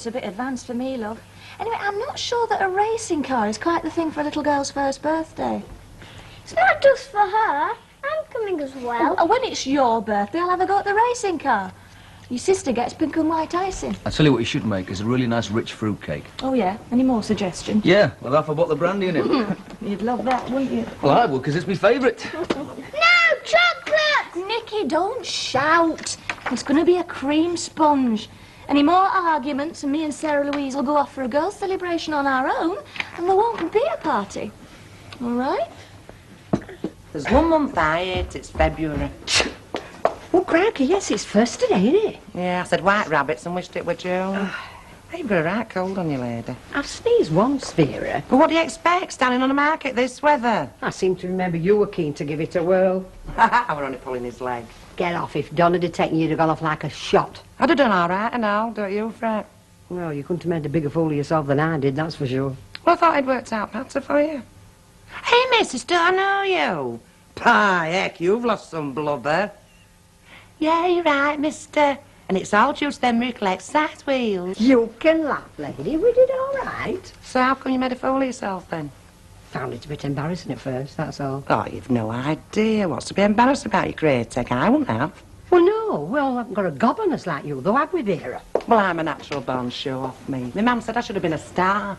it's a bit advanced for me, love. Anyway, I'm not sure that a racing car is quite the thing for a little girl's first birthday. It's not just for her. I'm coming as well. Oh, when it's your birthday, I'll have a go at the racing car. Your sister gets pink and white icing. I tell you what you should make is a really nice rich fruit cake. Oh, yeah? Any more suggestions? Yeah, with half a bottle of brandy in it. You'd love that, wouldn't you? Well, I would, because it's my favourite. No, chocolate! Nicky, don't shout. It's going to be a cream sponge. Any more arguments and me and Sarah Louise will go off for a girls' celebration on our own and there won't be a party. All right? There's 1 month out, it's February. Oh, crikey, yes, it's first today, isn't it? Yeah, I said white rabbits and wished it were June. You've got a right cold on you, lady. I've sneezed once, Vera. But what do you expect, standing on a market this weather? I seem to remember you were keen to give it a whirl. I were only pulling his leg. Get off. If Donna had taken you, you'd have gone off like a shot. I'd have done all right and all, don't you, Fred? Well, you couldn't have made a bigger fool of yourself than I did, that's for sure. Well, I thought I'd worked out better for you. Hey, missus, do I know you? Pie, heck, you've lost some blubber. Yeah, you're right, mister. And it's all due to them miracle exercise wheels. You can laugh, lady. We did all right. So how come you made a fool of yourself, then? Found it a bit embarrassing at first, that's all. Oh, you've no idea what's to be embarrassed about, you great egg. I wouldn't have. Well, no. Well, I haven't got a governess like you, though, have we, Vera? Well, I'm a natural born show-off, me. My mum said I should have been a star.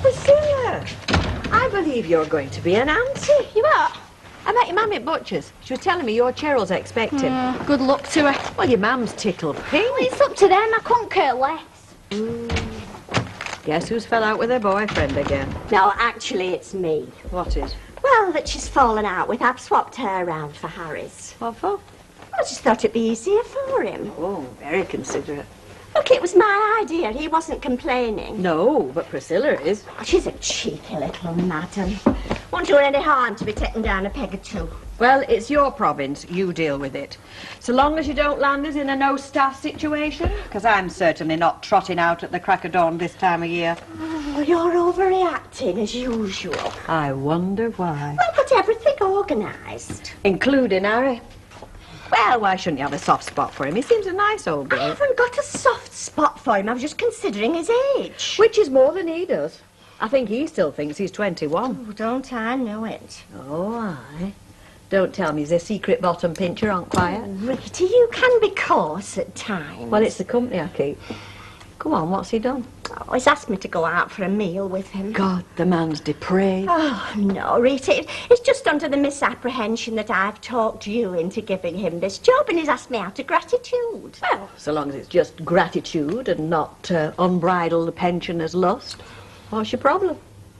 Priscilla, I believe you're going to be an auntie. You are? I met your mum at Butcher's. She was telling me your Cheryl's expecting. Good luck to her. Well, your mum's tickled pink. Well, it's up to them. I couldn't care less. Guess who's fell out with her boyfriend again? No, actually, it's me. What is? Well, that she's fallen out with. I've swapped her around for Harry's. What for? I just thought it'd be easier for him. Oh, very considerate. Look, it was my idea. He wasn't complaining. No, but Priscilla is. Oh, she's a cheeky little madam. Won't do her any harm to be taken down a peg or two. Well, it's your province. You deal with it. So long as you don't land us in a no-staff situation. Because I'm certainly not trotting out at the crack of dawn this time of year. Oh, you're overreacting as usual. I wonder why. Well, got everything organised. Including Harry. Well, why shouldn't you have a soft spot for him? He seems a nice old I boy. haven't got a soft spot for him. I was just considering his age. Which is more than he does. I think he still thinks he's 21. Oh, don't I know it? Oh, aye. Don't tell me he's a secret bottom pincher on quiet. Oh, Rita, you can be coarse at times. Well, it's the company I keep. Go on, what's he done? Oh, he's asked me to go out for a meal with him. God, the man's depraved. Oh, no, Rita, it's just under the misapprehension that I've talked you into giving him this job, and he's asked me out of gratitude. Well, so long as it's just gratitude and not unbridled pensioner's lust. What's your problem?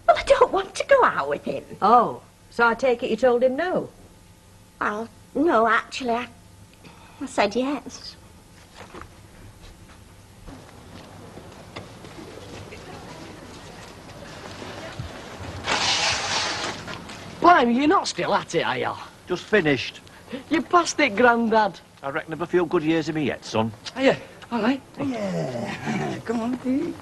Well, I don't want to go out with him. Oh, so I take it you told him no? Well, no, actually, I said yes. Blimey, you're not still at it, are you? Just finished. You passed it, Grandad. I reckon I've a few good years of me yet, son. Are you? All right. Yeah, come on, Pete.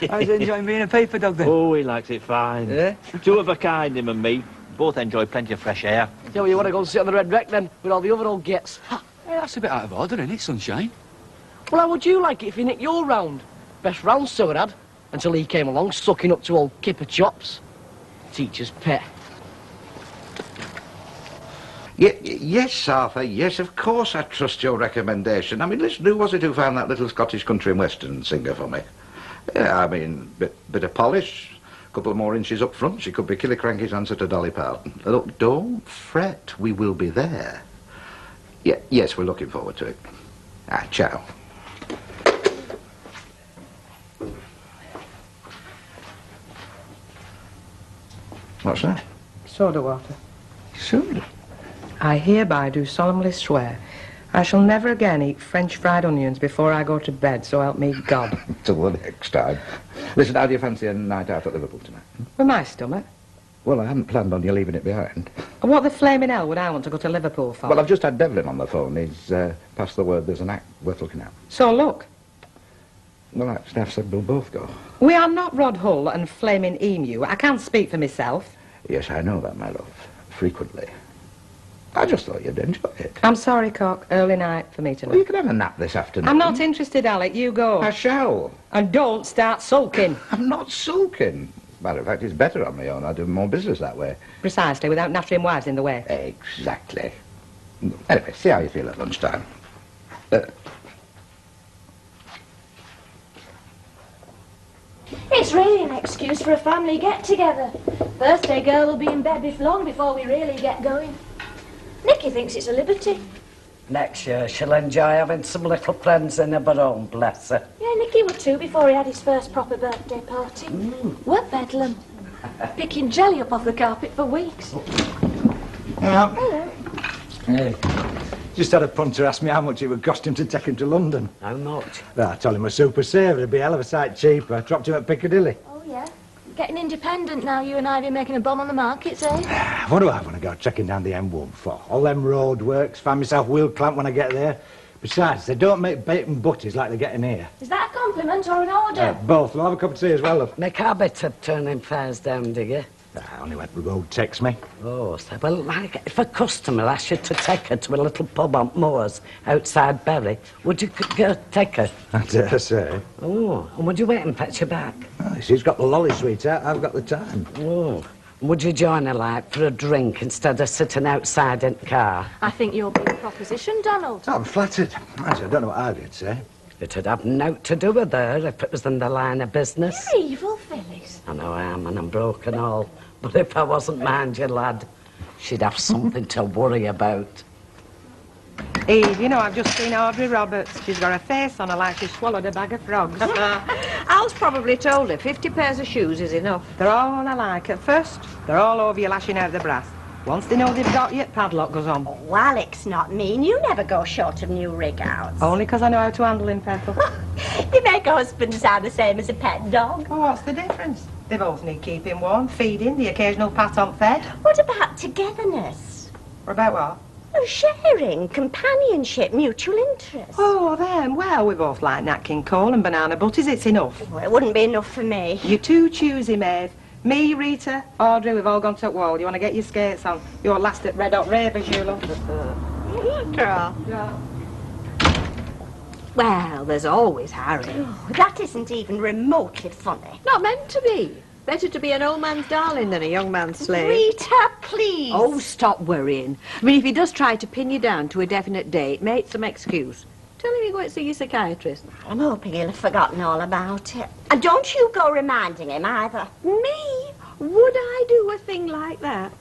I was enjoying being a paper dog then. Oh, he likes it fine. Yeah? Two of a kind, him and me. Both enjoy plenty of fresh air. So you want to go and sit on the red wreck then, with all the other old gets? Hey, that's a bit out of order, isn't it, Sunshine? Well, how would you like it if you nicked your round? Best round Sir had, until he came along sucking up to old Kipper Chops. Teacher's pet. Yes, Arthur, yes, of course I trust your recommendation. I mean, listen, who was it who found that little Scottish country and western singer for me? Yeah, I mean, bit of polish, a couple more inches up front, she could be Killicranky's answer to Dolly Parton. Look, don't fret, we will be there. Yeah, yes, we're looking forward to it. Ciao. What's that? Soda water. Soda? I hereby do solemnly swear I shall never again eat French fried onions before I go to bed, so help me God. Till the next time. Listen, how do you fancy a night out at Liverpool tonight? With my stomach. Well, I hadn't planned on you leaving it behind. What the flaming hell would I want to go to Liverpool for? Well, I've just had Devlin on the phone. He's passed the word there's an act worth looking at. So look. Well, that staff said we'll both go. We are not Rod Hull and Flaming Emu. I can't speak for myself. Yes, I know that, my love. Frequently. I just thought you'd enjoy it. I'm sorry, Cock. Early night for me Well, tonight. you can have a nap this afternoon. I'm not interested, Alec. You go. I shall. And don't start sulking. I'm not sulking. Matter of fact, it's better on my own. I do more business that way. Precisely, without nattering wives in the way. Exactly. Anyway, see how you feel at lunchtime. It's really an excuse for a family get-together. Birthday girl will be in bed long before we really get going. Nicky thinks it's a liberty. Next year she'll enjoy having some little friends in of her own, bless her. Yeah, Nicky would too before he had his first proper birthday party. What bedlam. Picking jelly up off the carpet for weeks. Yeah. Hello. Hey. Just had a punter ask me how much it would cost him to take him to London. How much? Well, I told him a super saver, it'd be a hell of a sight cheaper. Dropped him at Piccadilly. Oh, yeah? Getting independent now, you and Ivy making a bomb on the markets, eh? What do I want to go trekking down the M1 for? All them road works, find myself wheel clamp when I get there. Besides, they don't make bacon butties like they get in here. Is that a compliment or an order? Both. We'll have a cup of tea as well, love. Make a habit of turning fares down, do you? Only when the road takes me. Oh, so, well, like, if a customer asks you to take her to a little pub on moors outside Bury, would you go take her? I dare say. Oh, and would you wait and fetch her back? Oh, she's got the lolly, sweetheart. I've got the time. Oh. Would you join her, like, for a drink instead of sitting outside in the car? I think you're being proposition, Donald. I'm flattered. Actually, I don't know what Ivy'd say. It'd have naught to do with her if it was in the line of business. You're evil, Phyllis. I know I am, and I'm broken all. But if I wasn't, mind you, lad, she'd have something to worry about. Eve, you know, I've just seen Audrey Roberts. She's got a face on her like she swallowed a bag of frogs. Al's probably told her 50 pairs of shoes is enough. They're all alike. At first, they're all over you lashing out the brass. Once they know they've got you, padlock goes on. Oh, Alec's not mean. You never go short of new rig-outs. Only 'cause I know how to handle him, Petal. You make a husband sound the same as a pet dog. Well, what's the difference? They both need keeping warm, feeding, the occasional pat on the head. What about togetherness? Or about what? Oh, sharing, companionship, mutual interest. Oh, them. Well, we both like Nat King Cole and banana butties. It's enough. Well, it wouldn't be enough for me. You're too choosy, Maeve. Me, Rita, Audrey, we've all gone to the wall. You want to get your skates on? You're last at Red Hot Ravers, you love. After all. Yeah. Well, there's always Harry. Oh, that isn't even remotely funny. Not meant to be. Better to be an old man's darling than a young man's slave. Rita, please. Oh, stop worrying. I mean, if he does try to pin you down to a definite date, make some excuse. Tell him you go and see your psychiatrist. I'm hoping he'll have forgotten all about it. And don't you go reminding him either. Me? Would I do a thing like that?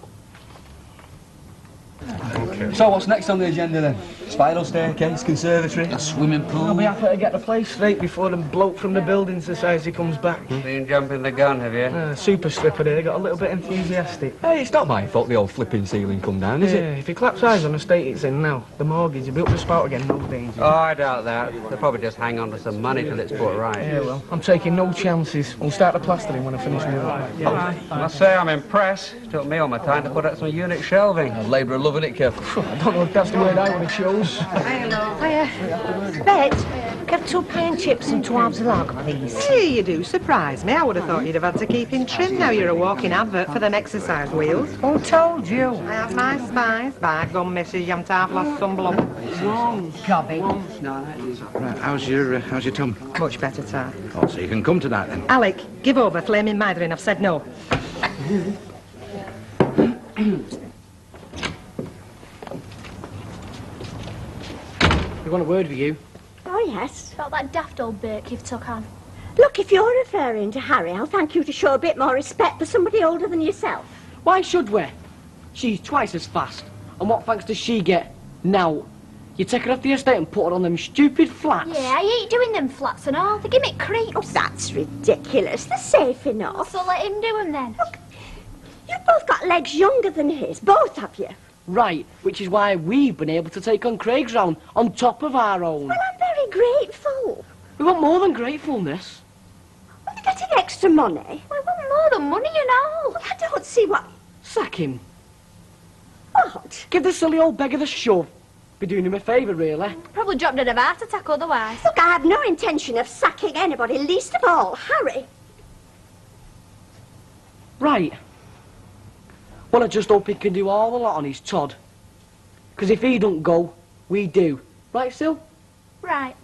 So what's next on the agenda then? Spiral staircase, conservatory, a swimming pool. I'll be happy to get the place straight before the bloke from the building society comes back. Been jumping the gun, have you? Super slipper there, got a little bit enthusiastic. Hey, it's not my fault the old flipping ceiling come down, is Yeah, it? if he claps eyes on the state it's in now, the mortgage will be up the spout again, no danger. Oh, I doubt that. They'll probably just hang on to some money till it's put right. Yeah, well, I'm taking no chances. We'll start the plastering when I finish my work. I must say I'm impressed. Took me all my time to put out some unit shelving. Labourer loving it, Kev. I don't know if that's the word I would have chose. Bet, get 2 pie and chips and 2 halves of lager, please. Hey, you do surprise me. I would have thought you'd have had to keep him trim. Now you're a walking advert for them exercise wheels. Who told you? I have my spies. By gum, missus, you haven't half lost some blood. Wrong, Gobby. Right, how's your tum? Much better, Tar. Oh, so you can come tonight then. Alec, give over, flaming Mitherin. I've said no. We want a word with you. Oh, yes. About that daft old Burke you've took on. Look, if you're referring to Harry, I'll thank you to show a bit more respect for somebody older than yourself. Why should we? She's twice as fast. And what thanks does she get now? You take her off the estate and put her on them stupid flats. Yeah, I ain't doing them flats and all. They give me creeps. Oh, that's ridiculous. They're safe enough. So let him do them then. Look, you've both got legs younger than his. Both of you. Right, which is why we've been able to take on Craig's round on top of our own. Well, I'm very grateful. We want more than gratefulness. Well, you're getting extra money. I want more than money, you know. Well, I don't see what... Sack him. What? Give the silly old beggar the shove. Be doing him a favour, really. Probably dropped dead of heart attack otherwise. Look, I have no intention of sacking anybody, least of all Harry. Right. Well, I just hope he can do all the lot on his Todd. Because if he don't go, we do. Right, Sil? Right.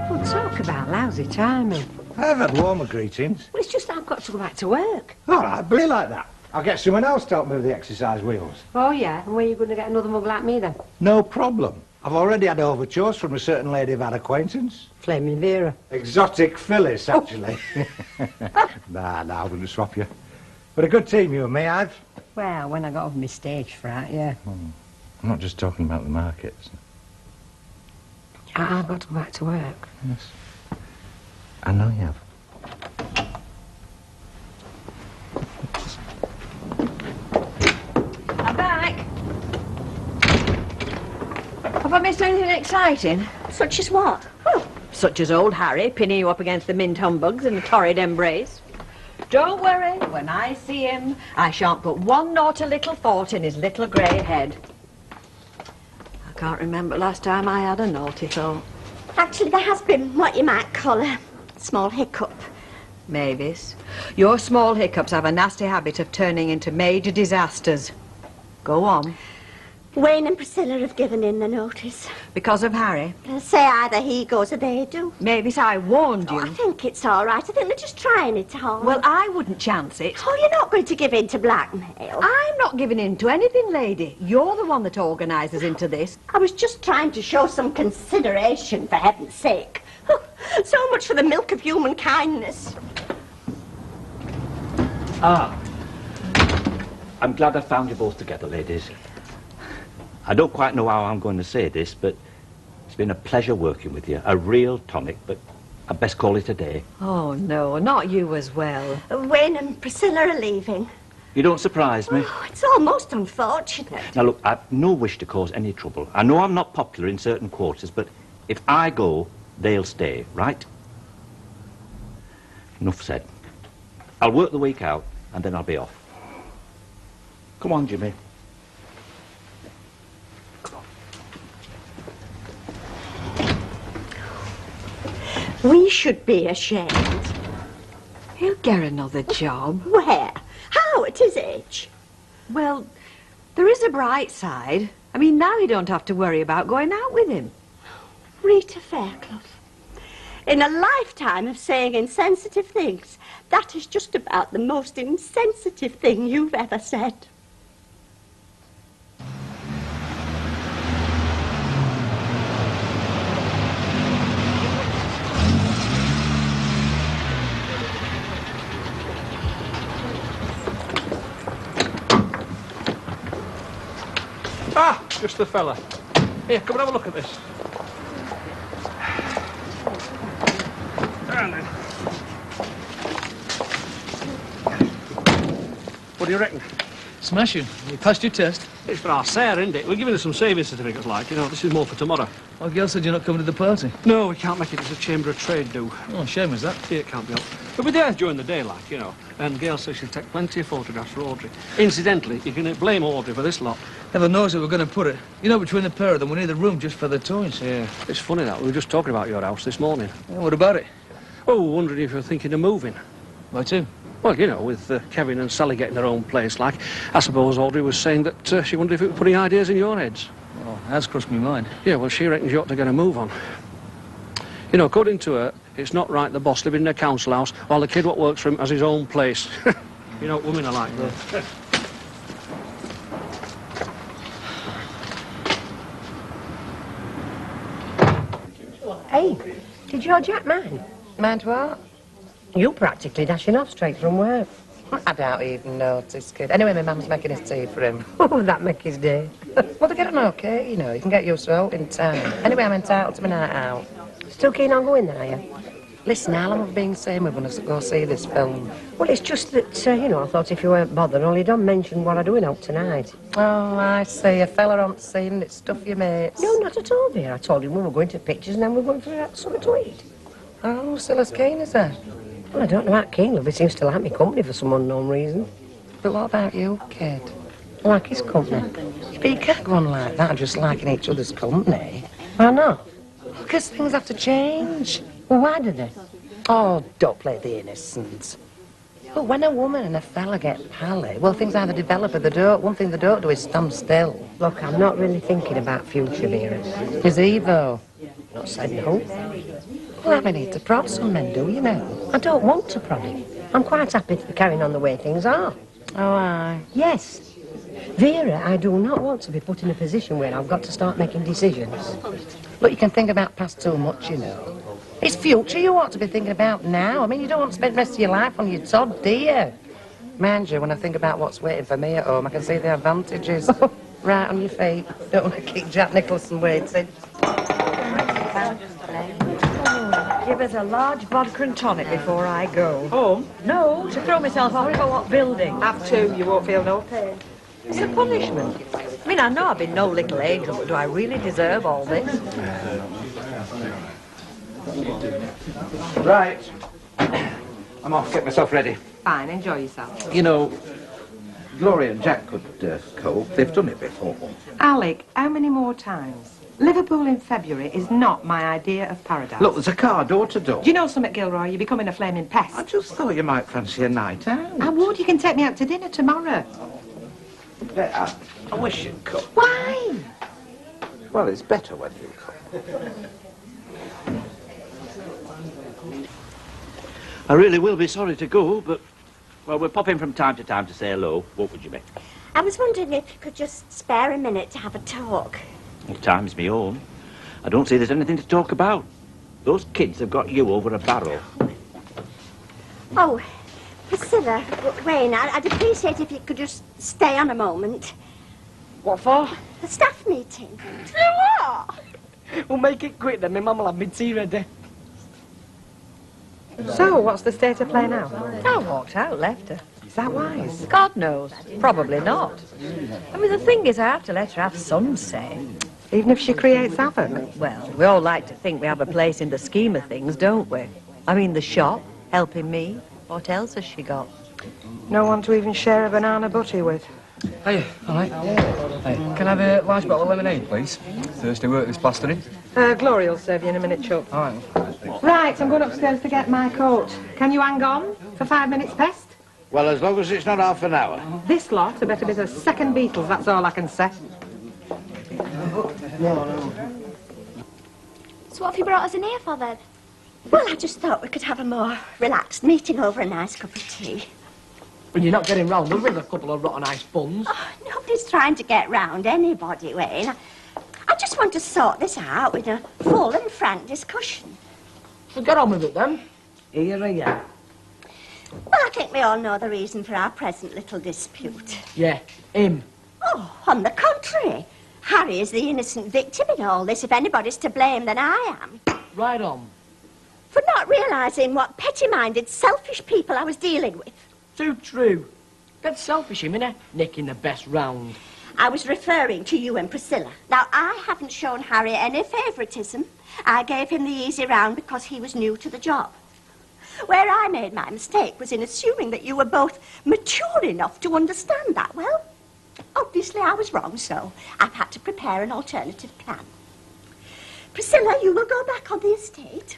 Well, talk about lousy timing. I've had warmer greetings. Well, it's just I've got to go back to work. All right, be like that. I'll get someone else to help me with the exercise wheels. Oh, yeah? And where are you going to get another mug like me, then? No problem. I've already had overtures from a certain lady of our acquaintance. Flaming Vera. Exotic Phyllis, actually. Nah, I wouldn't swap you. But a good team, you and me, Ive. Well, when I got over my stage fright, yeah. I'm not just talking about the markets. I've got to go back to work. Yes. I know you have. I'm back. Have I missed anything exciting? Such as what? Oh, such as old Harry pinning you up against the mint humbugs in a torrid embrace. Don't worry, when I see him, I shan't put one naughty little thought in his little grey head. I can't remember last time I had a naughty thought. Actually, there has been what you might call a small hiccup. Mavis, your small hiccups have a nasty habit of turning into major disasters. Go on. Wayne and Priscilla have given in the notice. Because of Harry? They'll say either he goes or they do. Mavis, I warned you. I think it's all right. I think they're just trying it hard. Well, I wouldn't chance it. Oh, you're not going to give in to blackmail. I'm not giving in to anything, lady. You're the one that organises into this. I was just trying to show some consideration, for heaven's sake. So much for the milk of human kindness. I'm glad I found you both together, ladies. I don't quite know how I'm going to say this, but it's been a pleasure working with you. A real tonic, but I'd best call it a day. Oh, no, not you as well. Wayne and Priscilla are leaving. You don't surprise me. Oh, it's almost unfortunate. Now, look, I've no wish to cause any trouble. I know I'm not popular in certain quarters, but if I go, they'll stay, right? Enough said. I'll work the week out, and then I'll be off. Come on, Jimmy. We should be ashamed. He'll get another job. Where? How, at his age? Well, there is a bright side. I mean, now you don't have to worry about going out with him. Rita Fairclough. In a lifetime of saying insensitive things, that is just about the most insensitive thing you've ever said. Ah, just the fella. Here, come and have a look at this. Down then. What do you reckon? Smashing. You passed your test. It's for our Sarah, isn't it? We're giving her some saving certificates, like, you know. This is more for tomorrow. Well, girl said you're not coming to the party. No, we can't make it. It's a Chamber of Trade do. Oh, shame is that. Yeah, it can't be helped. We'll be there during the day, like, you know. And Gail says she'll take plenty of photographs for Audrey. Incidentally, you can blame Audrey for this lot. Never knows where we're going to put it. You know, between the pair of them, we need the room just for the toys. Yeah, it's funny that. We were just talking about your house this morning. Yeah, what about it? Oh, wondering if you're thinking of moving. Why too? Well, you know, with Kevin and Sally getting their own place, like, I suppose Audrey was saying that she wondered if it would put any ideas in your heads. Oh, that's crossed my mind. Yeah, well, she reckons you ought to get a move on. You know, according to her, it's not right the boss living in a council house while the kid what works for him has his own place. You know what women are like, though. Hey, did your Jack mind? Mind what? You practically dashing off straight from work. I doubt he even noticed, kid. Anyway, my mum's making his tea for him. Oh, that make his day. Well, they get on okay, you know. You can get used to it in time. Anyway, I'm entitled to my night out. Still keen on going there, are you? Listen, how long have we been saying we're going to go see this film? Well, it's just that, you know, I thought if you weren't bothered, only don't mention what I'm doing out tonight. Oh, I see. A fella on scene and it's stuff your mates. No, not at all, dear. I told him we were going to pictures and then we were going for something to eat. Oh, still as keen as that? Well, I don't know how keen, love. He seems to like me company for some unknown reason. But what about you, kid? Like his company. But you can't go on like that, just liking each other's company. Why not? Because things have to change. Well, why did they? Oh, don't play the innocent. But when a woman and a fella get pally, well, things either develop or they don't. One thing they don't do is stand still. Look, I'm not really thinking about future, Vera. Is he, though? Not said no. Well, I need to prod some men, do you know? I don't want to prod him. I'm quite happy to be carrying on the way things are. Oh, aye. Yes. Vera, I do not want to be put in a position where I've got to start making decisions. But you can think about past too much, you know. It's future you ought to be thinking about now. I mean, you don't want to spend the rest of your life on your Todd, do you? Mind you, when I think about what's waiting for me at home, I can see the advantages. Right on your feet. Don't want to keep Jack Nicholson waiting. Give us a large vodka and tonic before I go. Home? No, to throw myself off for what building? Have to, you won't feel no pain. It's a punishment. I mean, I know I've been no little angel, but do I really deserve all this? Right. I'm off, get myself ready. Fine, enjoy yourself. You know, Gloria and Jack could cope. They've done it before. Alec, how many more times? Liverpool in February is not my idea of paradise. Look, there's a car door to door. Do you know something, Gilroy? You're becoming a flaming pest. I just thought you might fancy a night out. I would. You can take me out to dinner tomorrow. Yeah, I wish you'd come. Why? Well, it's better when you come. I really will be sorry to go, but, well, we'll pop in from time to time to say hello. What would you make? I was wondering if you could just spare a minute to have a talk. Well, time's me own. I don't see there's anything to talk about. Those kids have got you over a barrel. Oh, Priscilla, Wayne, I'd appreciate if you could just stay on a moment. What for? The staff meeting. What? We'll make it quick then. My mum will have my tea ready. So, what's the state of play now? I walked out, left her. Is that wise? God knows. Probably not. I mean, the thing is, I have to let her have some say. Even if she creates havoc? Well, we all like to think we have a place in the scheme of things, don't we? I mean, the shop, helping me. What else has she got? No one to even share a banana butty with. Hiya, all right. Hey, can I have a large bottle of lemonade, please? Thursday work this plastering. Gloria will serve you in a minute, Chuck. All right. Right, I'm going upstairs to get my coat. Can you hang on for 5 minutes pest? Well, as long as it's not half an hour. This lot are better be the second Beatles, that's all I can say. So what have you brought us in here for, then? Well, I just thought we could have a more relaxed meeting over a nice cup of tea. When you're not getting round them with a couple of rotten ice buns. Oh, nobody's trying to get round anybody, Wayne. I just want to sort this out with a full and frank discussion. So get on with it, then. Here, here. Well, I think we all know the reason for our present little dispute. Yeah, him. Oh, on the contrary. Harry is the innocent victim in all this. If anybody's to blame, then I am. Right on. For not realising what petty-minded, selfish people I was dealing with. Too true. Dead selfish, him, innit? Nicking the best round. I was referring to you and Priscilla. Now, I haven't shown Harry any favouritism. I gave him the easy round because he was new to the job. Where I made my mistake was in assuming that you were both mature enough to understand that. Well, obviously I was wrong, so I've had to prepare an alternative plan. Priscilla, you will go back on the estate.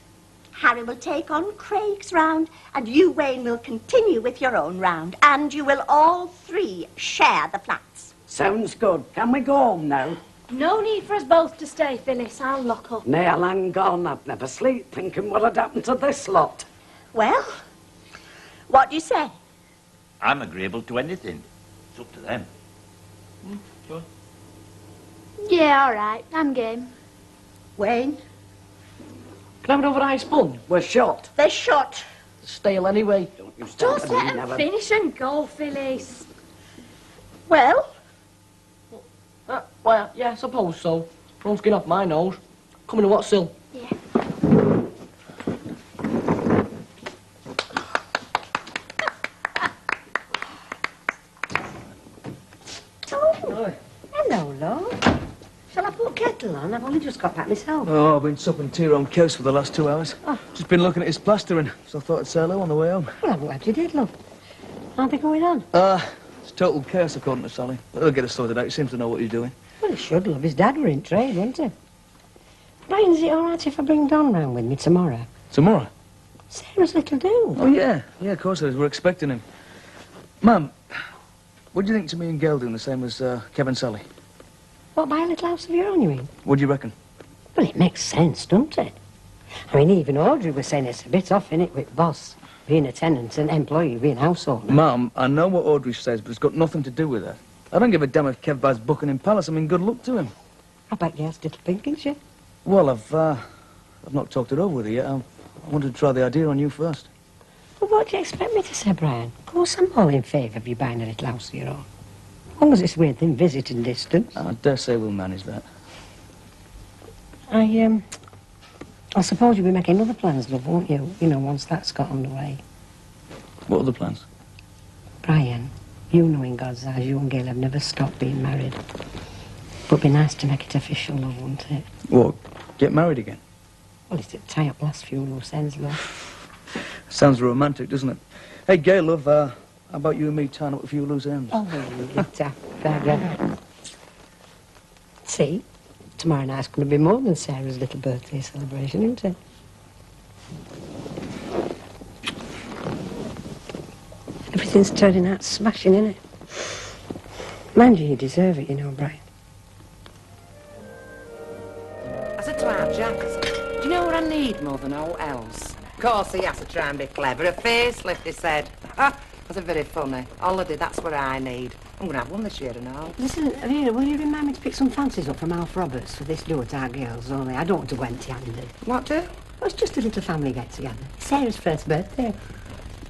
Harry will take on Craig's round, and you, Wayne, will continue with your own round. And you will all three share the flats. Sounds good. Can we go home now? No need for us both to stay, Phyllis. I'll lock up. Nay, I'll hang on. I'd never sleep thinking what had happened to this lot. Well, what do you say? I'm agreeable to anything. It's up to them. Sure. Yeah, all right. I'm game. Wayne? Can I have another ice bun? We're shot. They're shot. Stale anyway. Don't you start Just to let mean him never. finish and go, Phyllis. Well? Well, yeah, I suppose so. Don't skin off my nose. Coming to what, Sil? Yeah. Oh, hello, love. Shall I put kettle on? I've only just got back myself. Oh, I've been supping tea around Coast for the last 2 hours. Oh. Just been looking at his plastering, so I thought I'd say hello on the way home. Well, I'm glad you did, love. How's it going on? It's total chaos, according to Sally. But he'll get us sorted out. He seems to know what he's doing. Well, he should love. His dad were in trade, wasn't he? Brian, is it all right if I bring Don round with me tomorrow? Tomorrow? Sarah's little do. Oh, yeah. Yeah, of course it is. We're expecting him. Mum, what do you think to me and Gail doing the same as Kevin and Sally? What, buy a little house of your own, you mean? What do you reckon? Well, it makes sense, doesn't it? I mean, even Audrey was saying it's a bit off, innit, with boss being a tenant and employee being householder. Mum, I know what Audrey says, but it's got nothing to do with that. I don't give a damn if Kev buys Buckingham Palace. I mean, good luck to him. I bet Gail's little pink, isn't she? Well, I've not talked it over with her yet. I wanted to try the idea on you first. Well, what do you expect me to say, Brian? Of course I'm all in favour of you buying a little house of your own. As long as it's within visiting distance. I dare say we'll manage that. I suppose you'll be making other plans, love, won't you? You know, once that's got underway. What other plans? Brian, you know in God's eyes you and Gail have never stopped being married. But it'd be nice to make it official, love, wouldn't it? What, get married again? Well, it'd tie up last few loose ends, love. Sounds romantic, doesn't it? Hey, Gail, love, how about you and me tying up a few loose ends? Oh, you daft beggar. See? Tomorrow night's going to be more than Sarah's little birthday celebration, isn't it? Everything's turning out smashing, innit? Mind you deserve it, you know, Brian. I said to our Jack, do you know what I need more than all else? Of course he has to try and be clever. A facelift, he said. That's a very funny. Holiday, that's what I need. I'm going to have one this year and all. Listen, Vera, will you remind me to pick some fancies up from Alf Roberts for this do at our girls, only I don't want to go empty-handed. What do? Well, it's just a little family get-together. Sarah's first birthday.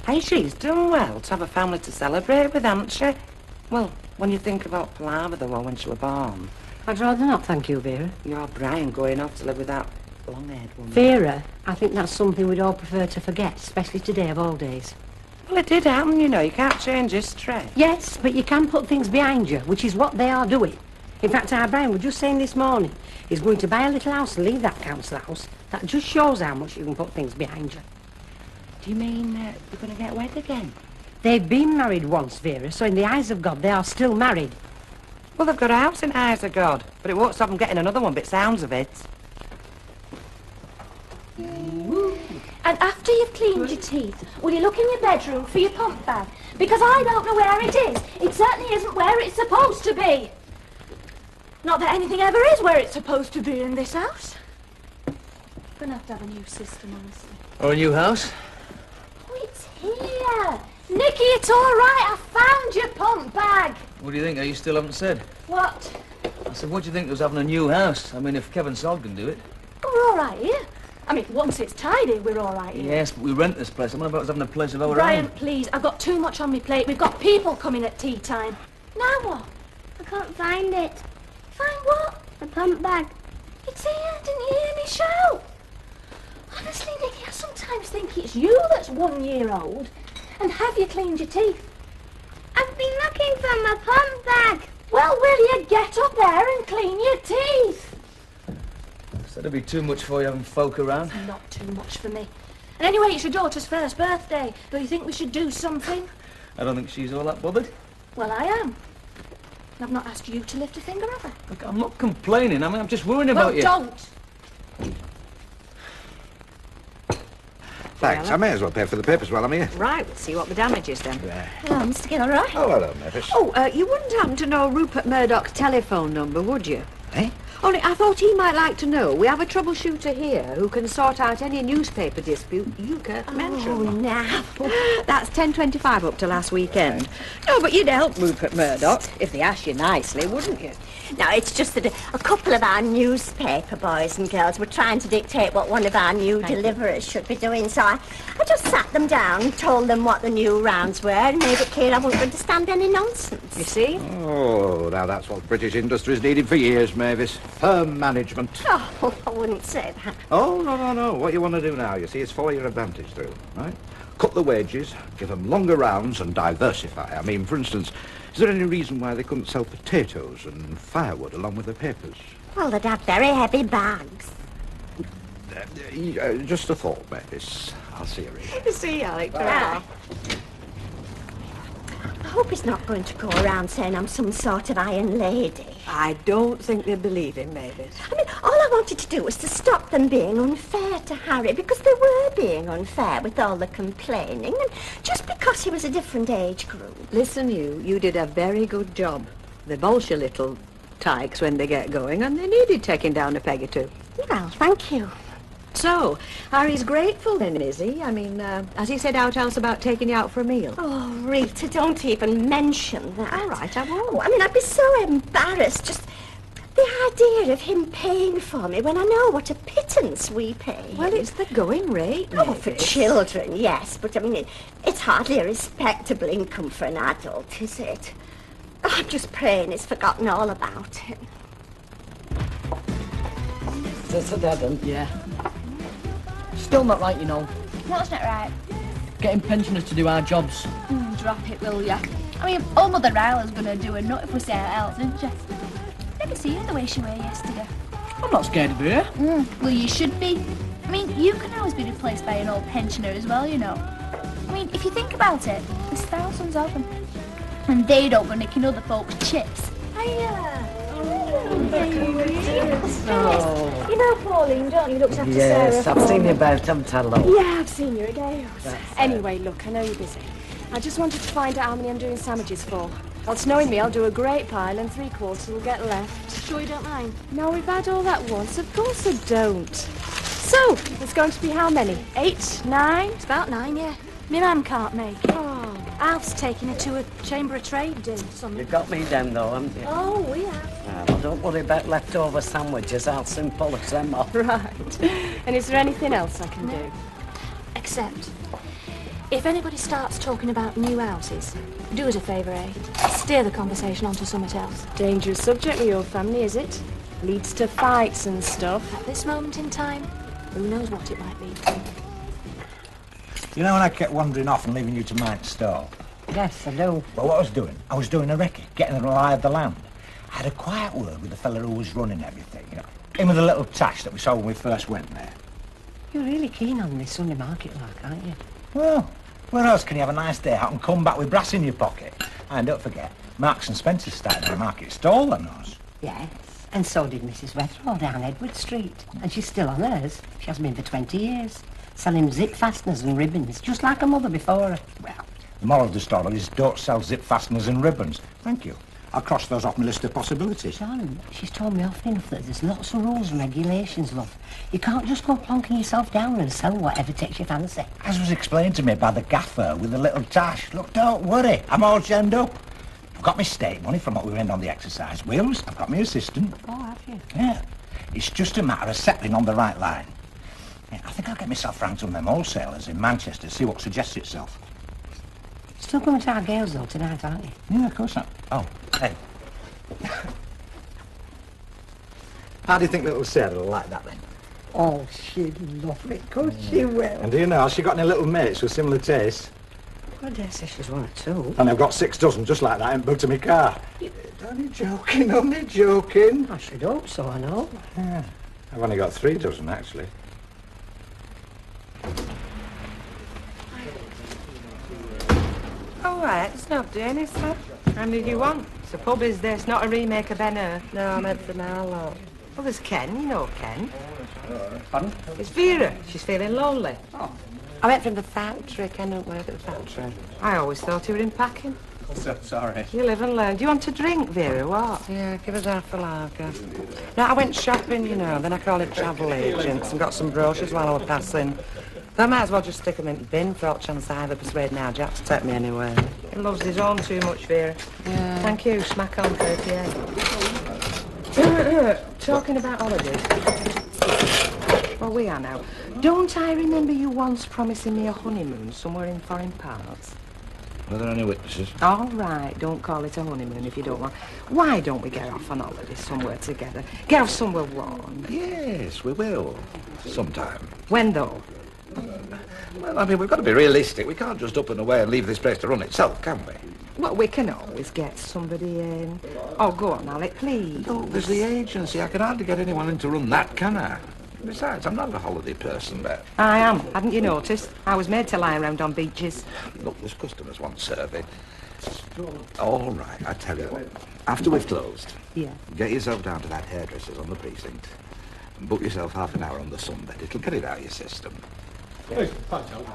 Hey, she's done well to have a family to celebrate with, hasn't she? Well, when you think about Palava, the one when she was born. I'd rather not, thank you, Vera. You're Brian going off to live with that long-haired woman. Vera, I think that's something we'd all prefer to forget, especially today of all days. Well, it did happen, you know. You can't change history. Yes, but you can put things behind you, which is what they are doing. In fact, our Brian was just saying this morning, he's going to buy a little house and leave that council house. That just shows how much you can put things behind you. Do you mean you're going to get wed again? They've been married once, Vera, so in the eyes of God, they are still married. Well, they've got a house in the eyes of God, but it won't stop them getting another one, but sounds of it. And after you've cleaned your teeth, will you look in your bedroom for your pump bag? Because I don't know where it is. It certainly isn't where it's supposed to be. Not that anything ever is where it's supposed to be in this house. I'm gonna have to have a new system, honestly. Or a new house? Oh, it's here. Nicky, it's all right. I found your pump bag. What do you think? You still haven't said. What? I said, what do you think of us having a new house? I mean, if Kevin Sol can do it. Oh, we're all right here. I mean, once it's tidy, we're all right here. Yes, but we rent this place. I'm on about us having a place of our Brian, own. please, I've got too much on my plate. We've got people coming at tea time. Now what? I can't find it. Find what? The pump bag. It's here. Didn't you hear me shout? Honestly, Nicky, I sometimes think it's you that's 1 year old. And have you cleaned your teeth? I've been looking for my pump bag. Well, will you get up there and clean your teeth? So that'd be too much for you having folk around. It's not too much for me. And anyway, it's your daughter's first birthday. Do you think we should do something? I don't think she's all that bothered. Well, I am. And I've not asked you to lift a finger, have I? Look, I'm not complaining. I mean, I'm just worrying about you. Well, don't. Thanks. I may as well pay for the papers while I'm here. Right, let's see what the damage is then. Hello, Mr. Gilroy. Oh, hello, Mavis. Oh, you wouldn't happen to know Rupert Murdoch's telephone number, would you? Eh? Only I thought he might like to know. We have a troubleshooter here who can sort out any newspaper dispute you can't mention. Oh, now. That's 10.25 up to last weekend. No, but you'd help Rupert Murdoch if they asked you nicely, wouldn't you? No, it's just that a couple of our newspaper boys and girls were trying to dictate what one of our new deliverers should be doing, so I just sat them down and told them what the new rounds were and made it clear I wasn't going to stand any nonsense. You see? Oh, now that's what British industry's needed for years, Mavis. Firm management. Oh, I wouldn't say that. Oh, no. What you want to do now, you see, is for your advantage through, right? Cut the wages, give them longer rounds and diversify. I mean, for instance, is there any reason why they couldn't sell potatoes and firewood along with the papers? Well, they'd have very heavy bags. Just a thought, Mavis. I'll see you later. See you later. hope he's not going to go around saying I'm some sort of iron lady. I don't think they believe him, Mavis. I mean, all I wanted to do was to stop them being unfair to Harry, because they were being unfair with all the complaining, and just because he was a different age group. Listen, you did a very good job. They bolsh your little tykes when they get going, and they needed taking down a peg or two. Well, thank you. So, Harry's grateful then, is he? I mean, has he said out else about taking you out for a meal? Oh, Rita, don't even mention that. All right, I won't. Oh, I mean, I'd be so embarrassed, just the idea of him paying for me when I know what a pittance we pay. Well, it's the going rate, Oh, for children, yes, but I mean, it's hardly a respectable income for an adult, is it? Oh, I'm just praying he's forgotten all about it. That's a dead end. Yeah. Still not right, you know. What's not right? Getting pensioners to do our jobs. Drop it, will ya? I mean, old Mother Ryla's gonna do a nut if we say it else, isn't she? Never seen her the way she were yesterday. I'm not scared of her. Well, you should be. I mean, you can always be replaced by an old pensioner as well, you know. I mean, if you think about it, there's thousands of them. And they don't go nicking other folks' chips. You know Pauline, don't you? Looks after Yes, Sarah. I've seen you about them, Tallow. Yeah, I've seen you a day. Anyway, look, I know you're busy. I just wanted to find out how many I'm doing sandwiches for. Else knowing me, I'll do a great pile and 3/4 will get left. Sure you don't mind? No, we've had all that once. Of course I don't. So, there's going to be how many? 8, 9? It's about 9, yeah. My mum can't make it. Oh. Alf's taking her to a Chamber of Trade do something. You got me down though, haven't you? Oh, we have. Well, don't worry about leftover sandwiches. I'll soon polish them off. Right. And is there anything else I can do? Except, if anybody starts talking about new houses, do us a favour, eh? Steer the conversation onto something else. Dangerous subject with your family, is it? Leads to fights and stuff. At this moment in time, who knows what it might be. You know when I kept wandering off and leaving you to mind stall? Yes, I do. Well, what I was doing? I was doing a recce, getting the lie of the land. I had a quiet word with the fella who was running everything, you know. Him with the little tash that we saw when we first went there. You're really keen on this Sunday market like, aren't you? Well, where else can you have a nice day out and come back with brass in your pocket? And don't forget, Marks and Spencer's started a market stall on us. Yes, and so did Mrs. Wetherall down Edward Street. And she's still on hers. She has been for 20 years. Selling zip fasteners and ribbons, just like her mother before her. Well, the moral of the story is don't sell zip fasteners and ribbons. Thank you. I'll cross those off my list of possibilities. John, she's told me often enough that there's lots of rules and regulations, love. You can't just go plonking yourself down and sell whatever takes your fancy. As was explained to me by the gaffer with the little tash. Look, don't worry, I'm all chained up. I've got my stake money from what we earned on the exercise wheels. I've got my assistant. Oh, have you? Yeah. It's just a matter of settling on the right line. Yeah, I think I'll get myself round to them wholesalers in Manchester to see what suggests itself. Still coming to our Gales, though, tonight, aren't you? Yeah, of course not. Oh, hey. How do you think little Sarah will like that, then? Oh, she'd love it, could she will? And do you know, has she got any little mates with similar tastes? I dare say she's one or two. And I've got 6 dozen just like that in boot to my car. Only joking, only joking. I should hope so, I know. Yeah. I've only got 3 dozen, actually. All right, it's not doing it, sir. How many do you want? It's a pub, is this? Not a remake of Ben Hur. No, I meant from Harlow. Well, there's Ken. You know Ken. Pardon? It's Vera. She's feeling lonely. Oh. I went from the factory. Ken don't work at the factory. I always thought you were in packing. So sorry. You live and learn. Do you want a drink, Vera? What? Yeah, give us half a lager. No, I went shopping, you know. Then I called it travel agents and got some brochures while I was passing. But I might as well just stick them in the bin for all chance I either persuade now Jack to take me anywhere. He loves his own too much, Vera. Yeah. Thank you. Smack on, 38. Talking about holidays. Well, we are now. Don't I remember you once promising me a honeymoon somewhere in foreign parts? Are there any witnesses? All right, don't call it a honeymoon if you don't want. Why don't we get off on holiday somewhere together? Get off somewhere warm. Yes, we will. Sometime. When, though? Well, I mean, we've got to be realistic. We can't just up and away and leave this place to run itself, can we? Well, we can always get somebody in. Oh, go on, Alec, please. No, there's the agency. I can hardly get anyone in to run that, can I? Besides, I'm not a holiday person, but... I am. Hadn't you noticed? I was made to lie around on beaches. Look, there's customers want serving. All right, I tell you what. After we've closed, Yeah. get yourself down to that hairdresser's on the precinct and book yourself half an hour on the sunbed. It'll get it out of your system. Thanks, John.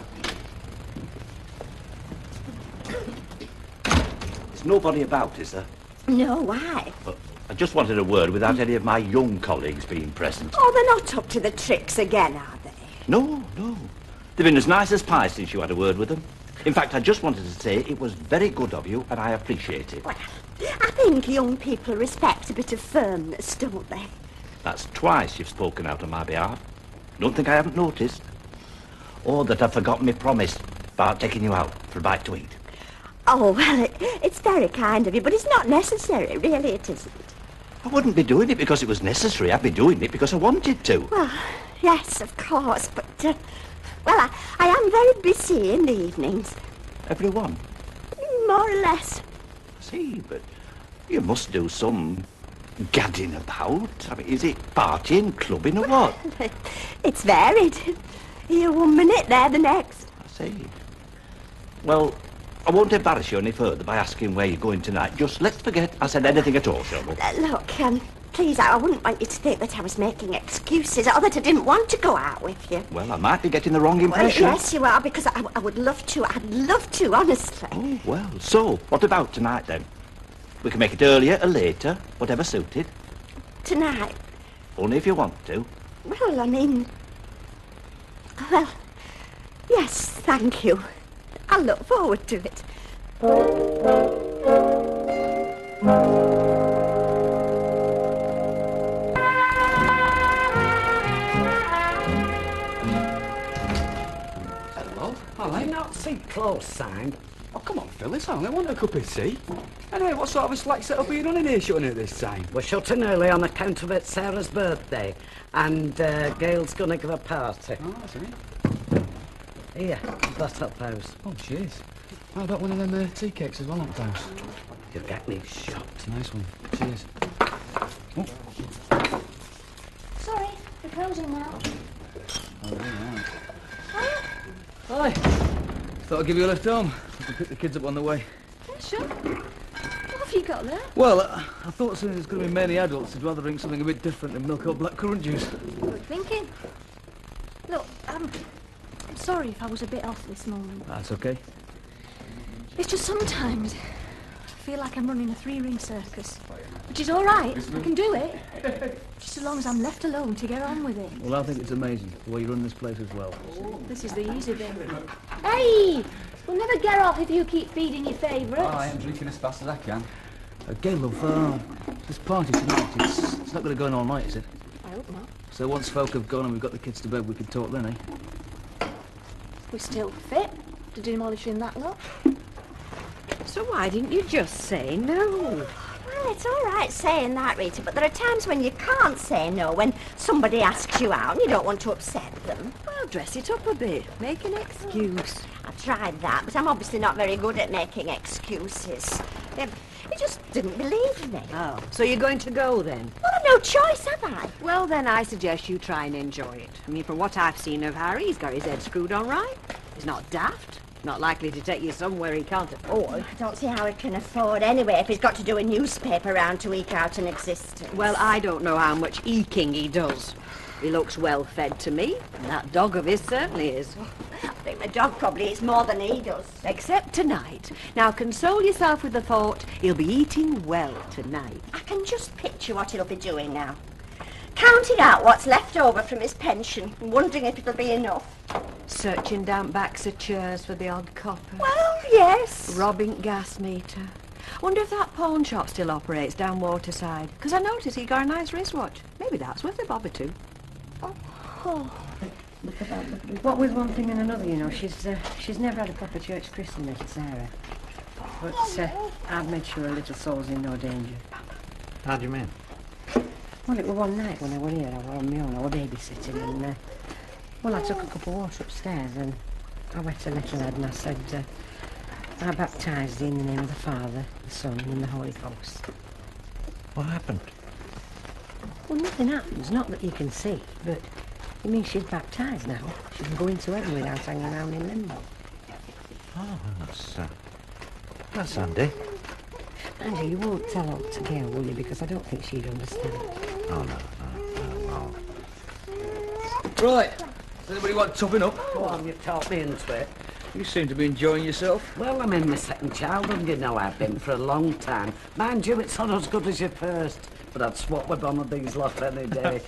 There's nobody about, is there? No, why? But I just wanted a word without any of my young colleagues being present. Oh, they're not up to the tricks again, are they? No, no. They've been as nice as pie since you had a word with them. In fact, I just wanted to say it was very good of you, and I appreciate it. Well, I think young people respect a bit of firmness, don't they? That's twice you've spoken out on my behalf. Don't think I haven't noticed. Or that I've forgotten my promise about taking you out for a bite to eat. Oh, well, it's very kind of you, but it's not necessary, really, it isn't. I wouldn't be doing it because it was necessary. I'd be doing it because I wanted to. Well, yes, of course, but, well, I am very busy in the evenings. Everyone? More or less. See, but you must do some gadding about. I mean, is it partying, clubbing, or what? It's varied. Here 1 minute, there the next. I see. Well, I won't embarrass you any further by asking where you're going tonight. Just let's forget I said anything at all, shall we? Look, please, I wouldn't want you to think that I was making excuses or that I didn't want to go out with you. Well, I might be getting the wrong Well, impression. yes, you are, because I would love to. I'd love to, honestly. Oh, well, so what about tonight, then? We can make it earlier or later, whatever suited. Tonight? Only if you want to. Well, I mean... Well, yes, thank you. I'll look forward to it. Hello. All right. Do you not see close sign? Oh, come on, Phyllis. I only want a cup of tea. Anyway, what sort of a slack setup are you running here shutting at this time? We're shutting early on account of it's Sarah's birthday, and Gail's going to give a party. Oh, I see. Here, that up house. Oh, cheers. How about one of them tea cakes as well, up house? You get me shot. Nice one. Cheers. Oh. Sorry, we're closing now. Hi. Thought I'd give you a lift home. I can pick the kids up on the way. Yeah, sure. What have you got there? Well, I thought since it's going to be mainly adults, I'd rather drink something a bit different than milk or black currant juice. Good thinking. Look, I'm sorry if I was a bit off this morning. That's okay. It's just sometimes I feel like I'm running a 3-ring circus. Which is all right. I can do it. Just as long as I'm left alone to get on with it. Well, I think it's amazing the way you run this place as well. This is the easy bit. Hey! We'll never get off if you keep feeding your favourites. Oh, I am drinking as fast as I can. Gail, love, this party tonight, it's not going to go on all night, is it? I hope not. So once folk have gone and we've got the kids to bed, we can talk then, eh? We're still fit to demolishing that lot. So why didn't you just say no? Well, it's all right saying that, Rita, but there are times when you can't say no, when somebody asks you out and you don't want to upset them. Well, dress it up a bit. Make an excuse. I tried that, but I'm obviously not very good at making excuses. They just didn't believe me. Oh, so you're going to go then? Well, I've no choice, have I? Well, then I suggest you try and enjoy it. I mean, from what I've seen of Harry, he's got his head screwed on right. He's not daft. Not likely to take you somewhere he can't afford. I don't see how he can afford anyway if he's got to do a newspaper round to eke out an existence. Well, I don't know how much eking he does. He looks well fed to me, and that dog of his certainly is. I think my dog probably eats more than he does. Except tonight. Now, console yourself with the thought he'll be eating well tonight. I can just picture what he'll be doing now. Counting out what's left over from his pension and wondering if it'll be enough. Searching down backs of chairs for the odd copper. Well, yes. Robbing gas meter. Wonder if that pawn shop still operates down Waterside. Because I noticed he got a nice wristwatch. Maybe that's worth a bob or two. Oh. What with one thing and another, you know, she's never had a proper church christening, little Sarah. But I've made sure her little soul's in no danger. How do you mean? Well, it was one night when I were here, I was on my own, I was babysitting, and, well, I took a couple of walks upstairs, and I went to little head, and I said, I baptised thee in the name of the Father, the Son, and the Holy Ghost. What happened? Well, nothing happens, not that you can see, but it means she's baptised now. She can go into heaven without hanging around in limbo. Oh, that's That's handy. Andy, you won't tell all to Gail, will you? Because I don't think she'd understand. Oh, no. Right. Does anybody want topping up? Go on, you've talked me into it. You seem to be enjoying yourself. Well, I'm in my second childhood, you know I've been for a long time. Mind you, it's not as good as your first, but I'd swap with one of these lot any day.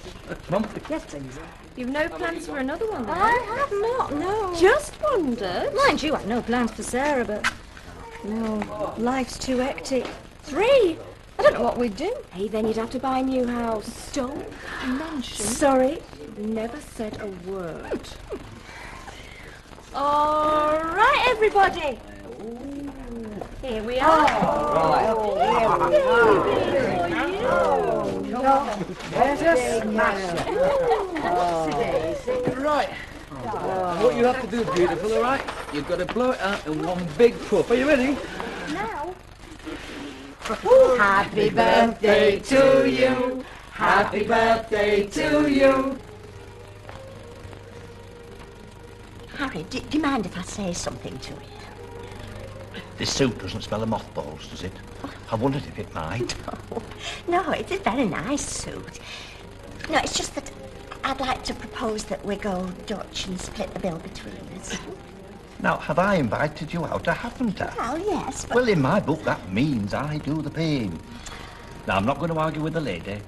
Mum? Yes, please. You've no plans for another one, then? I have not, no. Just wondered. Mind you, I've no plans for Sarah, but... No, life's too hectic. 3? I don't know what we'd do. Hey, then you'd have to buy a new house. Don't mention... Sorry, never said a word. All right, everybody. Here we are. Right. What you have to do, beautiful, all right? You've got to blow it out in one big puff. Are you ready? Now. Happy birthday to you. Happy birthday to you. Harry, do you mind if I say something to you? This suit doesn't smell of mothballs, does it? I wondered if it might. No, it's a very nice suit. No, it's just that I'd like to propose that we go Dutch and split the bill between us. Now, have I invited you out, or haven't I? Well, yes, but... Well, in my book, that means I do the paying. Now, I'm not going to argue with the lady.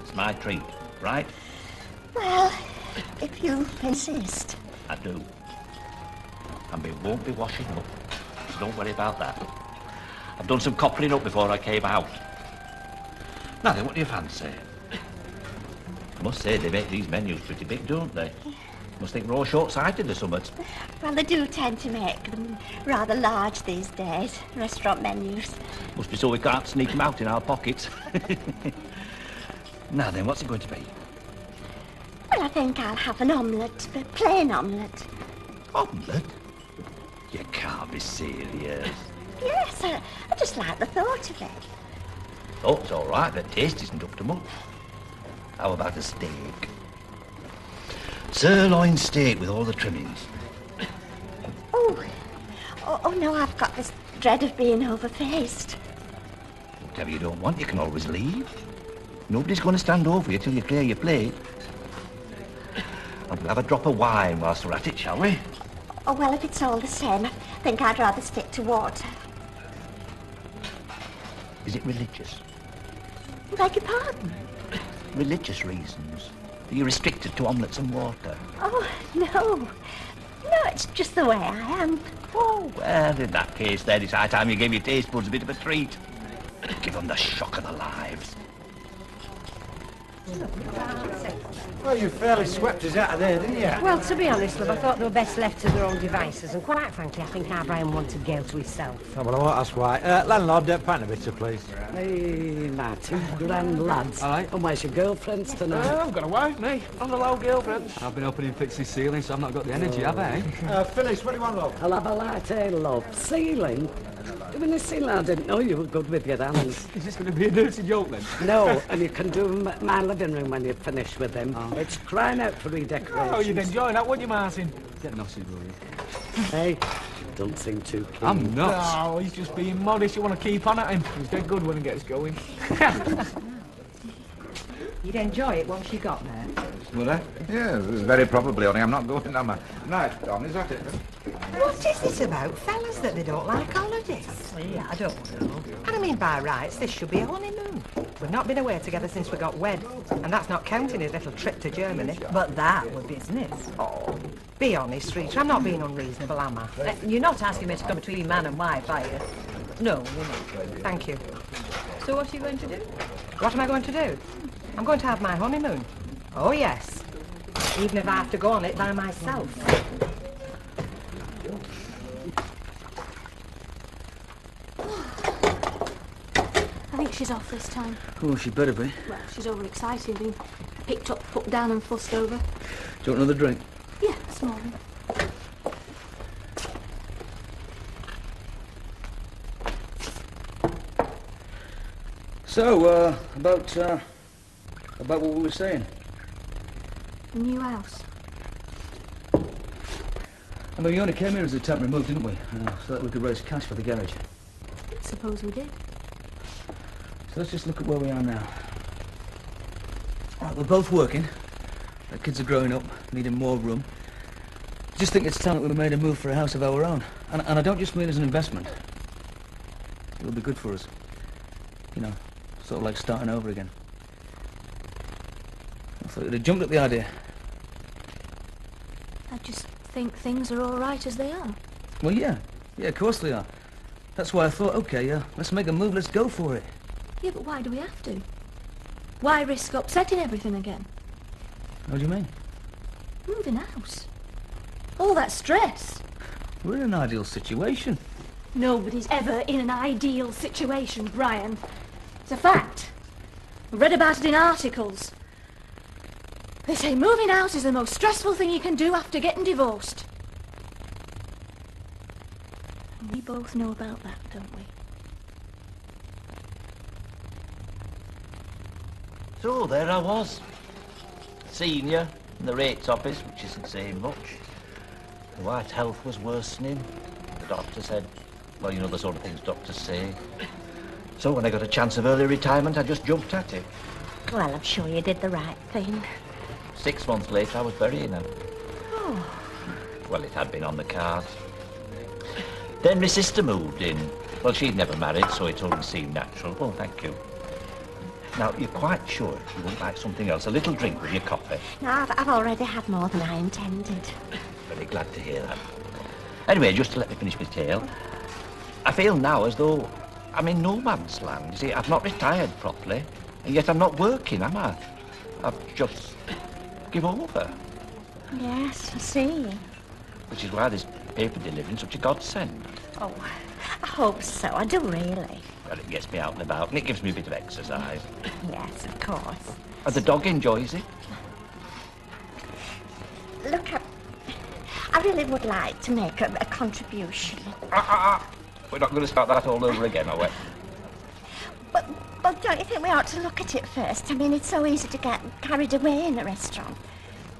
It's my treat, right? Well, if you insist. I do. And we won't be washing up, so don't worry about that. I've done some coppering up before I came out. Now then, what do you fancy? I must say, they make these menus pretty big, don't they? Must think we're all short-sighted or something. Well, they do tend to make them rather large these days, restaurant menus. Must be so we can't sneak them out in our pockets. Now then, what's it going to be? Well, I think I'll have an omelette, a plain omelette. Omelette? You can't be serious. Yes, I just like the thought of it. Thought's all right, but taste isn't up to much. How about a steak? Sirloin steak with all the trimmings. Oh, no, I've got this dread of being overfaced. Whatever you don't want, you can always leave. Nobody's going to stand over you till you clear your plate. And we'll have a drop of wine whilst we're at it, shall we? Oh, well, if it's all the same, I think I'd rather stick to water. Is it religious? Beg your pardon? Religious reasons. Are you restricted to omelettes and water? Oh, no. No, it's just the way I am. Oh, well, in that case, then, it's high time you gave your taste buds a bit of a treat. Give them the shock of their lives. Well, you fairly swept us out of there, didn't you? Well, to be honest, love, I thought they were best left to their own devices, and quite frankly, I think our Brian wanted Gail to himself. Oh, well, I won't ask why. Landlord, pint a bitter, please. Hey, Martin, grand lads. All right. And where's your girlfriends tonight? I've got a wife, me. On the low girlfriend. I've been opening fixing ceiling, so I've not got the energy, have I? Phyllis, what do you want, love? I'll have a latte, love. Ceiling? Doing the ceiling, I didn't know you were good with your hands. Is this going to be a dirty joke, then? No, and you can do my living room when you finish with him. Oh. It's crying out for redecoration. Oh, you'd enjoy that, wouldn't you, Martin? Get nosy, will you? Hey, don't seem too keen. I'm not. No, he's just being modest. You want to keep on at him. He's dead good when he gets going. You'd enjoy it once you got there. Would I? Yeah, very probably, only I'm not going, am I? Night, Don, is that it? What is this about, fellas, that they don't like holidays? I don't know. And I mean, by rights, this should be a honeymoon. We've not been away together since we got wed, and that's not counting his little trip to Germany. But that were business. Oh, be honest, Rita, I'm not being unreasonable, am I? You're not asking me to come between man and wife, are you? No, you're not. Thank you. So what are you going to do? What am I going to do? I'm going to have my honeymoon. Oh, yes. Even if I have to go on it by myself. I think she's off this time. Oh, she better be. Well, she's overexcited, being picked up, put down and fussed over. Do you want another drink? Yeah, a small one. So, about what we were saying. The new house. I mean, we only came here as a temporary move, didn't we? So that we could raise cash for the garage. suppose we did. So let's just look at where we are now. Right, we're both working. The kids are growing up, needing more room. Just think it's time that we made a move for a house of our own. And I don't just mean as an investment. It'll be good for us. You know, sort of like starting over again. I thought you'd have jumped at the idea. I just think things are all right as they are. Well, yeah. Yeah, of course they are. That's why I thought, okay, yeah, let's make a move, let's go for it. Yeah, but why do we have to? Why risk upsetting everything again? What do you mean? Moving house. All that stress. We're in an ideal situation. Nobody's ever in an ideal situation, Brian. It's a fact. I've read about it in articles. They say moving house is the most stressful thing you can do after getting divorced. And we both know about that, don't we? So there I was. Senior in the rates office, which isn't saying much. The wife's health was worsening. The doctor said, well, you know the sort of things doctors say. So when I got a chance of early retirement, I just jumped at it. Well, I'm sure you did the right thing. 6 months later, I was burying her. Oh. Well, it had been on the cards. Then my sister moved in. Well, she'd never married, so it only seemed natural. Oh, thank you. Now, you're quite sure you wouldn't like something else? A little drink with your coffee? No, I've already had more than I intended. Very glad to hear that. Anyway, just to let me finish my tale, I feel now as though I'm in no man's land. You see, I've not retired properly, and yet I'm not working, am I? I've just give over. Yes, I see. Which is why this paper delivering's such a godsend. Oh, I hope so. I do really. Well, it gets me out and about, and it gives me a bit of exercise. Yes, of course. And the dog enjoys it. Look, I really would like to make a contribution. We're not going to start that all over again, are we? But don't you think we ought to look at it first? I mean, it's so easy to get carried away in a restaurant.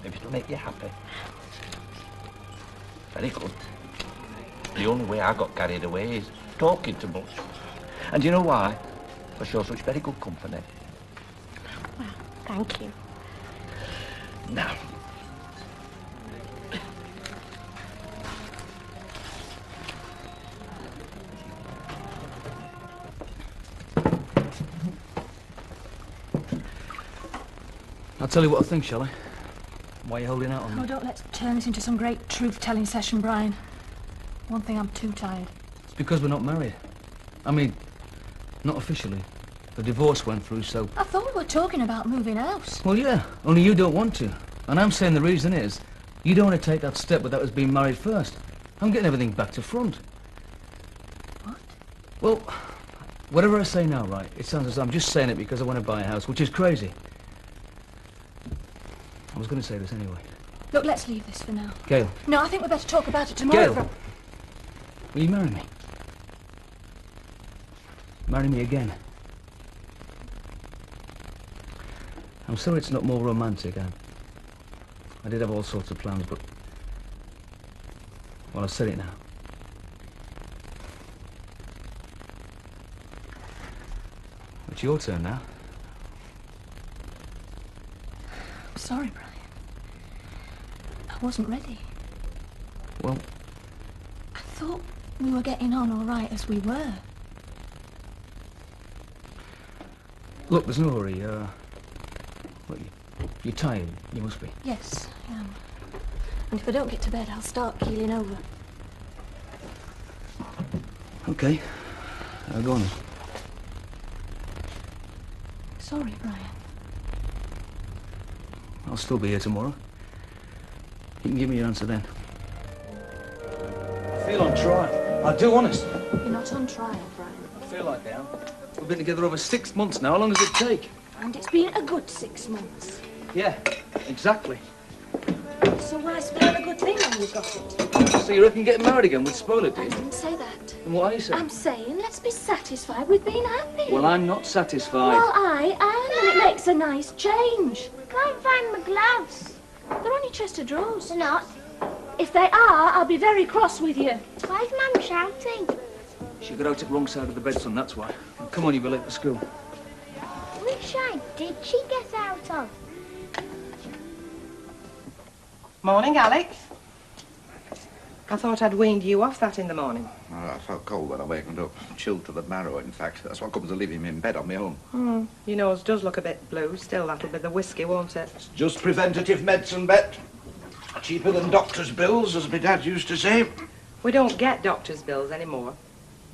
If it'll make you happy. Very good. The only way I got carried away is talking too much. And do you know why? For you're such very good company. Well, thank you. Now. I'll tell you what I think, shall I? Why are you holding out on me? Oh, don't let's turn this into some great truth-telling session, Brian. One thing, I'm too tired. It's because we're not married. I mean, not officially. The divorce went through, so... I thought we were talking about moving house. Well, yeah, only you don't want to. And I'm saying the reason is, you don't want to take that step without us being married first. I'm getting everything back to front. What? Well, whatever I say now, right, it sounds as though I'm just saying it because I want to buy a house, which is crazy. I was going to say this anyway. Look, let's leave this for now. Gail. No, I think we'd better talk about it tomorrow. Gail. Will you marry me? Marry me again. I'm sorry it's not more romantic. I did have all sorts of plans, but... well, I've said it now. It's your turn now. I'm sorry, Brian. I wasn't ready. Well... I thought we were getting on all right as we were. Look, there's no hurry. Well, you're tired. You must be. Yes, I am. And if I don't get to bed, I'll start keeling over. Okay. Go on then. Sorry, Brian. I'll still be here tomorrow. You can give me your answer then. I feel on trial. I do, honest. You're not on trial, Brian. I feel like I am. We've been together over 6 months now. How long does it take? And it's been a good 6 months. Yeah, exactly. So why spoil a good thing when you've got it? So you reckon getting married again would spoil it, do I you? didn't say that. And what are you saying? I'm saying let's be satisfied with being happy. Well, I'm not satisfied. Well, I am, and it makes a nice change. Can't find my gloves. They're on your chest of drawers. They're not. If they are, I'll be very cross with you. Why's Mum shouting? She got out at the wrong side of the bed, son, that's why. Come on, you'll be late for school. Which side did she get out of? Morning, Alex. I thought I'd weaned you off that in the morning. Oh, I felt cold when I wakened up. Chilled to the marrow, in fact. That's what comes of leaving me in bed on my own. Your nose does look a bit blue. Still, that'll be the whiskey, won't it? It's just preventative medicine, Bet. Cheaper than doctor's bills, as my dad used to say. We don't get doctor's bills anymore.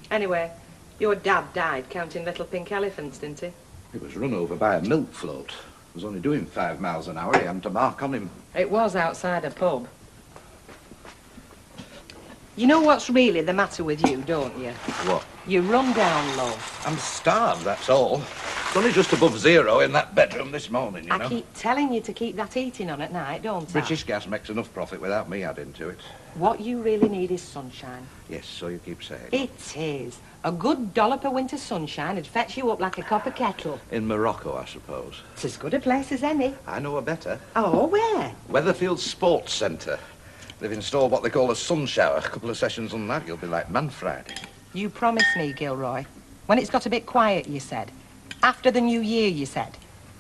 Anyway, your dad died counting little pink elephants, didn't he? He was run over by a milk float. He was only doing 5 miles an hour. He hadn't a mark on him. It was outside a pub. You know what's really the matter with you, don't you? What? You run down, love. I'm starved, that's all. It's only just above 0 in that bedroom this morning, you know. I keep telling you to keep that eating on at night, don't I? British Gas makes enough profit without me adding to it. What you really need is sunshine. Yes, so you keep saying. It is. A good dollop of winter sunshine would fetch you up like a copper kettle. In Morocco, I suppose. It's as good a place as any. I know a better. Oh, where? Weatherfield Sports Centre. They've installed what they call a sun shower. A couple of sessions on that, you'll be like Man Friday. You promised me, Gilroy. When it's got a bit quiet, you said. After the new year, you said.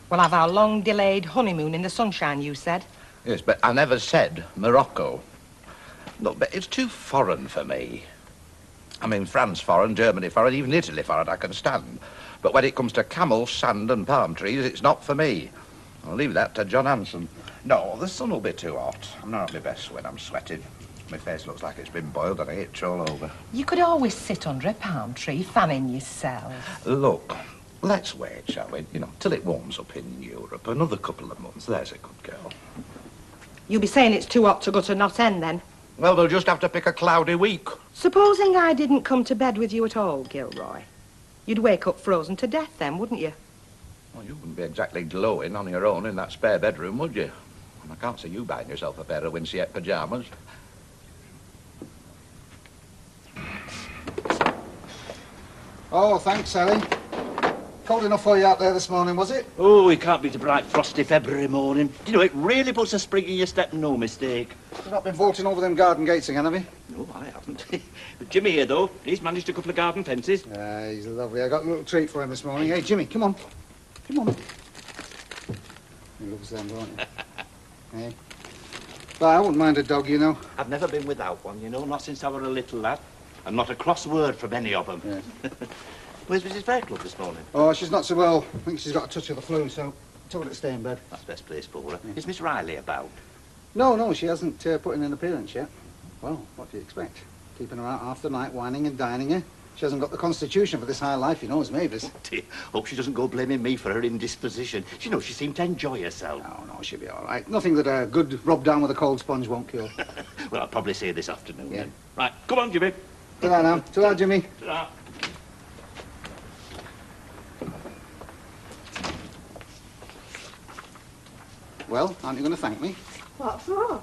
We'll have our long-delayed honeymoon in the sunshine, you said. Yes, but I never said Morocco. Look, but it's too foreign for me. I mean, France foreign, Germany foreign, even Italy foreign, I can stand. But when it comes to camels, sand and palm trees, it's not for me. I'll leave that to John Hanson. No, the sun will be too hot. I'm not at my best when I'm sweating. My face looks like it's been boiled and I itch all over. You could always sit under a palm tree, fanning yourself. Look, let's wait, shall we? You know, till it warms up in Europe. Another couple of months, there's a good girl. You'll be saying it's too hot to go to Knot End, then? Well, they'll just have to pick a cloudy week. Supposing I didn't come to bed with you at all, Gilroy. You'd wake up frozen to death then, wouldn't you? Well, you wouldn't be exactly glowing on your own in that spare bedroom, would you? And I can't see you buying yourself a pair of Winceyette pyjamas. Oh, thanks, Sally. Cold enough for you out there this morning, was it? Oh, it can't beat a bright, frosty February morning. Do you know, it really puts a spring in your step and no mistake. You've not been vaulting over them garden gates again, have you? No, I haven't. But Jimmy here, though, he's managed a couple of garden fences. He's lovely. I got a little treat for him this morning. Hey, Jimmy, come on. Come on. He loves them, don't he? Hey. But I wouldn't mind a dog, you know. I've never been without one, you know, not since I was a little lad. And not a cross word from any of them. Yeah. Where's Mrs. Fairclough this morning? Oh, she's not so well. I think she's got a touch of the flu, so I told her to stay in bed. That's the best place for her. Is Miss Riley about? No, she hasn't put in an appearance yet. Well, what do you expect? Keeping her out half the night, whining and dining her. She hasn't got the constitution for this high life, you know, as Mavis. Dear, hope she doesn't go blaming me for her indisposition. You know, she seemed to enjoy herself. No, she'll be all right. Nothing that a good rub down with a cold sponge won't cure. Well, I'll probably see her this afternoon Yeah. then. Right, come on, Jimmy. Ta-ra now. Ta-ra, Jimmy. Ta-ra. Well, aren't you going to thank me? What for?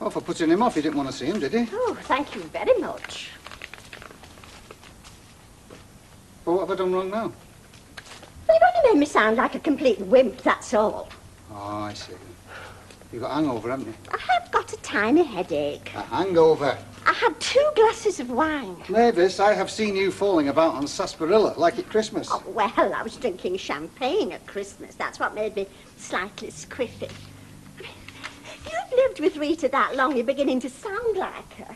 Oh, for putting him off. You didn't want to see him, did you? Oh, thank you very much. Well, what have I done wrong now? Well, you've only made me sound like a complete wimp, that's all. Oh, I see. You've got a hangover, haven't you? I have got a tiny headache. A hangover. I had 2 glasses of wine. Mavis, I have seen you falling about on sarsaparilla, like at Christmas. Oh, well, I was drinking champagne at Christmas. That's what made me slightly squiffy. I mean, you've lived with Rita that long, you're beginning to sound like her.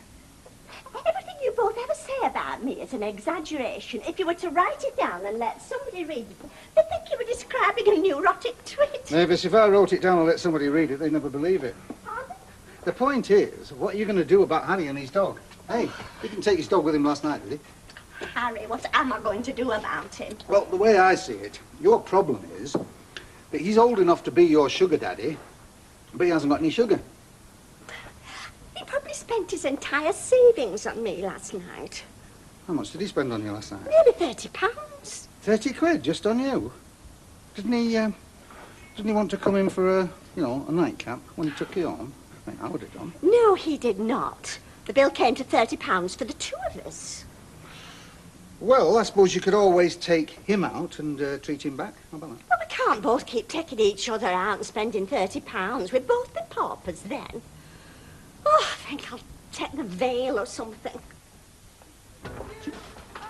Everything you both ever say about me is an exaggeration. If you were to write it down and let somebody read it, they'd think you were describing a neurotic twit. Mavis, if I wrote it down and let somebody read it, they'd never believe it. Pardon? The point is, what are you going to do about Harry and his dog? Hey, he didn't take his dog with him last night, did he? Harry, what am I going to do about him? Well, the way I see it, your problem is that he's old enough to be your sugar daddy, but he hasn't got any sugar. He probably spent his entire savings on me last night. How much did he spend on you last night? Nearly £30. 30 quid, just on you. Didn't he want to come in for a nightcap when he took you on? I think I would have done. No, he did not. The bill came to £30 for the 2 of us. Well, I suppose you could always take him out and treat him back. How about that? Well, we can't both keep taking each other out and spending £30. We'd both be paupers then. Oh, I think I'll take the veil or something.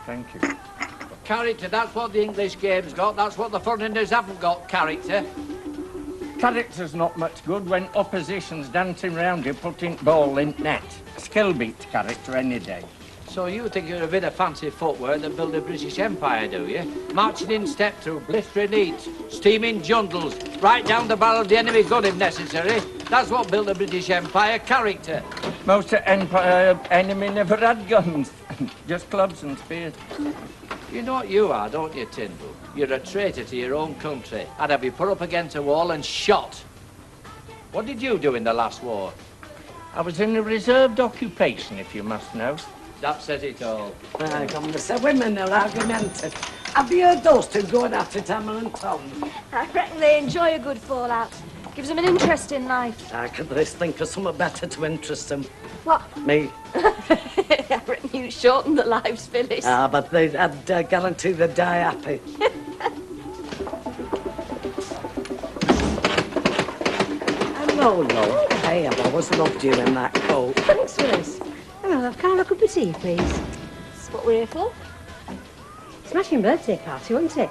Thank you. Character, that's what the English game's got. That's what the foreigners haven't got, character. Character's not much good when opposition's dancing round you putting ball in net. Skill beats character any day. So you think you're a bit of fancy footwork that build a British Empire, do you? Marching in step through blistering heat, steaming jundles, right down the barrel of the enemy gun if necessary. That's what built the British Empire, character. Most of empire enemy never had guns. Just clubs and spears. You know what you are, don't you, Tyndall? You're a traitor to your own country. I'd have you put up against a wall and shot. What did you do in the last war? I was in a reserved occupation, if you must know. That says it all. Right, come to say women are argumentative. Have you heard those two going at it, Emma and Tom? I reckon they enjoy a good fallout. Gives them an interest in life. I could just think of something better to interest them. What? Me. I reckon you shorten the lives, Phyllis. Ah, but I'd guarantee they'd die happy. Hello, love. Hey, I've always loved you in that coat. Thanks, Phyllis. Hello, love. Can I look up at tea, please? That's what we're here for. Smashing birthday party, wasn't it?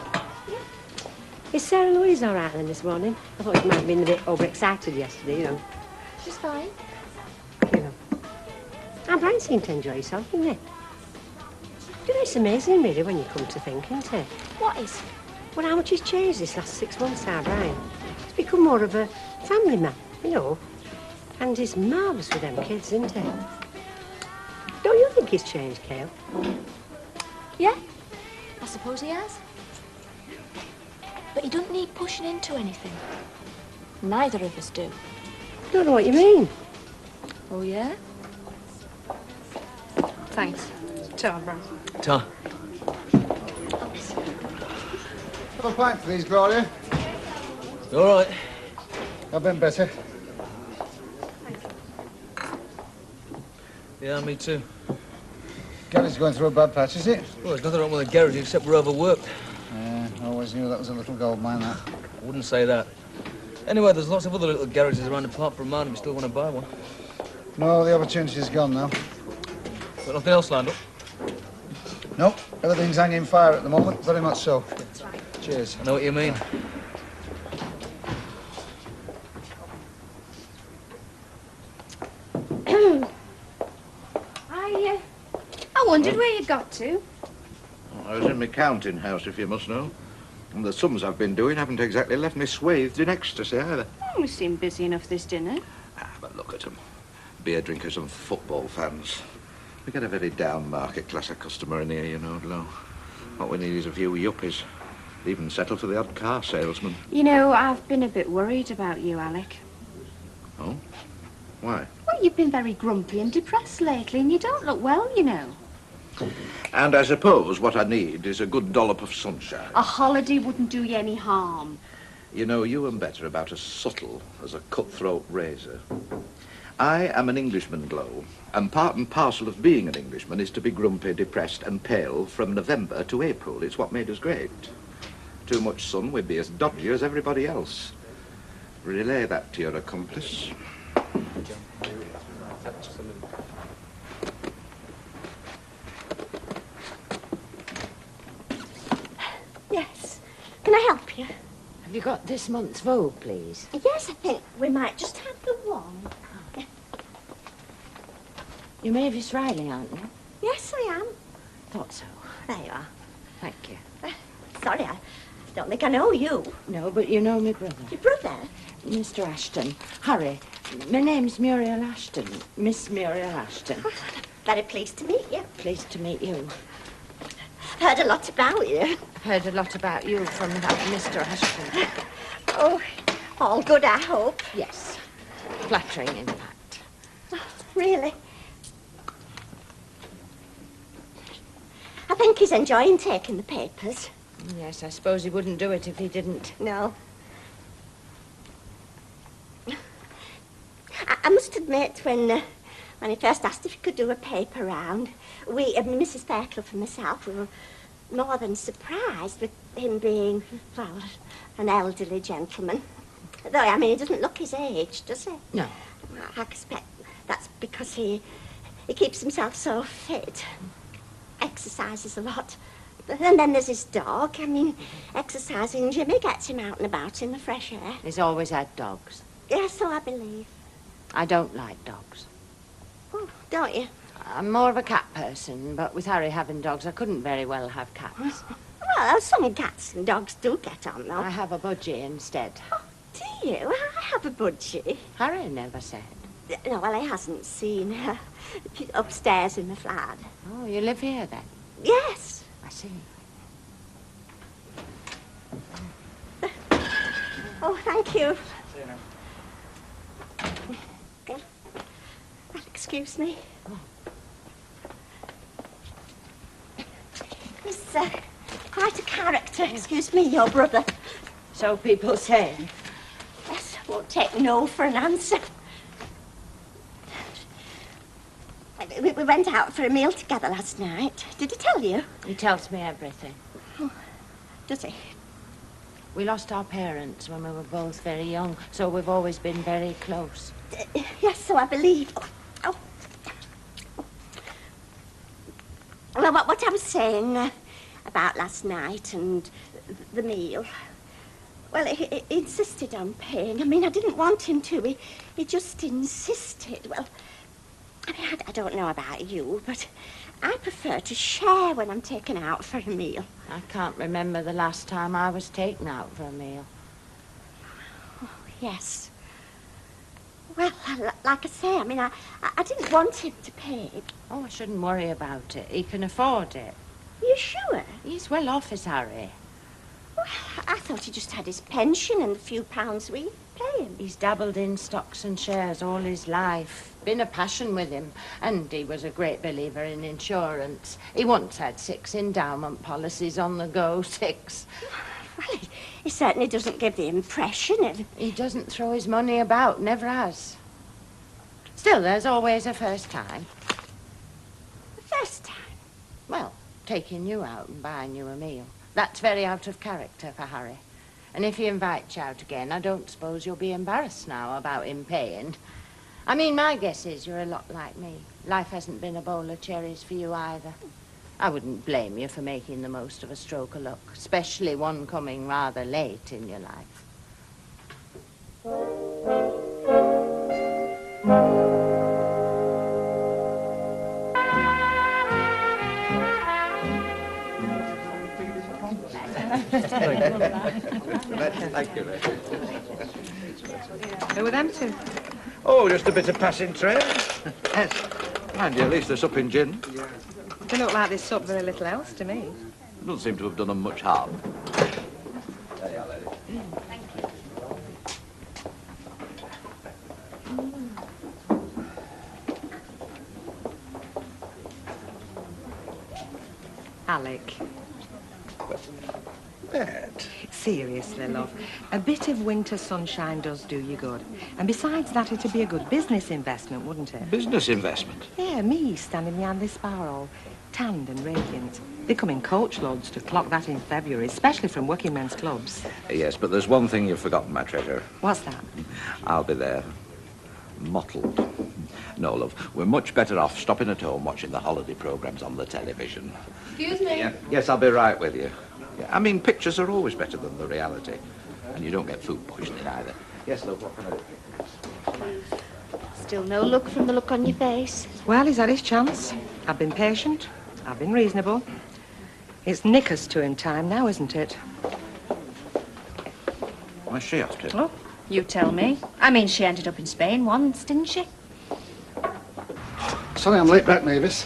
Yeah. Is Sarah Louise all right then this morning? I thought she might have been a bit overexcited yesterday, you know. She's fine. You know. And Brian seemed to enjoy himself, didn't he? You know, it's amazing, really, when you come to think, isn't it? What is? Well, how much he's changed this last 6 months, our Brian. He's become more of a family man, you know. And he's marvellous with them kids, isn't he? Don't you think he's changed, Kale? Yeah, I suppose he has. But he doesn't need pushing into anything. Neither of us do. Don't know what you mean. Oh, yeah? Thanks. Ta, Brian. Ta. Have a pint, please, Gloria. All right. I've been better. Yeah, me too. Gary's going through a bad patch, is it? Well, there's nothing wrong with the garage except we're overworked. Yeah, I always knew that was a little gold mine, that. I wouldn't say that. Anyway, there's lots of other little garages around apart from mine if you still want to buy one. No, the opportunity's gone now. Got nothing else lined up? Nope, everything's hanging fire at the moment, very much so. Cheers. I know what you mean. I wondered where you got to. I was in my counting house, if you must know. And the sums I've been doing haven't exactly left me swathed in ecstasy either. Oh, we seem busy enough this dinner. But look at them. Beer drinkers and football fans. We get a very down market class of customer in here, you know, Lo. What we need is a few yuppies. Even settle for the odd car salesman. You know, I've been a bit worried about you, Alec. Oh? Why? Well, you've been very grumpy and depressed lately, and you don't look well, you know. And I suppose what I need is a good dollop of sunshine. A holiday wouldn't do you any harm. You know, you and Bet are about as subtle as a cutthroat razor. I am an Englishman, Glow, and part and parcel of being an Englishman is to be grumpy, depressed and pale from November to April. It's what made us great. Too much sun, we'd be as dodgy as everybody else. Relay that to your accomplice. Yes. Can I help you? Have you got this month's Vogue, please? Yes, I think we might just have the one. You're Mavis Riley, aren't you? Yes, I am. Thought so. There you are. Thank you. Sorry, I don't think I know you. No, but you know my brother. Your brother? Mr. Ashton. Harry, my name's Muriel Ashton. Miss Muriel Ashton. Oh, very pleased to meet you. Pleased to meet you. Heard a lot about you. I've heard a lot about you from that Mr. Ashton. Oh, all good, I hope. Yes. Flattering, in fact. Oh, really? I think he's enjoying taking the papers. Yes, I suppose he wouldn't do it if he didn't. No. I must admit, when he first asked if he could do a paper round, we, Mrs. Fairclough and myself, we were more than surprised with him being, well, an elderly gentleman. Though, I mean, he doesn't look his age, does he? No. I expect that's because he keeps himself so fit. exercises a lot. And then there's his dog. I mean, exercising Jimmy gets him out and about in the fresh air. He's always had dogs. Yes, so I believe. I don't like dogs. Oh, don't you? I'm more of a cat person, but with Harry having dogs, I couldn't very well have cats. Well, some cats and dogs do get on, though. I have a budgie instead. Do you? I have a budgie. Harry never said. No, well, he hasn't seen her. She's upstairs in the flat. Oh, you live here then? Yes. I see. Oh, thank you. Excuse me. He's quite a character. Excuse me, your brother. So people say. Yes, won't take no for an answer. We went out for a meal together last night. Did he tell you? He tells me everything. Oh, does he? We lost our parents when we were both very young, so we've always been very close. Yes, so I believe. Oh. Well, what I was saying about last night and the meal. Well, he insisted on paying. I mean, I didn't want him to. He just insisted. Well, I mean, I don't know about you, but I prefer to share when I'm taken out for a meal. I can't remember the last time I was taken out for a meal. Oh, yes. Well, like I say, I mean, I didn't want him to pay. Oh, I shouldn't worry about it. He can afford it. You sure? He's well off, is Harry. Well, I thought he just had his pension and the few pounds we pay him. He's dabbled in stocks and shares all his life. Been a passion with him. And he was a great believer in insurance. He once had 6 endowment policies on the go, 6. Well, he certainly doesn't give the impression of... He doesn't throw his money about, never has. Still, there's always a first time. The first time? Well, taking you out and buying you a meal. That's very out of character for Harry. And if he invites you out again, I don't suppose you'll be embarrassed now about him paying. I mean, my guess is you're a lot like me. Life hasn't been a bowl of cherries for you either. I wouldn't blame you for making the most of a stroke of luck, especially one coming rather late in your life. Thank you. Who were them two? Oh, just a bit of passing trade. Yes. Mind you, at least they're supping gin. They look like they sup very little else to me. Doesn't seem to have done them much harm. Alec. Bet. Seriously, love, a bit of winter sunshine does do you good. And besides that, it'd be a good business investment, wouldn't it? Business investment? Yeah, me standing behind this bar all tanned and radiant. They come in coachloads to clock that in February, especially from working men's clubs. Yes, but there's one thing you've forgotten, my treasure. What's that? I'll be there. Mottled. No, love, we're much better off stopping at home watching the holiday programmes on the television. Excuse me? Yeah. Yes, I'll be right with you. Yeah, I mean, pictures are always better than the reality. And you don't get food poisoning either. Yes, love, what can I do? Still no luck from the look on your face. Well, he's had his chance. I've been patient. I've been reasonable. It's knickers to him time now, isn't it? Where's she off to? Oh, you tell me. I mean, she ended up in Spain once, didn't she? Sorry I'm late back, Mavis.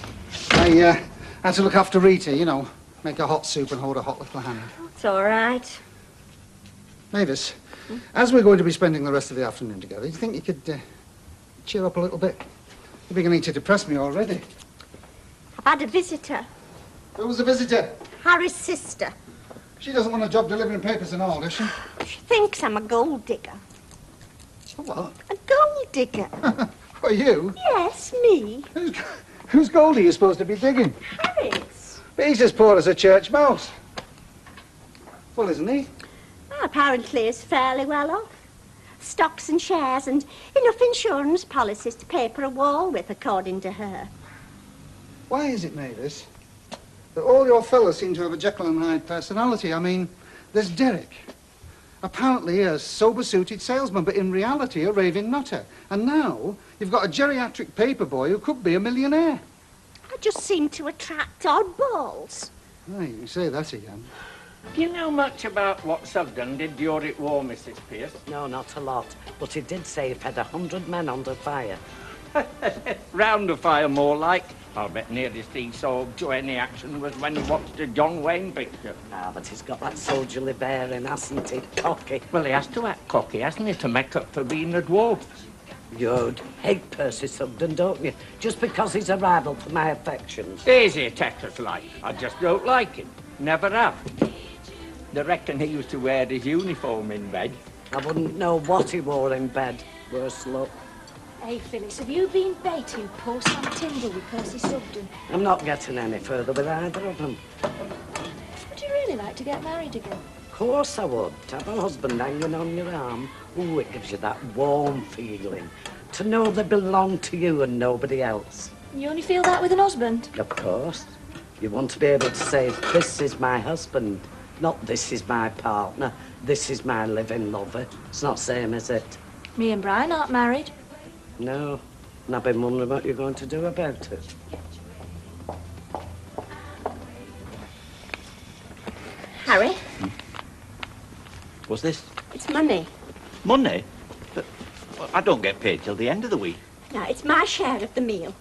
I had to look after Rita, you know. Make a hot soup and hold a hot little hand. It's all right. Mavis, as we're going to be spending the rest of the afternoon together, do you think you could cheer up a little bit? You're beginning to depress me already. I've had a visitor. Who was the visitor? Harry's sister. She doesn't want a job delivering papers and all, does she? She thinks I'm a gold digger. A what? A gold digger. For you? Yes, me. Whose gold are you supposed to be digging? Harry's. But he's as poor as a church mouse. Well, isn't he? Well, apparently he's fairly well off. Stocks and shares and enough insurance policies to paper a wall with, according to her. Why is it, Mavis, that all your fellas seem to have a Jekyll and Hyde personality. I mean, there's Derek. Apparently a sober-suited salesman, but in reality a raving nutter. And now you've got a geriatric paper boy who could be a millionaire. I just seem to attract oddballs. Oh, you can say that again. Do you know much about what Sugden did during war, Mrs. Pierce? No, not a lot. But he did say he fed 100 men under fire. Round the fire, more like. I'll bet nearest he saw to any action was when he watched a John Wayne picture. Ah, but he's got that soldierly bearing, hasn't he? Cocky. Well, he has to act cocky, hasn't he, to make up for being a dwarf? You'd hate Percy Sugden, don't you? Just because he's a rival for my affections. Easy, Texas like. I just don't like him. Never have. They reckon he used to wear his uniform in bed. I wouldn't know what he wore in bed. Worse luck. Hey, Phyllis, have you been baiting poor Sam Tyndall with Percy Sugden? I'm not getting any further with either of them. Would you really like to get married again? Of course I would. To have a husband hanging on your arm, ooh, it gives you that warm feeling. To know they belong to you and nobody else. You only feel that with an husband? Of course. You want to be able to say, this is my husband, not this is my partner, this is my living lover. It's not the same, is it? Me and Brian aren't married. No. And I've been wondering what you're going to do about it. Harry, What's this? it's money. Money? But well, I don't get paid till the end of the week. Now, it's my share of the meal.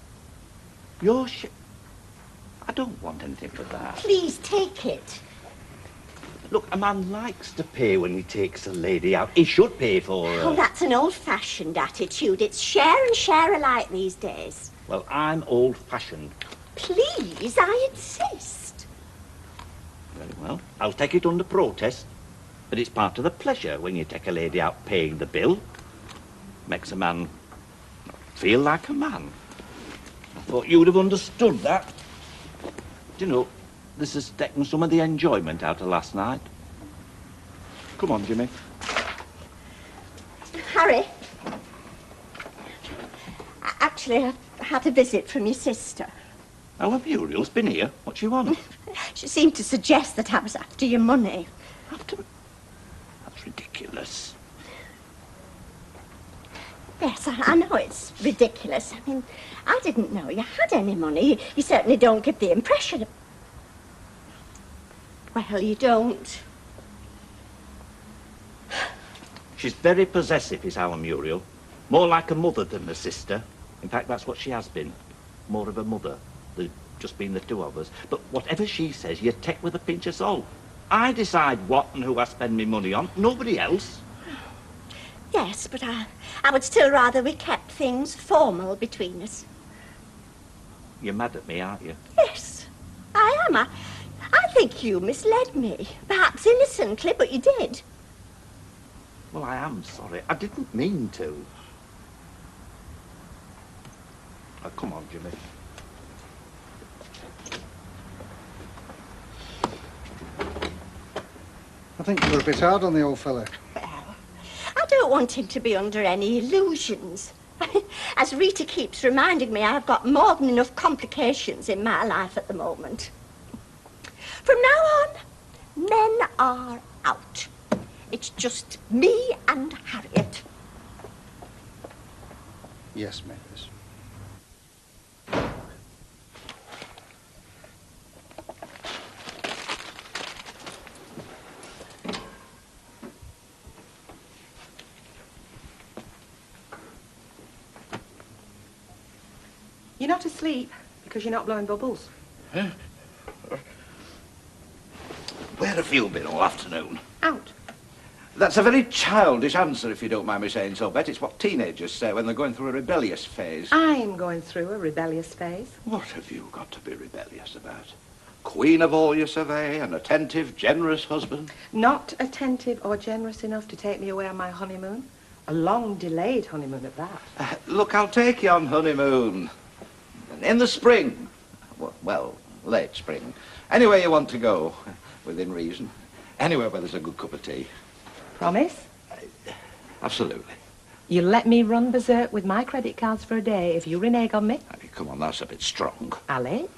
Your I don't want anything for that. Please take it. Look, a man likes to pay when he takes a lady out. He should pay for her. Oh, that's an old-fashioned attitude. It's share and share alike these days. Well, I'm old-fashioned. Please, I insist. Very well. I'll take it under protest. But it's part of the pleasure when you take a lady out paying the bill. Makes a man feel like a man. I thought you'd have understood that. Do you know, this has taken some of the enjoyment out of last night. Come on, Jimmy. Harry. Actually, I've had a visit from your sister. Oh, Muriel's been here. What she want? She seemed to suggest that I was after your money. That's ridiculous. Yes, I know it's ridiculous. I mean, I didn't know you had any money. You certainly don't give the impression of... Well, you don't. She's very possessive, is our Muriel. More like a mother than a sister. In fact, that's what she has been. More of a mother. There's just been the two of us. But whatever she says, you take with a pinch of salt. I decide what and who I spend my money on. Nobody else. Yes, but I would still rather we kept things formal between us. You're mad at me, aren't you? Yes, I am. I think you misled me. Perhaps innocently, but you did. Well, I am sorry. I didn't mean to. Oh, come on, Jimmy. I think you were a bit hard on the old fella. I don't want him to be under any illusions. As Rita keeps reminding me, I've got more than enough complications in my life at the moment. From now on, men are out. It's just me and Harriet. Yes, Mavis. You're not asleep because you're not blowing bubbles. Huh? Where have you been all afternoon? Out. That's a very childish answer, if you don't mind me saying so, Bet. It's what teenagers say when they're going through a rebellious phase. I'm going through a rebellious phase. What have you got to be rebellious about? Queen of all you survey, an attentive, generous husband? Not attentive or generous enough to take me away on my honeymoon. A long delayed honeymoon at that. Look, I'll take you on honeymoon. In the spring. Well, late spring. Anywhere you want to go, within reason. Anywhere where there's a good cup of tea. Promise? Absolutely. You'll let me run berserk with my credit cards for a day if you renege on me? I mean, come on, that's a bit strong. Alec?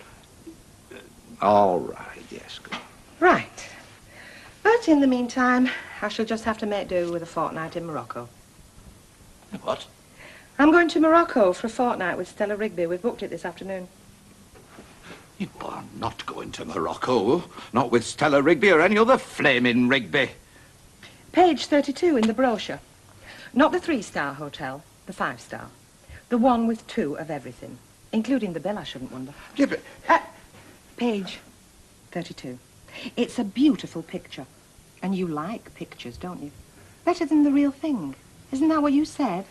All right, yes, good. Right. But in the meantime, I shall just have to make do with a fortnight in Morocco. What? I'm going to Morocco for a fortnight with Stella Rigby. We've booked it this afternoon. You are not going to Morocco. Not with Stella Rigby or any other flaming Rigby. Page 32 in the brochure. Not the 3-star hotel, the 5-star. The one with 2 of everything, including the bill, I shouldn't wonder. Yeah, but... Page 32. It's a beautiful picture. And you like pictures, don't you? Better than the real thing. Isn't that what you said?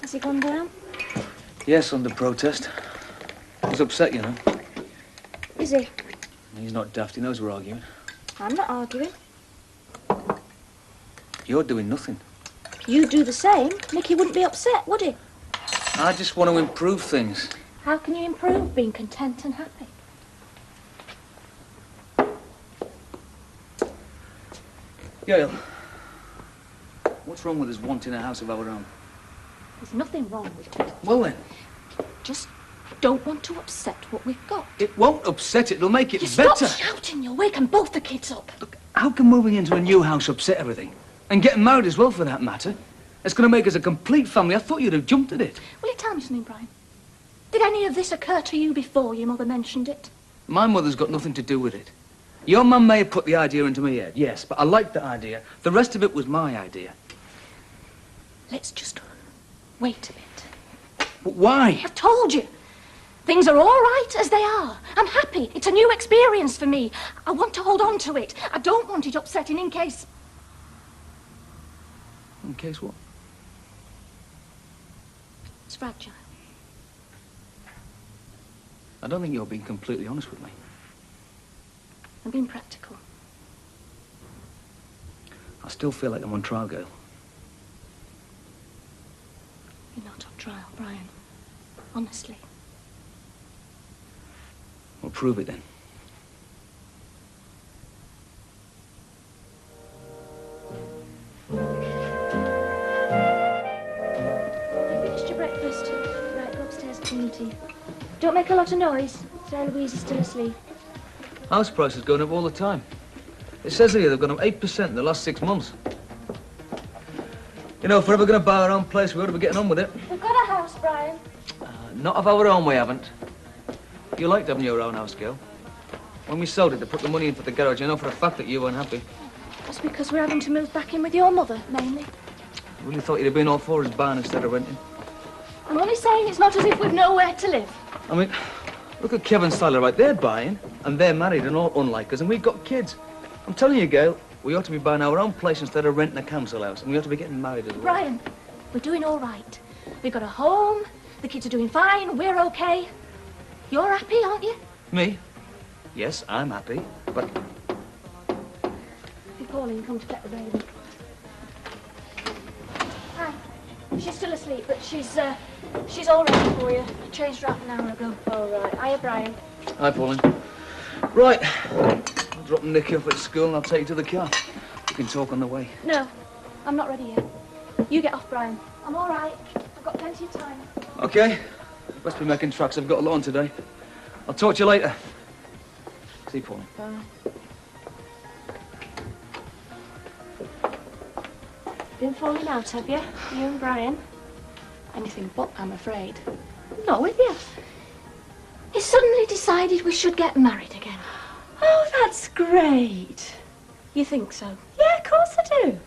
Has he gone down? Yes, under protest. He's upset, you know. Is he? He's not daft. He knows we're arguing. I'm not arguing. You're doing nothing. You'd do the same. Nicky wouldn't be upset, would he? I just want to improve things. How can you improve being content and happy? Gail, what's wrong with us wanting a house of our own? There's nothing wrong with it. Well then, Just don't want to upset what we've got. it won't upset it. It'll make it You better. stop shouting. You're waking both the kids up. How can moving into a new house upset everything? And getting married as well, for that matter. It's going to make us a complete family. I thought you'd have jumped at it. Will you tell me something, Brian? Did any of this occur to you before your mother mentioned it? My mother's got nothing to do with it. Your mum may have put the idea into my head, yes, but I liked the idea. The rest of it was my idea. Let's just wait a bit. But why? I've told you. Things are all right as they are. I'm happy. It's a new experience for me. I want to hold on to it. I don't want it upsetting in case... In case what? It's fragile. I don't think you're being completely honest with me. I'm being practical. I still feel like I'm on trial, Gail. You're not on trial, Brian. Honestly. Well, prove it then. Finished your breakfast. Right, go upstairs and clean tea. Don't make a lot of noise. Sarah Louise is still asleep. House prices going up all the time. It says here they've gone up 8% in the last 6 months. You know, if we're ever going to buy our own place, we ought to be getting on with it. We've got a house, Brian. Not of our own, we haven't. You liked having your own house, Gail. When we sold it, they put the money in for the garage. I know for a fact that you weren't happy. That's because we're having to move back in with your mother, mainly. I really thought you'd have been all for us buying instead of renting. I'm only saying it's not as if we've nowhere to live. I mean, look at Kevin Styler, right? They're buying, and they're married and all unlike us, and we've got kids. I'm telling you, Gail, we ought to be buying our own place instead of renting a council house, and we ought to be getting married as well. Brian, we're doing all right. We've got a home, the kids are doing fine, we're okay. You're happy, aren't you? Me? Yes, I'm happy, but... If Pauline come to get the baby. Hi. She's still asleep, but she's all ready for you. I changed her half an hour ago. All right. Hiya, Brian. Hi, Pauline. Right. I'll drop Nicky off at school and I'll take you to the car. We can talk on the way. No, I'm not ready yet. You get off, Brian. I'm all right. I've got plenty of time. Okay. Best be making tracks. I've got a lot on today. I'll talk to you later. See you, Pauline. Bye. Been falling out, have you? You and Brian? Anything but, I'm afraid. Not with you. He suddenly decided we should get married again. Oh, that's great. You think so? Yeah, of course I do.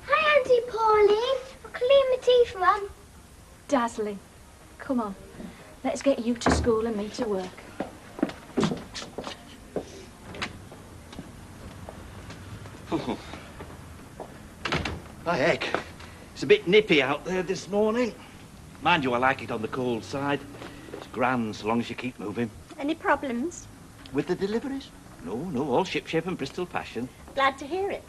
Hi, Auntie Pauline. I'll clean my teeth, Ron. Dazzling. Come on. Let's get you to school and me to work. Hi, heck. It's a bit nippy out there this morning. Mind you, I like it on the cold side. It's grand so long as you keep moving. Any problems? With the deliveries? No, all shipshape and Bristol passion. Glad to hear it.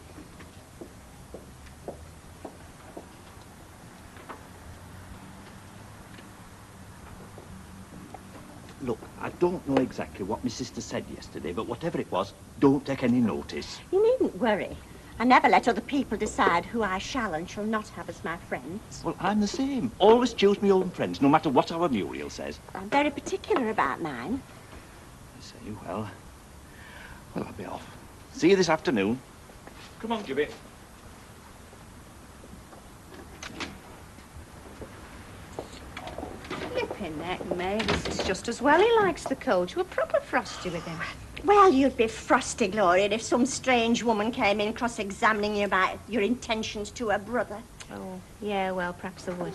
Look, I don't know exactly what my sister said yesterday, but whatever it was, don't take any notice. You needn't worry. I never let other people decide who I shall and shall not have as my friends. Well, I'm the same. Always choose my own friends, no matter what our Muriel says. I'm very particular about mine. I say, well, I'll be off. See you this afternoon. Come on, Gibby. Flipping neck, Mavis. It's just as well he likes the cold. You were proper frosty with him. Well, you'd be frosty, Gloria, if some strange woman came in cross-examining you about your intentions to her brother. Oh, yeah, well, perhaps I would.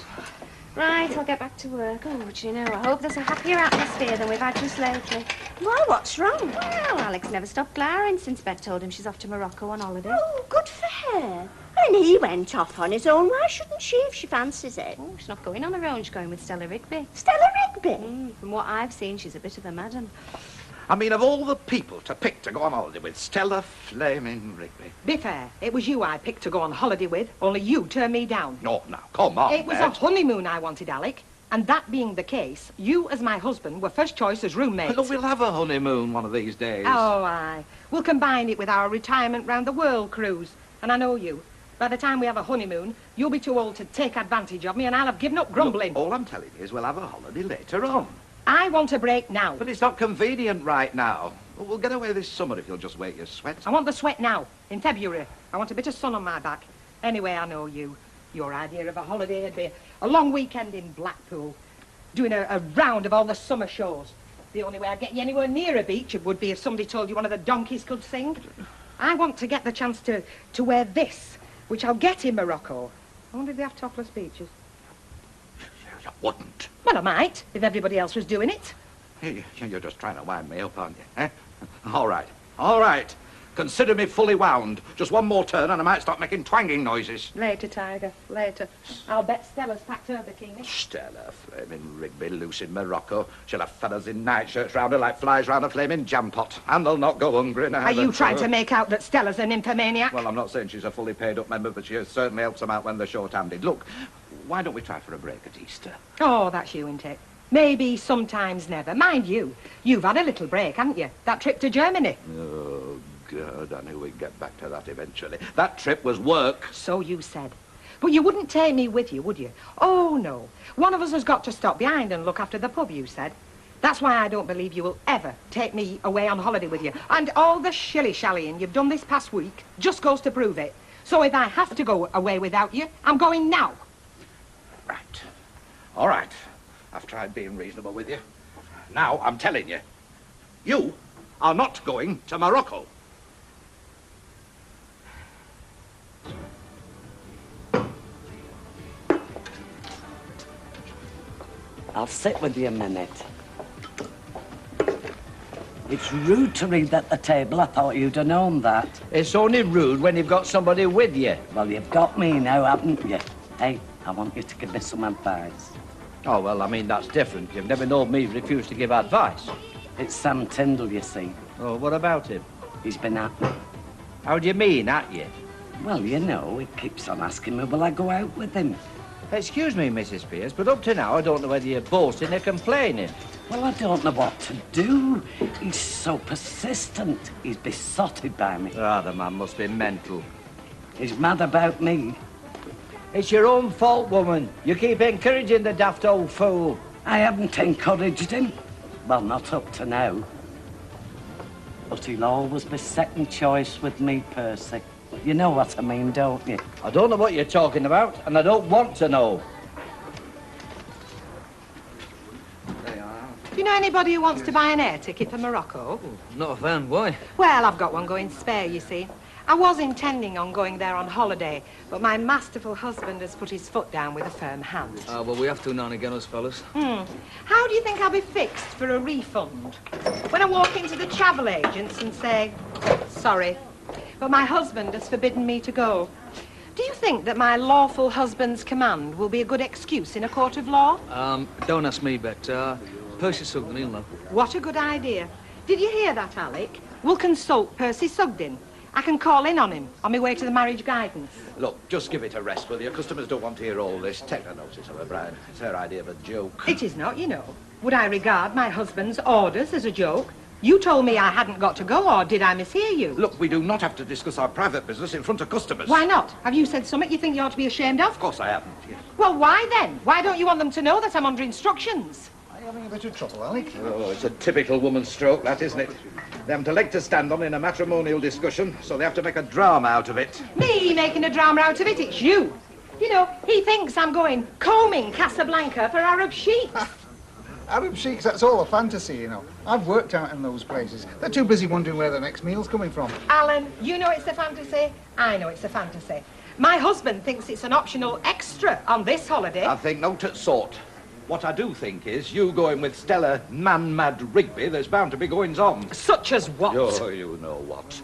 Right, I'll get back to work. Oh, do you know, I hope there's a happier atmosphere than we've had just lately. Why, what's wrong? Well, Alex never stopped glowering since Beth told him she's off to Morocco on holiday. Oh, good for her. And he went off on his own. Why shouldn't she if she fancies it? Oh, she's not going on her own. She's going with Stella Rigby. Stella Rigby? From what I've seen, she's a bit of a madam. I mean, of all the people to pick to go on holiday with, Stella Flaming Rigby. Be fair, it was you I picked to go on holiday with, only you turned me down. No, now, come on, It was a Bet. honeymoon I wanted, Alec. And that being the case, you as my husband were first choice as roommates. Look, we'll have a honeymoon one of these days. Oh, aye. We'll combine it with our retirement round the world cruise. And I know you. By the time we have a honeymoon, you'll be too old to take advantage of me and I'll have given up grumbling. Look, all I'm telling you is we'll have a holiday later on. I want a break now. But it's not convenient right now. We'll get away this summer if you'll just wait your sweat. I want the sweat now, in February. I want a bit of sun on my back. Anyway, I know you. Your idea of a holiday would be a long weekend in Blackpool, doing a round of all the summer shows. The only way I'd get you anywhere near a beach would be if somebody told you one of the donkeys could sing. I want to get the chance to wear this, which I'll get in Morocco. I wonder if they have topless beaches. You wouldn't. Well, I might, if everybody else was doing it. You're just trying to wind me up, aren't you? Eh? All right. All right. Consider me fully wound. Just one more turn and I might start making twanging noises. Later, Tiger, later. I'll bet Stella's packed her bikini. Stella Flaming Rigby loose in Morocco. She'll have fellas in nightshirts round her like flies round a flaming jam pot. And they'll not go hungry now. Are you trying to make out that Stella's an nymphomaniac? Well, I'm not saying she's a fully paid up member, but she certainly helps them out when they're short-handed. Look, why don't we try for a break at Easter? Oh, that's you, isn't it? Maybe, sometimes never. Mind you, you've had a little break, haven't you? That trip to Germany. Oh, God, I knew we'd get back to that eventually. That trip was work. So you said. But you wouldn't take me with you, would you? Oh, no. One of us has got to stop behind and look after the pub, you said. That's why I don't believe you will ever take me away on holiday with you. And all the shilly-shallying you've done this past week just goes to prove it. So if I have to go away without you, I'm going now. Right. All right. I've tried being reasonable with you. Now, I'm telling you, you are not going to Morocco. I'll sit with you a minute. It's rude to read at the table. I thought you'd have known that. It's only rude when you've got somebody with you. Well, you've got me now, haven't you? Hey, I want you to give me some advice. Oh, well, I mean, that's different. You've never known me refuse to give advice. It's Sam Tyndall, you see. Oh, what about him? He's been at me. How do you mean, at you? Well, you know, he keeps on asking me, will I go out with him? Excuse me, Mrs. Pierce, but up to now, I don't know whether you're boasting or complaining. Well, I don't know what to do. He's so persistent. He's besotted by me. Ah, the man must be mental. He's mad about me. It's your own fault, woman. You keep encouraging the daft old fool. I haven't encouraged him. Well, not up to now. But he'll always be second choice with me, Percy. You know what I mean, don't you? I don't know what you're talking about, and I don't want to know. Do you know anybody who wants to buy an air ticket for Morocco? Not a fan, why? Well, I've got one going spare, you see. I was intending on going there on holiday, but my masterful husband has put his foot down with a firm hand. Well, we have to now and again, us fellas. How do you think I'll be fixed for a refund? When I walk into the travel agents and say, sorry, but my husband has forbidden me to go. Do you think that my lawful husband's command will be a good excuse in a court of law? Don't ask me, Bet. Percy Sugden, he'll know. What a good idea. Did you hear that, Alec? We'll consult Percy Sugden. I can call in on him on my way to the marriage guidance. Look, just give it a rest, will you? Customers don't want to hear all this. Take no notice of her, Brian. It's her idea of a joke. It is not, you know. Would I regard my husband's orders as a joke? You told me I hadn't got to go, or did I mishear you? Look, we do not have to discuss our private business in front of customers. Why not? Have you said something you think you ought to be ashamed of? Of course I haven't. Yes. Well, why then? Why don't you want them to know that I'm under instructions? Are you having a bit of trouble, Alec? Oh, it's a typical woman's stroke, that, isn't it? They haven't a leg to stand on in a matrimonial discussion, so they have to make a drama out of it. Me making a drama out of it? It's you. You know, he thinks I'm going combing Casablanca for Arab sheiks. Arab sheiks, that's all a fantasy, you know. I've worked out in those places. They're too busy wondering where the next meal's coming from. Alan, you know it's a fantasy. I know it's a fantasy. My husband thinks it's an optional extra on this holiday. I think not at sort. What I do think is, you going with Stella man-mad Rigby, there's bound to be goings-on. Such as what? Oh, you know what.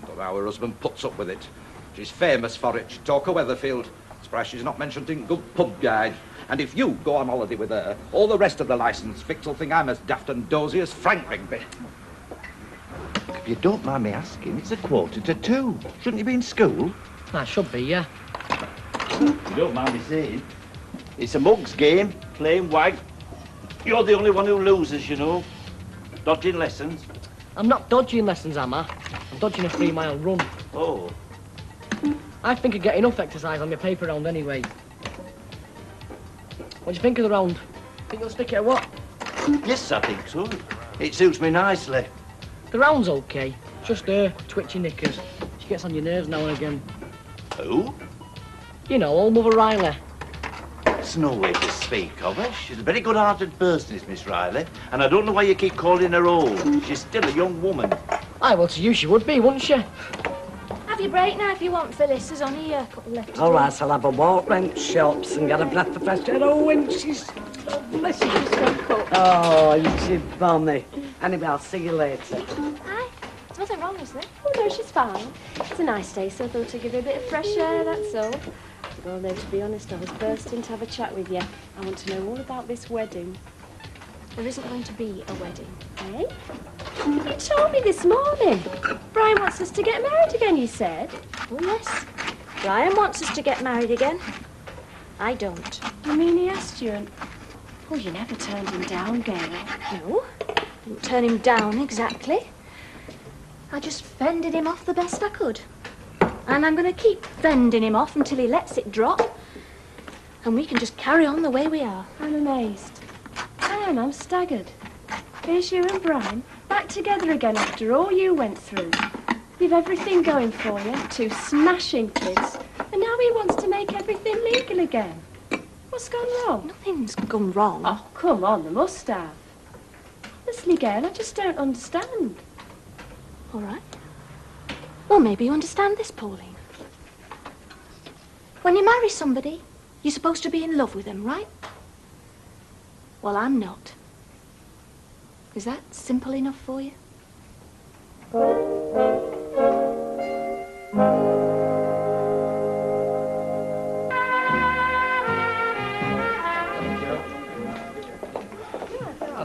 But our husband puts up with it. She's famous for it. She talk of Weatherfield. Surprised she's not mentioned in Good Pub Guide. And if you go on holiday with her, all the rest of the licensed Vicks will think I'm as daft and dozy as Frank Rigby. If you don't mind me asking, it's 1:45. Shouldn't you be in school? I should be, yeah. You don't mind me saying. It's a mug's game, playing wag. You're the only one who loses, you know. Dodging lessons. I'm not dodging lessons, am I? I'm dodging a 3-mile run. Oh. I think I get enough exercise on my paper round anyway. What do you think of the round? Think you'll stick it or what? Yes, I think so. It suits me nicely. The round's okay. Just her, twitchy knickers. She gets on your nerves now and again. Who? You know, old Mother Riley. There's no way to speak of her. She's a very good-hearted person, is Miss Riley. And I don't know why you keep calling her old. She's still a young woman. Aye, well, to you she would be, wouldn't she? Have your break now if you want, Phyllis. There's only a couple left to All do. right, I'll have a walk round shops and get a breath of fresh air. Oh, and she's... Bless you, she's so cool. Oh, you bonny. Anyway, I'll see you later. Aye. There's nothing wrong, is there? Oh, no, she's fine. It's a nice day, so I thought I'd give her a bit of fresh air, that's all. Although, to be honest, I was bursting to have a chat with you. I want to know all about this wedding. There isn't going to be a wedding. Eh? You told me this morning. Brian wants us to get married again, you said. Oh, yes. Brian wants us to get married again. I don't. You mean he asked you and... Oh, you never turned him down, Gail. No. Didn't turn him down exactly. I just fended him off the best I could. And I'm going to keep fending him off until he lets it drop. And we can just carry on the way we are. I'm amazed. I am, I'm staggered. Here's you and Brian, back together again after all you went through. You've everything going for you, 2 smashing kids, and now he wants to make everything legal again. What's gone wrong? Nothing's gone wrong. Oh, come on, there must have. Listen, Gail, I just don't understand. All right. Well, maybe you understand this, Pauline. When you marry somebody, you're supposed to be in love with them, right? Well, I'm not. Is that simple enough for you?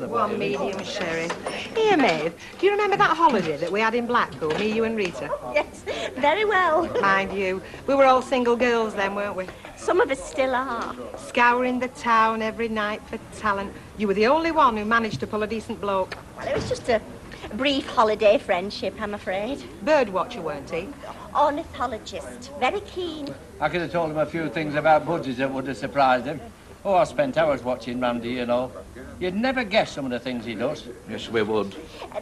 One medium sherry. Here, Maeve, do you remember that holiday that we had in Blackpool, me, you and Rita? Yes, very well. Mind you, we were all single girls then, weren't we? Some of us still are. Scouring the town every night for talent. You were the only one who managed to pull a decent bloke. Well, it was just a brief holiday friendship, I'm afraid. Bird watcher, weren't he? Ornithologist. Very keen. I could have told him a few things about budgies that would have surprised him. Oh, I spent hours watching Randy, you know. You'd never guess some of the things he does. Yes, we would.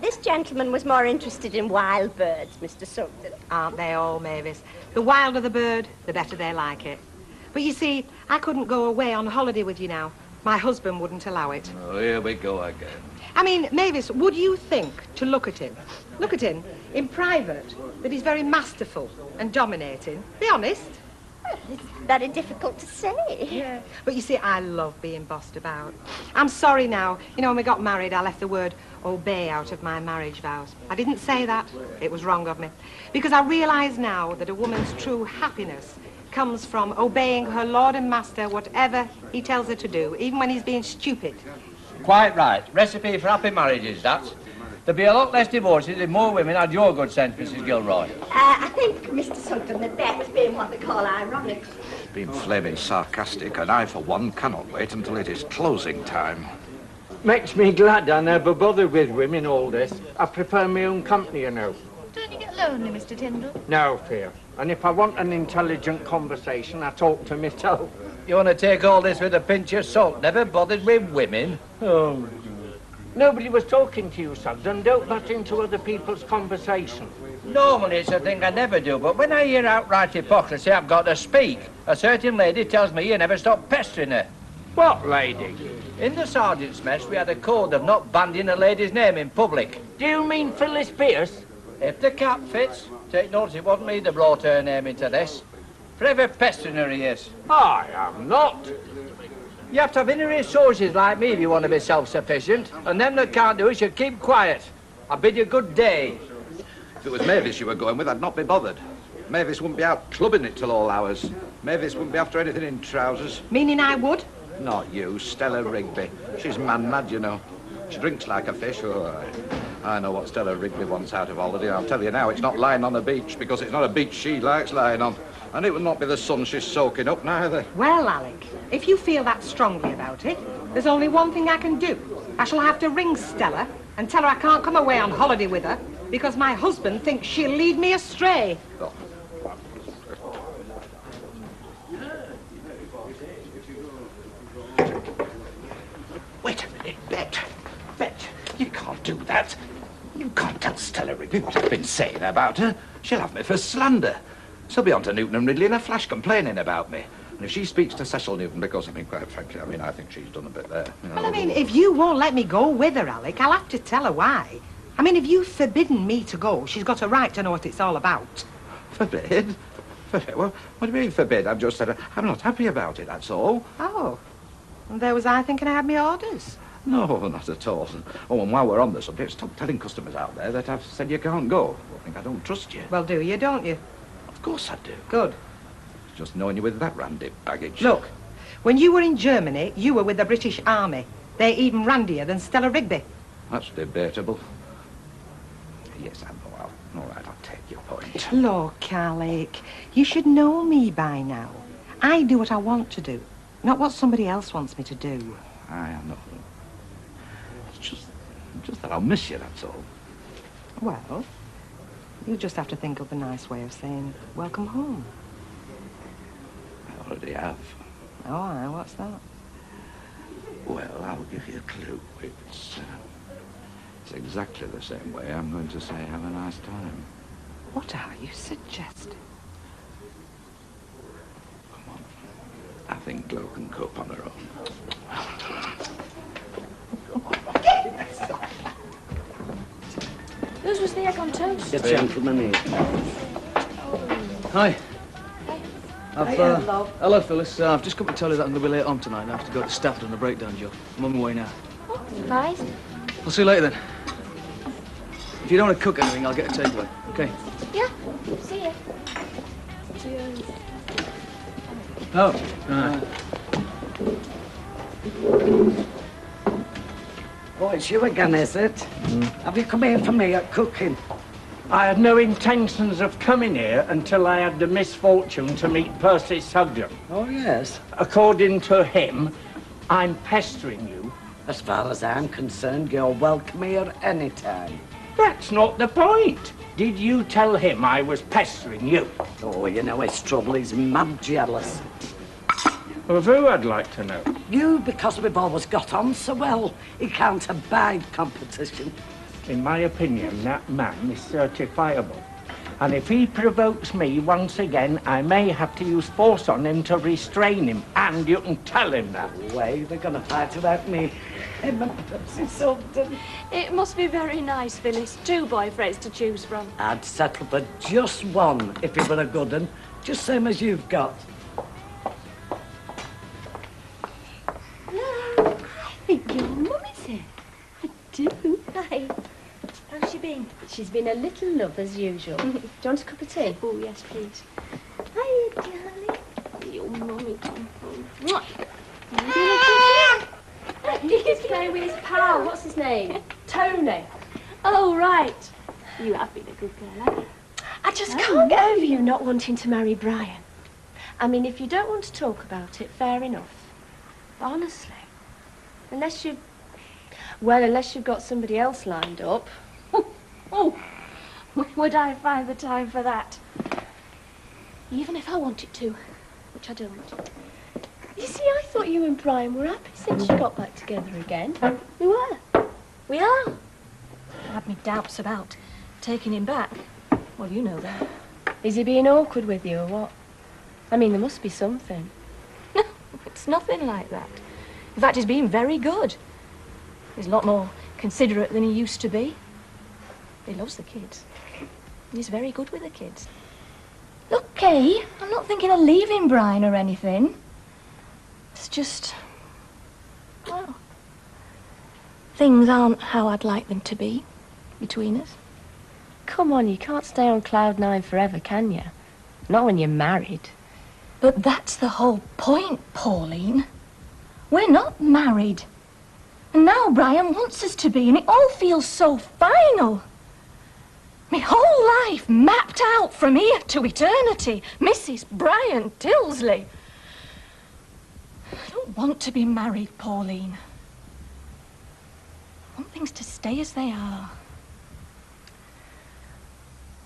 This gentleman was more interested in wild birds, Mr. Sugden. Aren't they all, Mavis? The wilder the bird, the better they like it. But you see, I couldn't go away on holiday with you now. My husband wouldn't allow it. Oh, here we go again. I mean, Mavis, would you think, to look at him in private, that he's very masterful and dominating? Be honest. Well, it's very difficult to say. Yeah. But you see, I love being bossed about. I'm sorry now. You know, when we got married, I left the word obey out of my marriage vows. I didn't say that. It was wrong of me. Because I realise now that a woman's true happiness comes from obeying her lord and master, whatever he tells her to do, even when he's being stupid. Quite right. Recipe for happy marriages, that. There'd be a lot less divorces if more women had your good sense, Mrs. Gilroy. I think Mr. Sugden had better being what they call ironic. Being flaming sarcastic, and I, for one, cannot wait until it is closing time. Makes me glad I never bothered with women all this. I prefer my own company, you know. Don't you get lonely, Mr. Tyndall? No fear. And if I want an intelligent conversation, I talk to myself. You want to take all this with a pinch of salt? Never bothered with women? Oh, nobody was talking to you, Sugden. Don't butt into other people's conversation. Normally it's a thing I never do, but when I hear outright hypocrisy, I've got to speak. A certain lady tells me you never stop pestering her. What lady? In the sergeant's mess, we had a code of not banding a lady's name in public. Do you mean Phyllis Pierce? If the cap fits, take notice it wasn't me that brought her name into this. Forever pestering her he is. I am not. You have to have inner resources like me if you want to be self-sufficient, and them that can't do it should keep quiet. I bid you good day. If it was Mavis you were going with, I'd not be bothered. Mavis wouldn't be out clubbing it till all hours. Mavis wouldn't be after anything in trousers. Meaning I would? Not you, Stella Rigby. She's man-mad, you know. She drinks like a fish. Oh, I know what Stella Rigby wants out of holiday. I'll tell you now, it's not lying on the beach, because it's not a beach she likes lying on. And it would not be the sun she's soaking up, neither. Well, Alec, if you feel that strongly about it, there's only one thing I can do. I shall have to ring Stella and tell her I can't come away on holiday with her because my husband thinks she'll lead me astray. Oh. Wait a minute, Bet. You can't do that. You can't tell Stella Rigby what I've been saying about her. She'll have me for slander. She'll be on to Newton and Ridley in a flash complaining about me. And if she speaks to Cecil Newton, because, quite frankly, I think she's done a bit there. You know. Well, if you won't let me go with her, Alec, I'll have to tell her why. If you've forbidden me to go, she's got a right to know what it's all about. Forbid? Well, what do you mean, forbid? I've just said I'm not happy about it, that's all. Oh. And there was I thinking I had my orders. No, not at all. Oh, and while we're on the subject, stop telling customers out there that I've said you can't go. I think I don't trust you. Well, do you, don't you? Of course I do. Good. Just knowing you with that randy baggage. Look, when you were in Germany, you were with the British Army. They're even randier than Stella Rigby. That's debatable. Yes, I know. All right, I'll take your point. Look, Alec, you should know me by now. I do what I want to do, not what somebody else wants me to do. I know. It's just that I'll miss you, that's all. Well, you just have to think up a nice way of saying welcome home. I already have. Oh, aye, what's that? Well, I'll give you a clue. It's exactly the same way I'm going to say have a nice time. What are you suggesting? Come on. I think Glo can cope on her own. Whose was the egg on toast? The gentleman here. Hi. Hiya, love. Hello, Phyllis. I've just come to tell you that I'm going to be late home tonight and I have to go to Stafford on a breakdown job. I'm on my way now. Nice. I'll see you later then. If you don't want to cook anything, I'll get a takeaway, okay? Yeah. See ya. Cheers. Oh, right. Oh, it's you again, is it? Have you come here for me at cooking? I had no intentions of coming here until I had the misfortune to meet Percy Sugden. Oh, yes. According to him, I'm pestering you. As far as I'm concerned, you're welcome here any time. That's not the point. Did you tell him I was pestering you? Oh, you know his trouble. He's mad jealous. Of who, I'd like to know? You, because we've always got on so well. He can't abide competition. In my opinion, that man is certifiable. And if he provokes me once again, I may have to use force on him to restrain him. And you can tell him that. Way, they're going to fight without me. Him and Percy Sugden. It must be very nice, Phyllis. 2 boyfriends to choose from. I'd settle for just one if he were a good one. Just same as you've got. Hello. I think your mummy's here. I do. Hi. How's she been? She's been a little love as usual. Do you want a cup of tea? Oh, yes, please. Hi, darling. Your mummy come home. He's playing with his pal. What's his name? Tony. Oh, right. You have been a good girl, haven't you? I just can't get over you not wanting to marry Brian. I mean, if you don't want to talk about it, fair enough. But honestly, unless you... Well, unless you've got somebody else lined up. Oh, would I find the time for that? Even if I wanted to, which I don't. You see, I thought you and Brian were happy since you got back together again. We were. We are. I had me doubts about taking him back. Well, you know that. Is he being awkward with you or what? I mean, there must be something. No, it's nothing like that. In fact, he's been very good. He's a lot more considerate than he used to be. He loves the kids. He's very good with the kids. Look, Kay, I'm not thinking of leaving Brian or anything. It's just, well, things aren't how I'd like them to be between us. Come on, you can't stay on cloud nine forever, can you? Not when you're married. But that's the whole point, Pauline. We're not married. And now Brian wants us to be, and it all feels so final. My whole life mapped out from here to eternity. Mrs. Brian Tilsley. I don't want to be married, Pauline. I want things to stay as they are.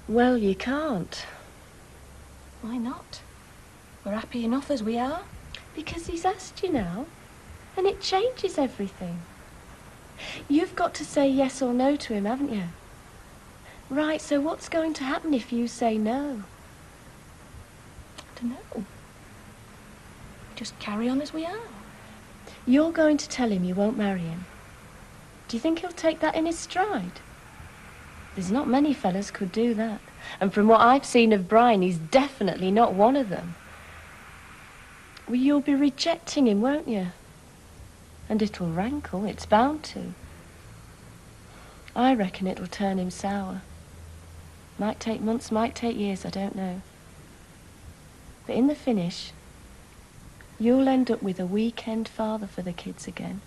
Well, you can't. Why not? We're happy enough as we are. Because he's asked you now, and it changes everything. You've got to say yes or no to him, haven't you? Right, so what's going to happen if you say no? I don't know. Just carry on as we are. You're going to tell him you won't marry him. Do you think he'll take that in his stride? There's not many fellas could do that. And from what I've seen of Brian, he's definitely not one of them. Well, you'll be rejecting him, won't you? And it'll rankle, it's bound to. I reckon it'll turn him sour. Might take months, might take years, I don't know. But in the finish, you'll end up with a weekend father for the kids again.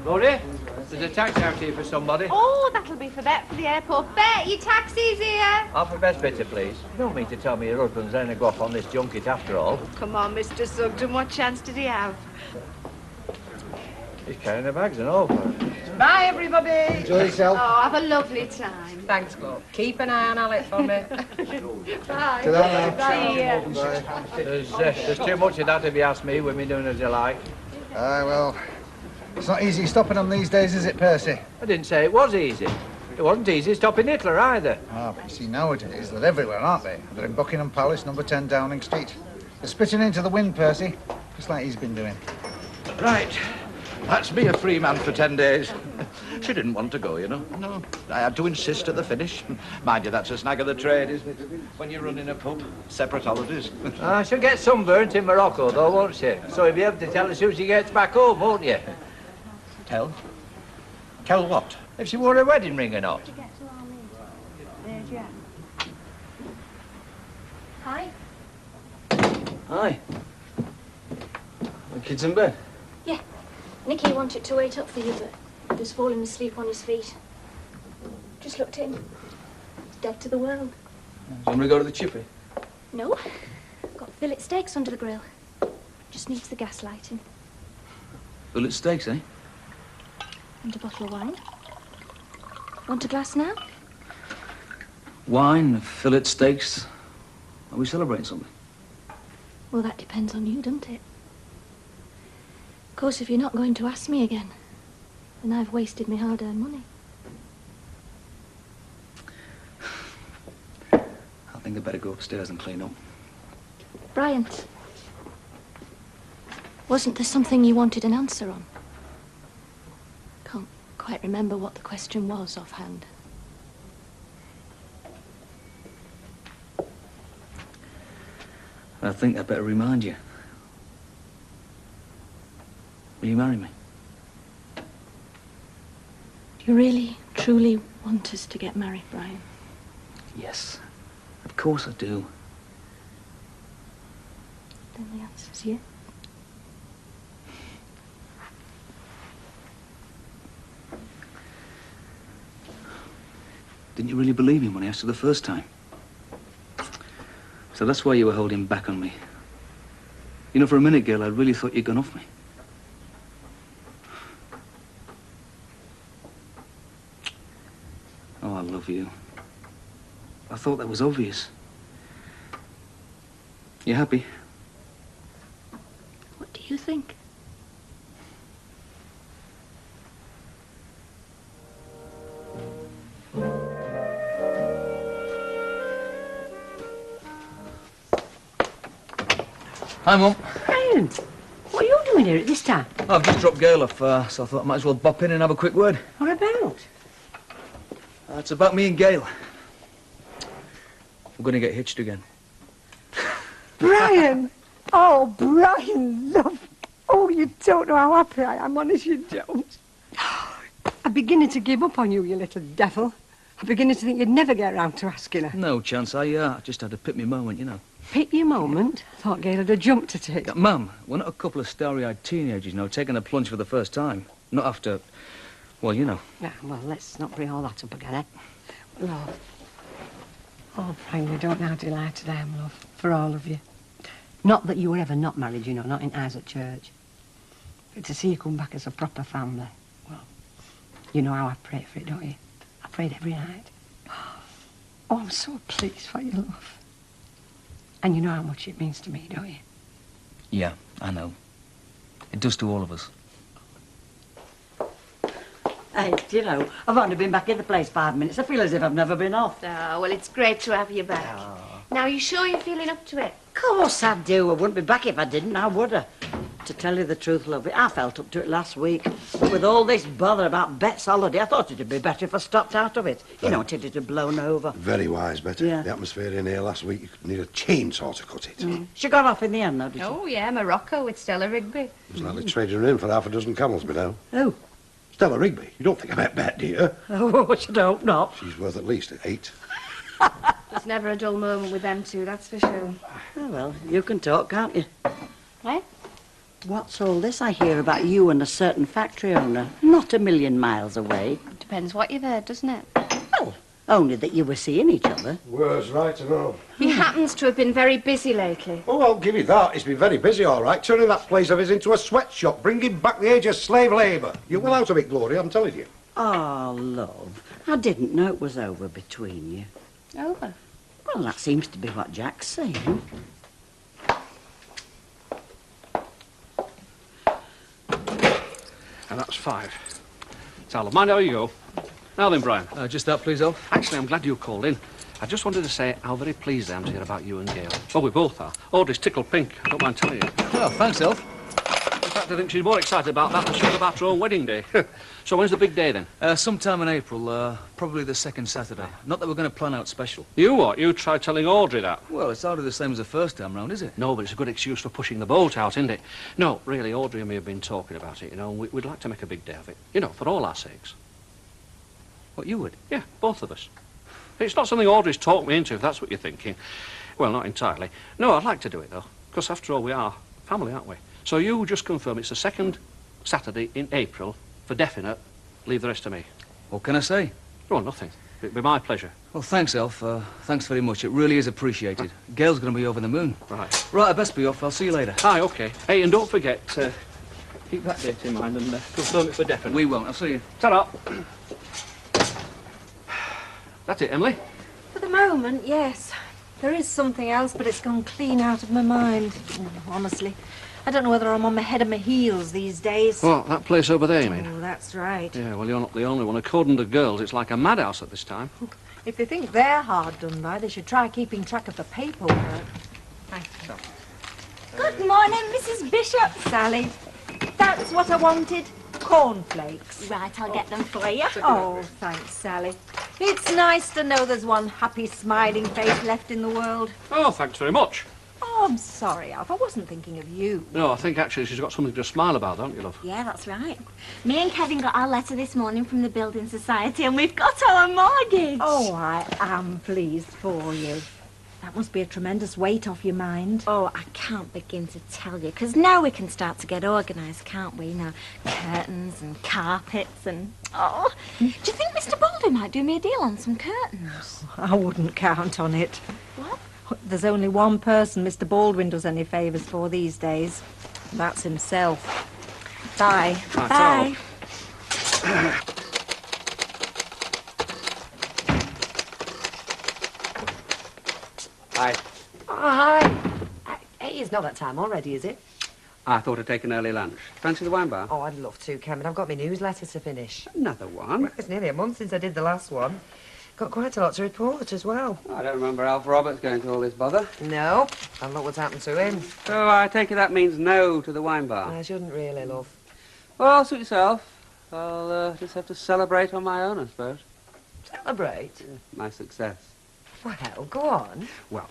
Rory, there's a taxi out here for somebody. Oh, that'll be for Bet for the airport. Bet, your taxi's here. Half a best bitter, please. You don't mean to tell me your husband's going to go off on this junket after all. Come on, Mr. Sugden, what chance did he have? He's carrying the bags and all. Bye, everybody. Enjoy yourself. Oh, have a lovely time. Thanks, love. Keep an eye on Alec for me. Bye. Ta-da now. Bye. There's too much of that if you ask me, women doing as they like. Aye, well, it's not easy stopping them these days, is it, Percy? I didn't say it was easy. It wasn't easy stopping Hitler either. Ah, but you see, nowadays, they're everywhere, aren't they? They're in Buckingham Palace, number 10 Downing Street. They're spitting into the wind, Percy, just like he's been doing. Right. That's me a free man for 10 days. She didn't want to go, you know. No, I had to insist at the finish. Mind you, that's a snag of the trade, isn't it? When you're running a pub, separate holidays. She'll get sunburnt in Morocco, though, won't she? So you'll be able to tell as soon as she gets back home, won't you? Tell? Tell what? If she wore a wedding ring or not. Hi. Hi. The kids in bed? Yeah. Nicky wanted to wait up for you, but he was falling asleep on his feet. Just looked in. He's dead to the world. Somebody go to the chippy? No. Got fillet steaks under the grill. Just needs the gas lighting. Fillet steaks, eh? And a bottle of wine. Want a glass now? Wine, fillet steaks. Are we celebrating something? Well, that depends on you, doesn't it? Of course, if you're not going to ask me again, then I've wasted my hard-earned money. I think I'd better go upstairs and clean up. Brian, wasn't there something you wanted an answer on? Can't quite remember what the question was offhand. I think I'd better remind you. Will you marry me? Do you really, truly want us to get married, Brian? Yes. Of course I do. Then the answer's yes. Didn't you really believe him when I asked you the first time? So that's why you were holding back on me. You know, for a minute, Gail, I really thought you'd gone off me. Oh, I love you. I thought that was obvious. You happy? What do you think? Hi, Mum. Brian, what are you doing here at this time? I've just dropped Gail off, so I thought I might as well bop in and have a quick word. What about? It's about me and Gail. We're going to get hitched again. Brian! Oh, Brian, love. Oh, you don't know how happy I am, honest you don't. I'm beginning to give up on you, you little devil. I'm beginning to think you'd never get round to asking her. No chance. I just had to pick me moment, you know. Pick your moment? I thought Gail had a jump to take. Mum, we're not a couple of starry-eyed teenagers, you know, taking a plunge for the first time. Not after, well, you know. Yeah, well, let's not bring all that up again, eh? Love. Oh, Brian, you don't know how delighted I am, love, for all of you. Not that you were ever not married, you know, not in eyes at church. But to see you come back as a proper family, well, you know how I pray for it, don't you? I prayed every night. Oh, I'm so pleased for you, love. And you know how much it means to me, don't you? Yeah, I know. It does to all of us. Hey, do you know, I've only been back in the place 5 minutes. I feel as if I've never been off. Oh, well, it's great to have you back. Now, you sure you're feeling up to it? Of course I do. I wouldn't be back if I didn't, now would I? To tell you the truth, love, I felt up to it last week. But with all this bother about Bet's holiday, I thought it'd be better if I stopped out of it. You know, until it had blown over. Very wise, Betty. Yeah. The atmosphere in here last week, you could need a chainsaw to cut it. She got off in the end, though, did she? Oh, yeah, Morocco with Stella Rigby. It was likely trading her in for half a dozen camels, me now. Who? Stella Rigby. You don't think I met Bet, do you? Oh, I should hope not. She's worth at least 8. There's never a dull moment with them two, that's for sure. Oh, well, you can talk, can't you? Eh? What's all this I hear about you and a certain factory owner? Not a million miles away. Depends what you've heard, doesn't it? Well, only that you were seeing each other. Words right and all. He happens to have been very busy lately. Oh, I'll give you that. He's been very busy, all right, turning that place of his into a sweatshop, bringing back the age of slave labour. You're well out of it, Gloria, I'm telling you. Oh, love, I didn't know it was over between you. Over? Well, that seems to be what Jack's saying. And that's 5. Tyler, mind how you go. Now then, Brian. Just that, please, Al. Actually, I'm glad you called in. I just wanted to say how very pleased I am to hear about you and Gail. Well, we both are. Audrey's tickled pink, I don't mind telling you. Oh, thanks, Elf. In fact, I think she's more excited about that than she was about her own wedding day. So when's the big day, then? Sometime in April, probably the second Saturday. Not that we're going to plan out special. You what? You tried telling Audrey that? Well, it's hardly the same as the first time round, is it? No, but it's a good excuse for pushing the boat out, isn't it? No, really, Audrey and me have been talking about it, you know, and we'd like to make a big day of it. You know, for all our sakes. What, you would? Yeah, both of us. It's not something Audrey's talked me into, if that's what you're thinking. Well, not entirely. No, I'd like to do it, though. Because, after all, we are family, aren't we? So you just confirm it's the second Saturday in April, for definite. Leave the rest to me. What can I say? Well, nothing. It'd be my pleasure. Well, thanks, Elf. Thanks very much. It really is appreciated. Gail's going to be over the moon. Right. Right, I best be off. I'll see you later. Aye, OK. Hey, and don't forget, keep that date in mind and confirm it for definite. We won't. I'll see you. Ta-ra. That's it, Emily? For the moment, yes. There is something else, but it's gone clean out of my mind. Honestly, I don't know whether I'm on my head or my heels these days. Well, that place over there, you mean? Oh, that's right. Yeah, well, you're not the only one. According to girls, it's like a madhouse at this time. If they think they're hard done by, they should try keeping track of the paperwork. Thank you. Good morning, Mrs. Bishop. Sally, that's what I wanted. Cornflakes. Right, I'll get them for you. Oh, thanks, Sally. It's nice to know there's one happy, smiling face left in the world. Oh, thanks very much. Oh, I'm sorry, Alf. I wasn't thinking of you. No, I think actually she's got something to smile about, don't you, love? Yeah, that's right. Me and Kevin got our letter this morning from the Building Society and we've got our mortgage. Oh, I am pleased for you. That must be a tremendous weight off your mind. Oh, I can't begin to tell you, because now we can start to get organised, can't we? You know, curtains and carpets and... Oh, do you think Mr. Baldwin might do me a deal on some curtains? I wouldn't count on it. What? There's only one person Mr. Baldwin does any favours for these days. And that's himself. Bye. Bye. Hi. Oh, hi. Hey, it's not that time already, is it? I thought I'd take an early lunch. Fancy the wine bar? Oh, I'd love to, Ken, but I've got my newsletter to finish. Another one? It's nearly a month since I did the last one. Got quite a lot to report as well. I don't remember Alf Roberts going to all this bother. No, and look what's happened to him. So I take it that means no to the wine bar. I shouldn't really, love. Well, suit yourself. I'll just have to celebrate on my own, I suppose. Celebrate? Yeah, my success. Well, go on. Well,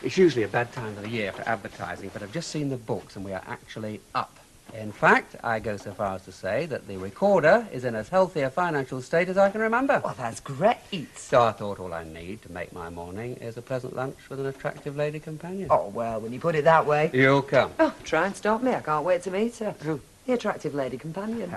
it's usually a bad time of the year for advertising, but I've just seen the books and we are actually up. In fact, I go so far as to say that the Recorder is in as healthy a financial state as I can remember. Well, that's great. So I thought all I need to make my morning is a pleasant lunch with an attractive lady companion. Oh, well, when you put it that way. You'll come. Oh, try and stop me. I can't wait to meet her. Who? The attractive lady companion.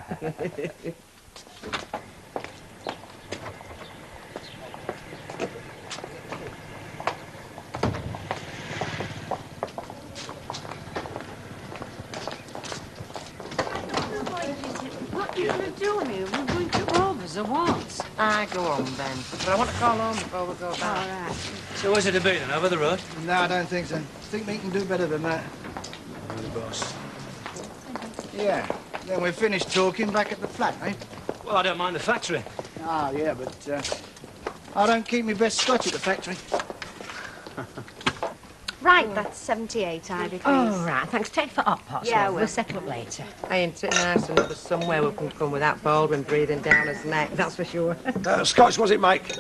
What are you going to do here? We're going to Rovers or what? I go on, then. But I want to call home before we go back. All right. So where's it to be then, over the road? No, I don't think so. I think we can do better than that. You're the boss. Yeah. Then we're finished talking back at the flat, eh? Well, I don't mind the factory. Ah, yeah, but I don't keep my best scotch at the factory. Right, that's 78, Ivy, please. Oh, right. Thanks. Take for hot pots. Yeah, love. we'll We'll settle up later. Ain't it nice and there's somewhere we can come without Baldwin breathing down his neck, that's for sure. Scotch, was it, Mike?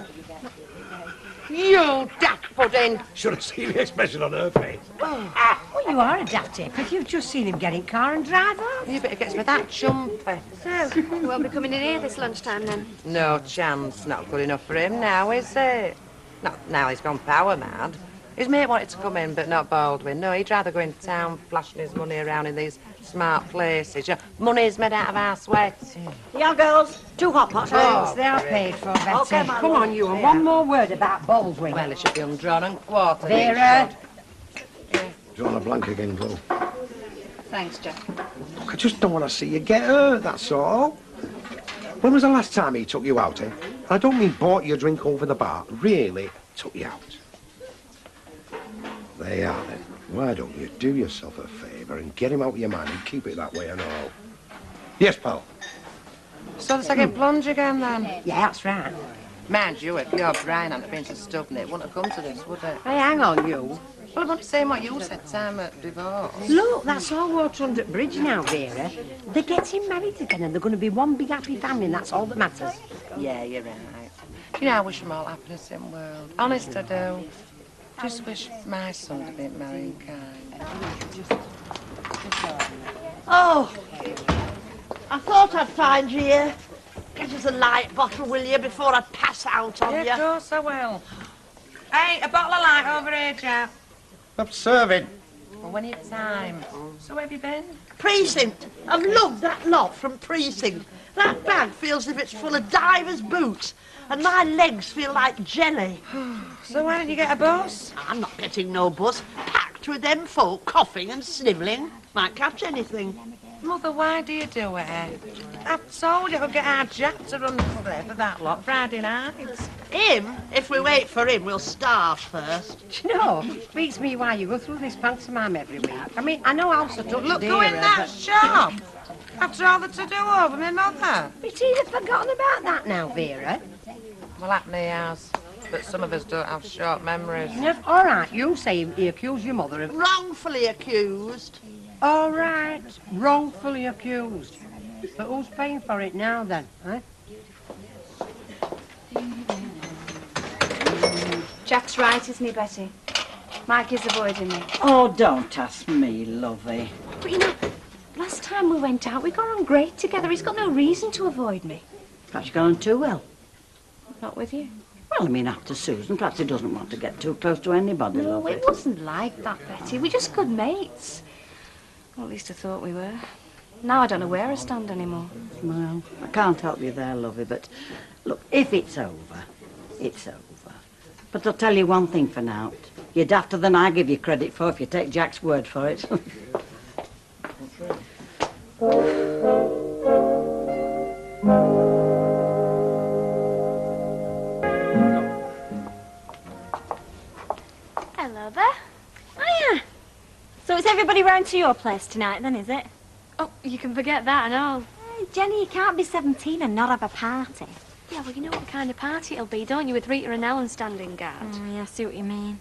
You daft pudding! Should have seen the expression on her face. Oh. Well, you are a daft because you've just seen him get in car and drive off. You better get me that chumpy. So, you won't be coming in here this lunchtime, then? No chance. Not good enough for him now, is it? Not now he's gone power mad. His mate wanted to come in, but not Baldwin. No, he'd rather go into town flashing his money around in these smart places. Money's made out of our sweat. Yeah, girls. 2 hot pots, Oh, They are paid for, Betty. Okay, my Come love. on, you, and one more word about Baldwin. Well, it should be undrawn and quartered. Vera. Drawn a blank again, Flo. Thanks, Jack. Look, I just don't want to see you get hurt, that's all. When was the last time he took you out, eh? I don't mean bought you a drink over the bar. Really took you out. There you are, then. Why don't you do yourself a favour and get him out of your mind and keep it that way and all? Yes, pal. So the second plunge again, then? Yeah, that's right. Mind you, if your Brian hadn't been so stubborn, it wouldn't have come to this, would it? Hey, hang on, you. Well, I'm only saying what you said, time at divorce. Look, that's all water under the bridge now, Vera. They're getting married again and they're going to be one big happy family and that's all that matters. Yeah, you're right. You know, I wish them all happiness in the world. Honest, I do. Just wish my son to be marrying kind. Oh, I thought I'd find you here. Get us a light bottle, will you, before I pass out on you? Yeah, of course I will. Hey, a bottle of light over here, Jack. I'm serving. Well, when it's time. So where have you been? Precinct. I've loved that lot from Precinct. That bag feels as if it's full of divers' boots, and my legs feel like jelly. So why don't you get a bus? I'm not getting no bus. Packed with them folk coughing and snivelling. Might catch anything. Mother, why do you do it? I've told you I'll get our Jack to run there for that lot Friday nights. Him? If we wait for him, we'll starve first. Do you know, beats me why you go through this pantomime every week. I mean, I know I'll set up Look, to go in Dara, that but... shop. After all the to-do over my mother. But he'd have forgotten about that now, Vera. Well, happened he has. But some of us don't have short memories. No, all right, you say he accused your mother of... Wrongfully accused. All right, wrongfully accused. But who's paying for it now, then, eh? Jack's right, isn't he, Betty? Mike is avoiding me. Oh, don't ask me, lovey. But you know, last time we went out, we got on great together. He's got no reason to avoid me. Perhaps you're going too well. Not with you. Well, I mean, after Susan, perhaps he doesn't want to get too close to anybody, No, lovey. it wasn't like that, Betty. We're just good mates. Well, at least I thought we were. Now I don't know where I stand anymore. Well, I can't help you there, lovey, but look, if it's over, it's over. But I'll tell you one thing for now. You're dafter than I give you credit for if you take Jack's word for it. Hello there. Hiya. So it's everybody round to your place tonight then, is it? Oh, you can forget that and all. Hey, Jenny, you can't be 17 and not have a party. Yeah, well, you know what kind of party it'll be, don't you, with Rita and Ellen standing guard? Oh, yeah, I see what you mean.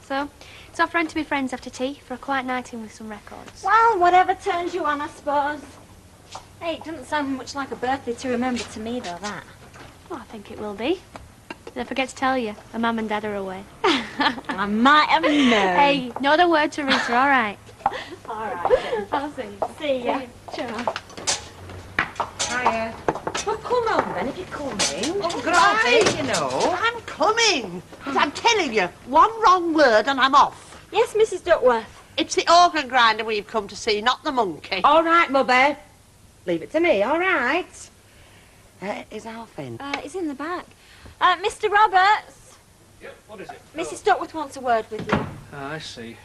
So, it's off round to be friends after tea for a quiet night in with some records. Well, whatever turns you on, I suppose. Hey, it doesn't sound much like a birthday to remember to me, though, that. Well, I think it will be. And I forget to tell you, my mum and dad are away. I might have known. Hey, not a word to Rita, all right? All right, I'll see you. See ya. Sure. Hiya. Well, come on, then, if you're coming. Oh, Grotty, you know. I'm coming. But I'm telling you, one wrong word and I'm off. Yes, Mrs. Duckworth. It's the organ grinder we've come to see, not the monkey. All right, Mother. Leave it to me, all right? Is Alf in? He's in the back. Mr. Roberts. Yep, what is it? Mrs. Duckworth wants a word with you. I see.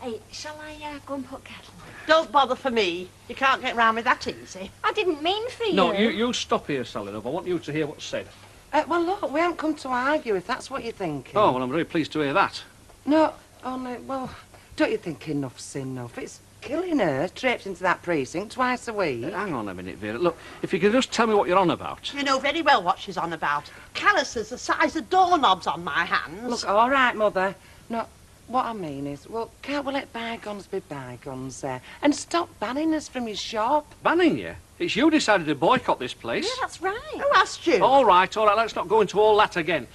Hey, shall I go and put kettle on? Don't bother for me. You can't get round me that easy. I didn't mean for you. No, you stop here, Sally, love. I want you to hear what's said. Well, look, we haven't come to argue, if that's what you're thinking. Oh, well, I'm very pleased to hear that. No, only, well, don't you think enough's enough? It's killing her, traipsing into that precinct twice a week. Hang on a minute, Vera. Look, if you could just tell me what you're on about. You know very well what she's on about. Calluses the size of doorknobs on my hands. Look, all right, Mother. No, what I mean is, well, can't we let bygones be bygones there? And stop banning us from your shop? Banning you? It's you decided to boycott this place. Yeah, that's right. Who asked you? All right, let's not go into all that again.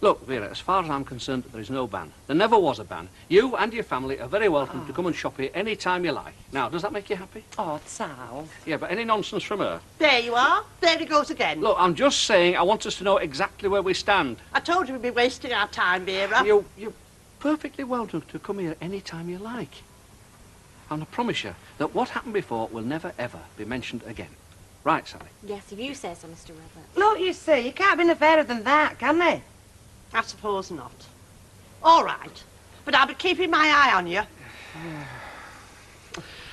Look, Vera, as far as I'm concerned, there is no ban. There never was a ban. You and your family are very welcome to come and shop here any time you like. Now, does that make you happy? Oh, Sal. Yeah, but any nonsense from her? There you are. There he goes again. Look, I'm just saying I want us to know exactly where we stand. I told you we'd be wasting our time, Vera. You're perfectly welcome to come here any time you like. And I promise you that what happened before will never, ever be mentioned again. Right, Sally? Yes, if you say so, Mr. Roberts. Look, you see, you can't be no fairer than that, can they? I suppose not. All right. But I'll be keeping my eye on you.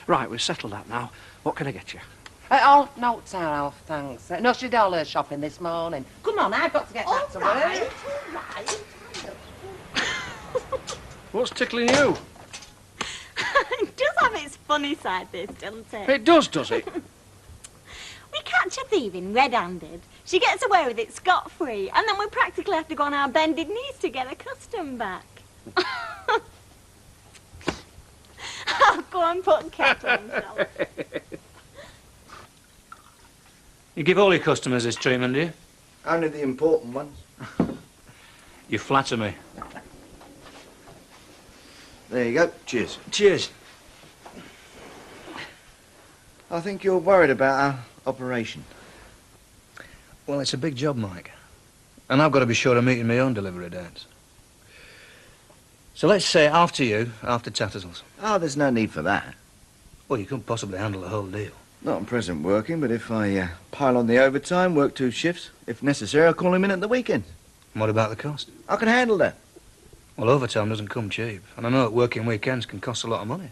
Right, we've settled that now. What can I get you? Oh, no, it's our Alf, thanks. No, she did all her shopping this morning. Come on, I've got to get back to work. All right. What's tickling you? It does have its funny side, this, doesn't it? It does it? We catch a thief in red-handed. She gets away with it scot-free, and then we practically have to go on our bended knees to get her custom back. I'll go and put kettle on, shall I? You give all your customers this treatment, do you? Only the important ones. You flatter me. There you go. Cheers. Cheers. I think you're worried about our operation. Well, it's a big job, Mike. And I've got to be sure of meeting my own delivery dates. So let's say after you, after Tattersall's. Oh, there's no need for that. Well, you couldn't possibly handle the whole deal. Not on present working, but if I pile on the overtime, work 2 shifts, if necessary, I'll call him in at the weekend. And what about the cost? I can handle that. Well, overtime doesn't come cheap. And I know that working weekends can cost a lot of money.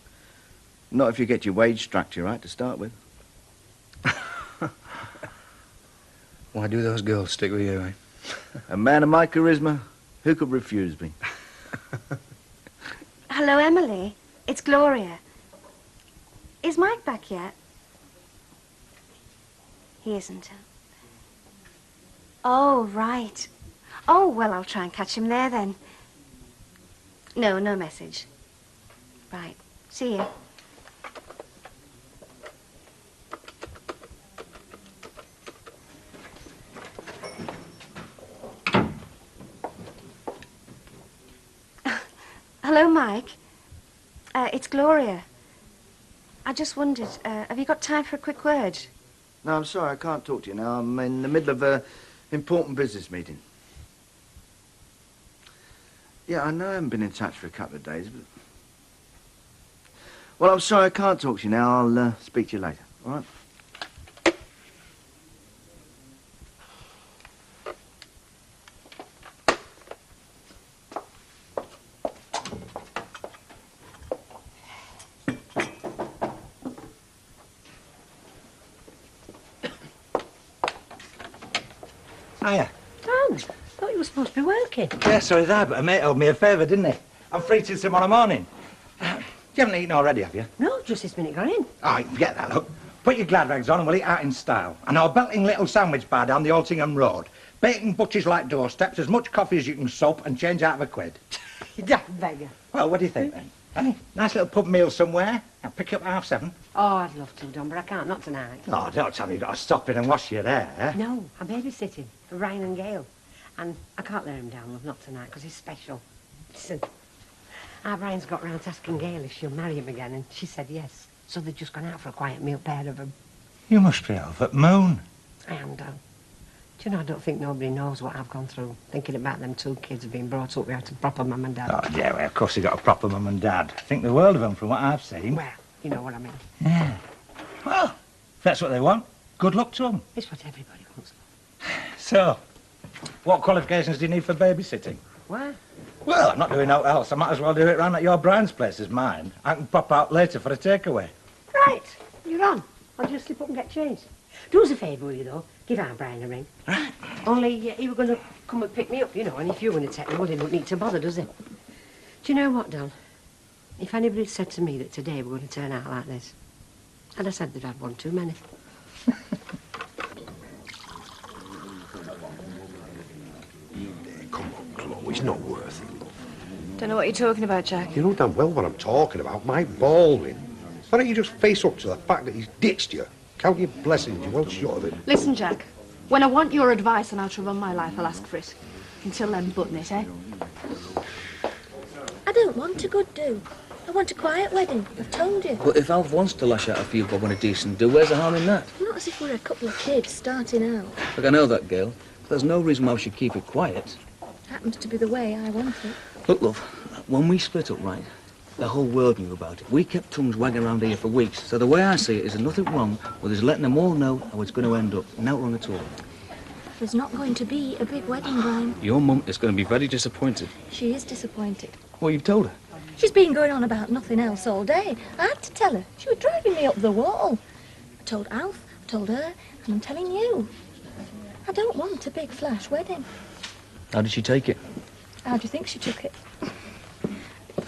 Not if you get your wage structure right to start with. Why do those girls stick with you, eh? A man of my charisma, who could refuse me? Hello, Emily. It's Gloria. Is Mike back yet? He isn't. Oh, right. Oh, well, I'll try and catch him there then. No message. Right. See you. Hello, Mike. It's Gloria. I just wondered, have you got time for a quick word? No, I'm sorry, I can't talk to you now. I'm in the middle of an important business meeting. Yeah, I know I haven't been in touch for a couple of days, but... Well, I'm sorry, I can't talk to you now. I'll speak to you later, all right? Hiya. Tom, thought you were supposed to be working. Yeah, sorry that, but a mate owed me a favour, didn't he? I'm free till tomorrow morning. You haven't eaten already, have you? No, just this minute got in. All right, forget that, look. Put your glad rags on and we'll eat out in style. I know a belting little sandwich bar down the Altingham Road. Bacon butchers like doorsteps, as much coffee as you can soap, and change out of a quid. You daft beggar. Well, what do you think, then? Hey, nice little pub meal somewhere. I'll pick you up at 7:30. Oh, I'd love to, Don, but I can't, not tonight. Oh, don't tell me you've got to stop in and wash your hair. No, I'm babysitting for Ryan and Gail. And I can't let him down, love, not tonight, because he's special. Listen, our Brian's got round to asking Gail if she'll marry him again, and she said yes. So they've just gone out for a quiet meal, pair of them. You must be over at Moon. I am, Don. Do you know, I don't think nobody knows what I've gone through, thinking about them two kids being brought up without a proper mum and dad. Oh, yeah, well, of course you got a proper mum and dad. Think the world of them from what I've seen. Well, you know what I mean. Yeah. Well, if that's what they want, good luck to them. It's what everybody wants. So, what qualifications do you need for babysitting? Why? Well, I'm not doing no else. I might as well do it round at your Brian's place as mine. I can pop out later for a takeaway. Right, you're on. I'll just slip up and get changed. Do us a favour, will you, though? Give our Brian a ring. Right. Only he were going to come and pick me up, you know, and if you're going to take me, well, he don't need to bother, does he? Do you know what, Don? If anybody had said to me that today we're going to turn out like this, I'd have said they'd had one too many. Come on, Chloe, it's not worth it. Don't know what you're talking about, Jack. You know damn well what I'm talking about, Mike Baldwin. Why don't you just face up to the fact that he's ditched you? Count your blessings, you're well short of it. Listen, Jack. When I want your advice on how to run my life, I'll ask for it. Until then, button it, eh? I don't want a good do. I want a quiet wedding, I've told you. But if Alf wants to lash out a few bob on a decent do, where's the harm in that? Not as if we're a couple of kids starting out. Look, I know that, Gail. There's no reason why we should keep it quiet. Happens to be the way I want it. Look, love, when we split up, right, the whole world knew about it. We kept tongues wagging around here for weeks. So the way I see it is there's nothing wrong with us letting them all know how it's going to end up. No wrong at all. There's not going to be a big wedding, Brian. Your mum is going to be very disappointed. She is disappointed. Well, you've told her. She's been going on about nothing else all day. I had to tell her. She was driving me up the wall. I told Alf, I told her, and I'm telling you. I don't want a big flash wedding. How did she take it? How do you think she took it?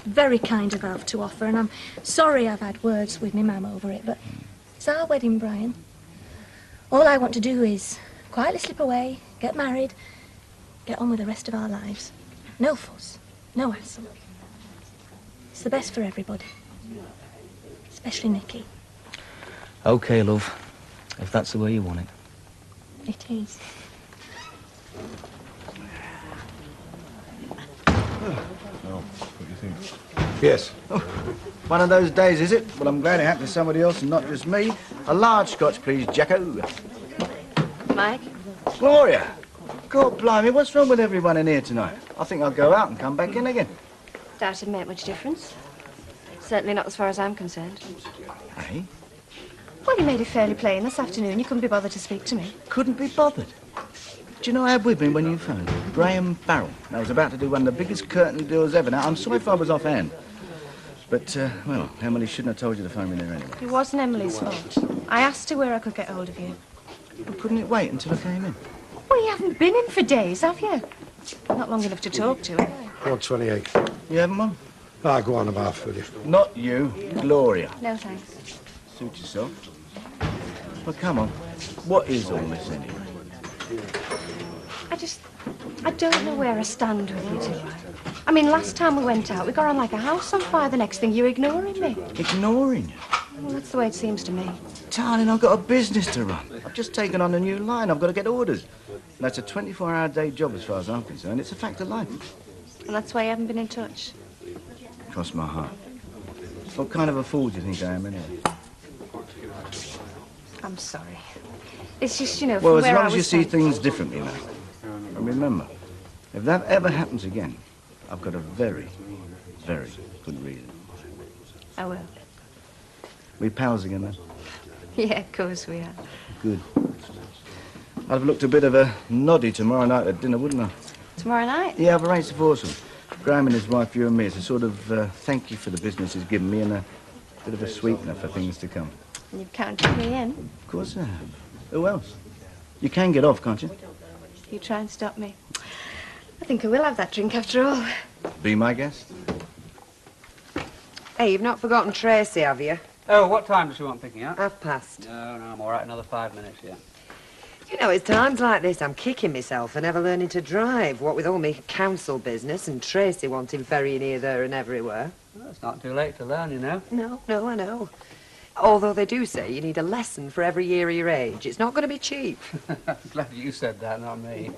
Very kind of Alf to offer, and I'm sorry I've had words with me mum over it, but it's our wedding, Brian. All I want to do is quietly slip away, get married, get on with the rest of our lives. No fuss, no hassle. It's the best for everybody, especially Nicky. OK, love, if that's the way you want it. It is. Well, what do you think? Yes. One of those days, is it? Well, I'm glad it happened to somebody else and not just me. A large Scotch, please, Jacko. Mike? Gloria! God blimey, what's wrong with everyone in here tonight? I think I'll go out and come back in again. Doubt it'd make much difference. Certainly not as far as I'm concerned. Hey? Well, you made it fairly plain this afternoon. You couldn't be bothered to speak to me. Couldn't be bothered. Do you know I had with me when you phoned? Graham Farrell. I was about to do one of the biggest curtain deals ever. Now, I'm sorry if I was offhand. But, well, Emily shouldn't have told you to phone me there anyway. It wasn't Emily's fault. I asked her where I could get hold of you. But couldn't it wait until I came in? Well, you haven't been in for days, have you? Not long enough to talk to, eh? 128. You haven't, Mum? Ah, go on about for you. Not you, Gloria. No, thanks. Suit yourself. Well, come on. What is all this anyway? I don't know where I stand with you two. I mean, last time we went out, we got on like a house on fire. The next thing, you're ignoring me. Ignoring you? Well, that's the way it seems to me. Darling, I've got a business to run. I've just taken on a new line. I've got to get orders. That's a 24-hour day job as far as I'm concerned. It's a fact of life. And that's why you haven't been in touch. Cross my heart. What kind of a fool do you think I am, anyway? I'm sorry. It's just, you know, Well, from as where long I as you was see sent- things differently now. And remember, if that ever happens again, I've got a very, very good reason. I will. We pals again, then? Yeah, of course we are. Good. I'd have looked a bit of a noddy tomorrow night at dinner, wouldn't I? Tomorrow night? Yeah, I've arranged a foursome. Graham and his wife, you and me. It's a sort of thank you for the business he's given me and a bit of a sweetener for things to come. You've counted me in. Of course I have. Who else? You can get off, can't you? You try and stop me. I think I will have that drink after all. Be my guest. Hey, you've not forgotten Tracy, have you? Oh, what time does she want picking up? 1:30. No, I'm all right. Another 5 minutes, yeah. You know, it's times like this I'm kicking myself for never learning to drive. What with all me council business and Tracy wanting ferrying here, there and everywhere. Well, it's not too late to learn, you know. No, I know. Although they do say you need a lesson for every year of your age. It's not going to be cheap. I'm glad you said that, not me.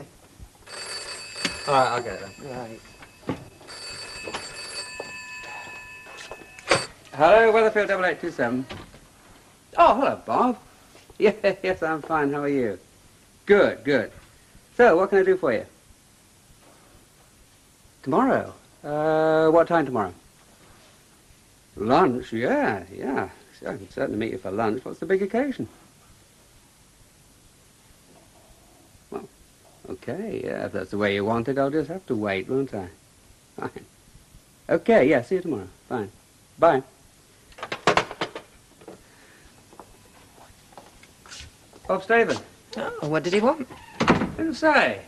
All right, I'll get it then. Right. Hello, Weatherfield 8827. Oh, hello, Bob. Yes, I'm fine. How are you? Good, good. So, what can I do for you? Tomorrow? What time tomorrow? Lunch? Yeah. Sure, I can certainly meet you for lunch. What's the big occasion? Well, okay, yeah, if that's the way you want it, I'll just have to wait, won't I? Fine. Okay, yeah, see you tomorrow. Fine. Bye. Bob Staven. Oh, what did he want? Didn't say.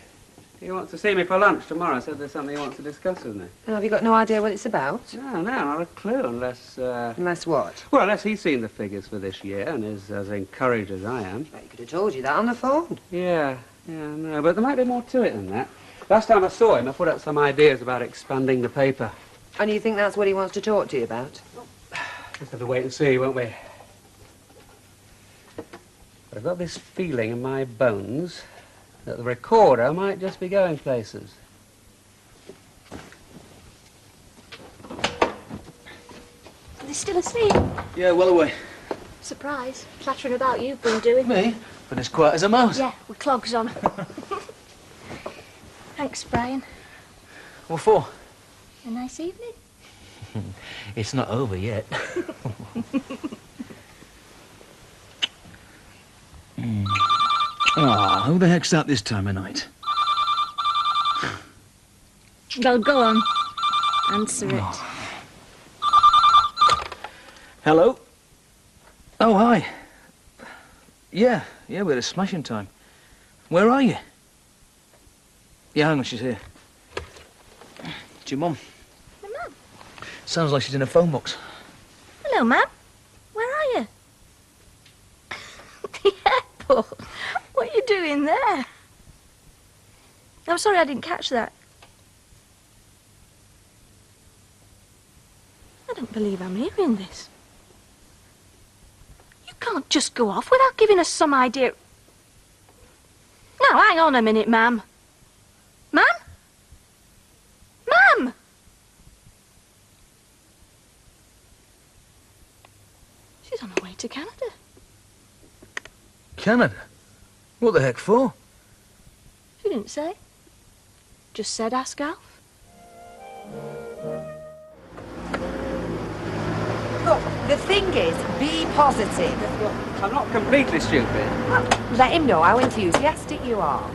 He wants to see me for lunch tomorrow. Said there's something he wants to discuss with me. Oh, have you got no idea what it's about? No, not a clue, unless... Unless what? Well, unless he's seen the figures for this year and is as encouraged as I am. Well, he could have told you that on the phone. Yeah, no, but there might be more to it than that. Last time I saw him, I put up some ideas about expanding the paper. And you think that's what he wants to talk to you about? Just have to wait and see, won't we? But I've got this feeling in my bones that the recorder might just be going places. Are they still asleep? Yeah, well away. Surprise. Clattering about you've been doing. Me? Been as quiet as a mouse. Yeah, with clogs on. Thanks, Brian. What for? A nice evening. It's not over yet. Ah, who the heck's that this time of night? Well, go on. Answer it. Hello? Oh, hi. Yeah, we had a smashing time. Where are you? Yeah, hang on, she's here. It's your mum. My mum? Sounds like she's in a phone box. Hello, Mum. Where are you? The airport. What are you doing there? I'm sorry I didn't catch that. I don't believe I'm hearing this. You can't just go off without giving us some idea. Now, hang on a minute, Ma'am. Ma'am? Ma'am! She's on her way to Canada. Canada? What the heck for? She didn't say. Just said ask Alf. Look, the thing is, be positive. I'm not completely stupid. Let him know how enthusiastic you are.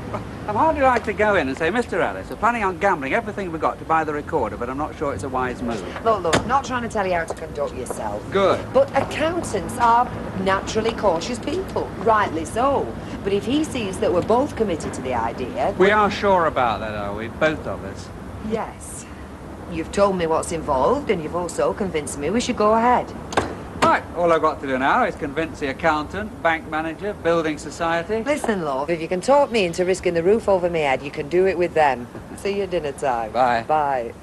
I'm hardly like to go in and say, Mr. Ellis, we're planning on gambling everything we've got to buy the recorder, but I'm not sure it's a wise move. Look, I'm not trying to tell you how to conduct yourself. Good. But accountants are naturally cautious people, rightly so. But if he sees that we're both committed to the idea... We are sure about that, are we? Both of us. Yes. You've told me what's involved, and you've also convinced me we should go ahead. Right, all I've got to do now is convince the accountant, bank manager, building society. Listen, love, if you can talk me into risking the roof over my head, you can do it with them. See you dinner time. Bye. Bye.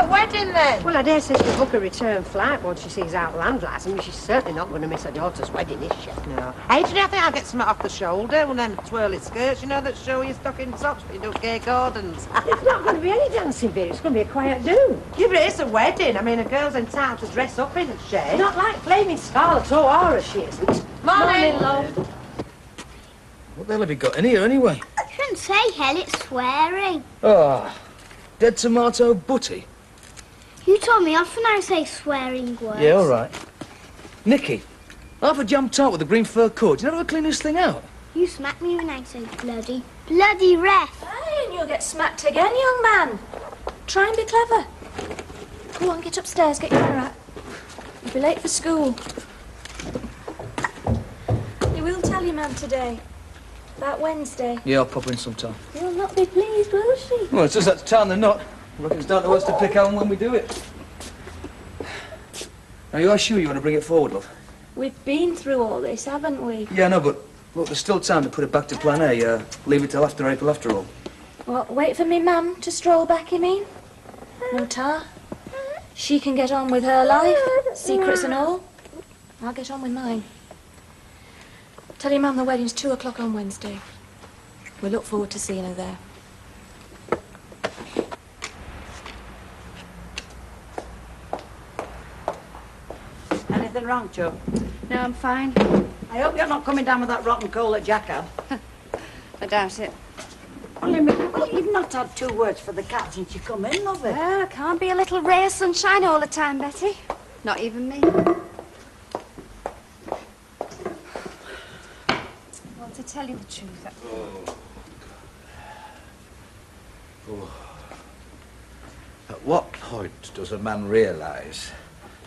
Wedding then? Well, I dare say she'll book a return flight once she sees Outland Lads. I mean, she's certainly not going to miss her daughter's wedding, is she? No. Hey, do you know, I think I'll get something off the shoulder, one of them twirly skirts, you know, that show your stocking socks but you don't gay Gordons. It's not going to be any dancing, Vera. It's going to be a quiet do. Yeah, but it's a wedding. I mean, a girl's entitled to dress up in a shade. Not like Flaming Scarlet O'Hara, she isn't. Morning, love. What the hell have you got in here, anyway? I shouldn't say hell, it's swearing. Oh, dead tomato butty. You told me off when I say swearing words. Yeah, all right. Nicky, half a jam tart with a green fur coat. Do you know how to clean this thing out? You smack me when I say bloody ref. Hey, and you'll get smacked again, young man. Try and be clever. Go on, get upstairs, get your hair out. You'll be late for school. You will tell your mum today. About Wednesday. Yeah, I'll pop in sometime. You'll not be pleased, will she? Well, it's just that time they're not. I reckon it's down to us to pick out when we do it. Now, you are sure you want to bring it forward, love? We've been through all this, haven't we? Yeah, no, but look, there's still time to put it back to plan A. Leave it till after April, after all. What, wait for me mum to stroll back, you mean? No tar. She can get on with her life, secrets and all. I'll get on with mine. Tell your mum the wedding's 2 o'clock on Wednesday. We look forward to seeing her there. Anything wrong, Joe? No, I'm fine. I hope you're not coming down with that rotten coal that Jack had. I doubt it. Well, you've not had 2 words for the cat since you come in, lovey. Well, it can't be a little ray of sunshine all the time, Betty. Not even me. Well, to tell you the truth, At what point does a man realise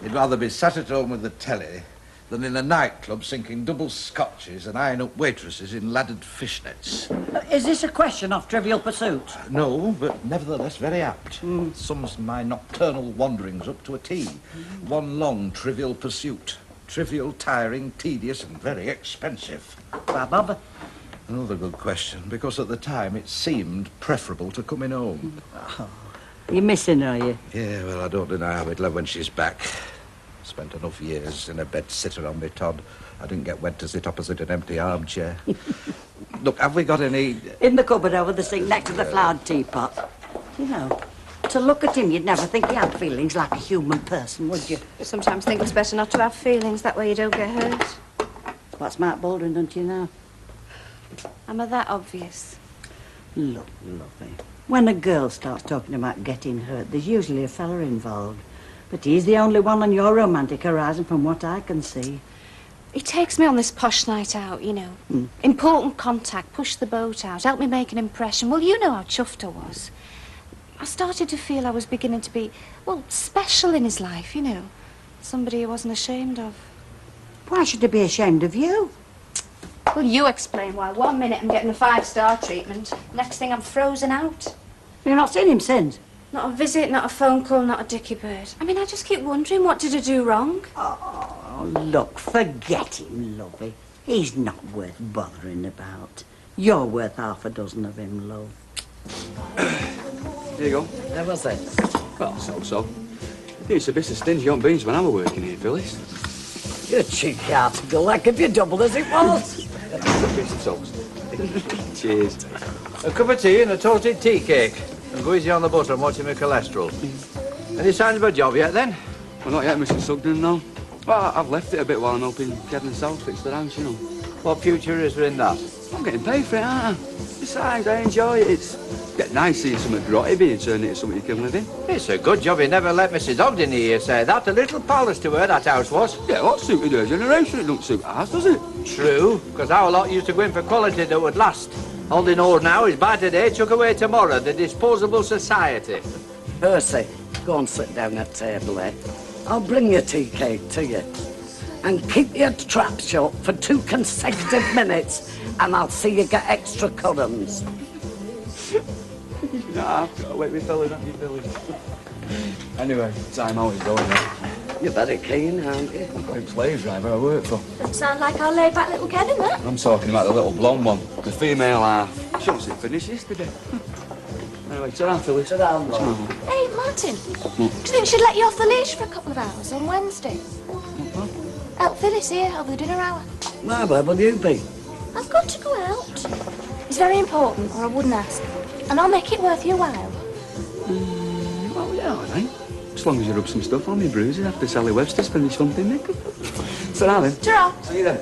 he'd rather be sat at home with the telly than in a nightclub sinking double scotches and eyeing up waitresses in laddered fishnets? Is this a question of Trivial Pursuit? No, but nevertheless very apt. Sums my nocturnal wanderings up to a T. One long trivial pursuit. Trivial, tiring, tedious and very expensive. Why bother? Another good question, because at the time it seemed preferable to coming home. You're missing her, are you? Yeah, well, I don't deny how I'd love when she's back. Spent enough years in a bed sitter on me Todd. I didn't get wed to sit opposite an empty armchair. Look, have we got any... In the cupboard over the sink next to the flowered teapot. You know, to look at him, you'd never think he had feelings like a human person, would you? I sometimes think it's better not to have feelings. That way you don't get hurt. What's Mark Baldwin done to you now? Am I that obvious? Look, lovey. When a girl starts talking about getting hurt, there's usually a fella involved. But he's the only one on your romantic horizon from what I can see. He takes me on this posh night out, you know. Important contact, push the boat out, help me make an impression. Well, you know how chuffed I was. I started to feel I was beginning to be, well, special in his life, you know. Somebody he wasn't ashamed of. Why should he be ashamed of you? Well, you explain why. 1 minute I'm getting a 5-star treatment. Next thing I'm frozen out. You've not seen him since? Not a visit, not a phone call, not a dicky bird. I mean, I just keep wondering, what did I do wrong? Oh, look, forget him, lovey. He's not worth bothering about. You're worth half a dozen of him, love. Here you go. How was it? Well, so. It's a bit of stingy on beans when I was working here, Phyllis. You're a cheeky-hearted girl. I'd give you double as it was. A piece of toast. Cheers. A cup of tea and a toasted tea cake. And go easy on the butter and watching my cholesterol. Any signs of a job yet, then? Well, not yet, Mr. Sugden, no. Well, I've left it a bit while I'm helping Kevin and Sal fix the house, you know. What future is there in that? I'm getting paid for it, aren't I? Besides, I enjoy it. It's get nice seeing something grotty being turned into something you can live in. It's a good job you never let Mrs. Ogden hear you say that. A little parlours to her, that house was. Yeah, what suited her generation? It don't suit ours, does it? True, because our lot used to go in for quality that would last. Holding hold now is by today, took away tomorrow, the disposable society. Percy, go and sit down at table, eh? I'll bring your tea cake to you. And keep your trap shut for 2 consecutive minutes, and I'll see you get extra currants. Nah, I've got to wait with fellas, haven't you, Phyllis? Anyway, time always going now. You're very keen, aren't you? I'm slave driver I work for. Doesn't sound like our laid-back little Kevin, that. I'm talking about the little blonde one, the female half. She was finished yesterday. Anyway, ta-ra, Phyllis. Ta-ra, Hey, Martin. Do you think she'd let you off the leash for a couple of hours on Wednesday? Help Phyllis here over the dinner hour. Why, where will you be? I've got to go out. It's very important, or I wouldn't ask. And I'll make it worth your while. Well, yeah, all right. As long as you rub some stuff on me bruises after Sally Webster's finished thumping me. Ta-ra, then. Ta-ra. See you then.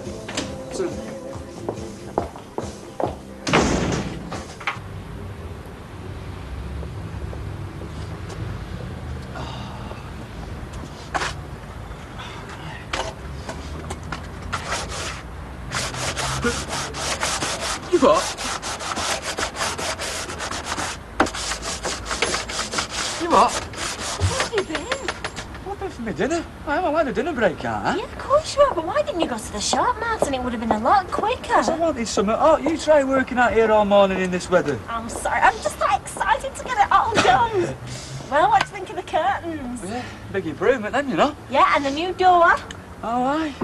Ta-ra. You what? You what? Where have you been? for me dinner. I've had a dinner break, can't I? Yeah, of course you are, but why didn't you go to the shop, Martin? It would have been a lot quicker. Because I wanted something hot. You try working out here all morning in this weather. I'm sorry, I'm just like excited to get it all done. Well, what do you think of the curtains? Yeah, big improvement then, you know. Yeah, and the new door. Oh, aye.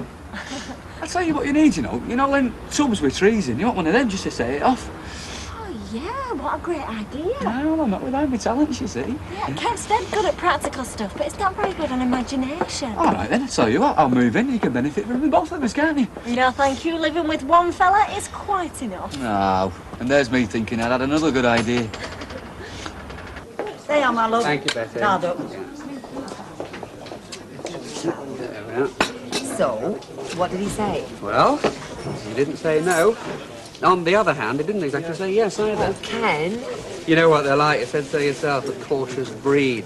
I'll tell you what you need, you know. You know, when tubs with trees in, you want one of them just to set it off. Oh, yeah, what a great idea. No, well, I'm not without my talents, you see. Yeah, Kev's dead good at practical stuff, but it's not very good on imagination. All right, then, I'll tell you what. I'll move in. You can benefit from both of us, can't you? No, thank you. Living with one fella is quite enough. Oh, and there's me thinking I'd had another good idea. Stay on, my love. Thank you, Betty. Card up. There we are. So, what did he say? Well, he didn't say no. On the other hand, he didn't exactly say yes either. Ken? You know what they're like. You said so yourself, a cautious breed.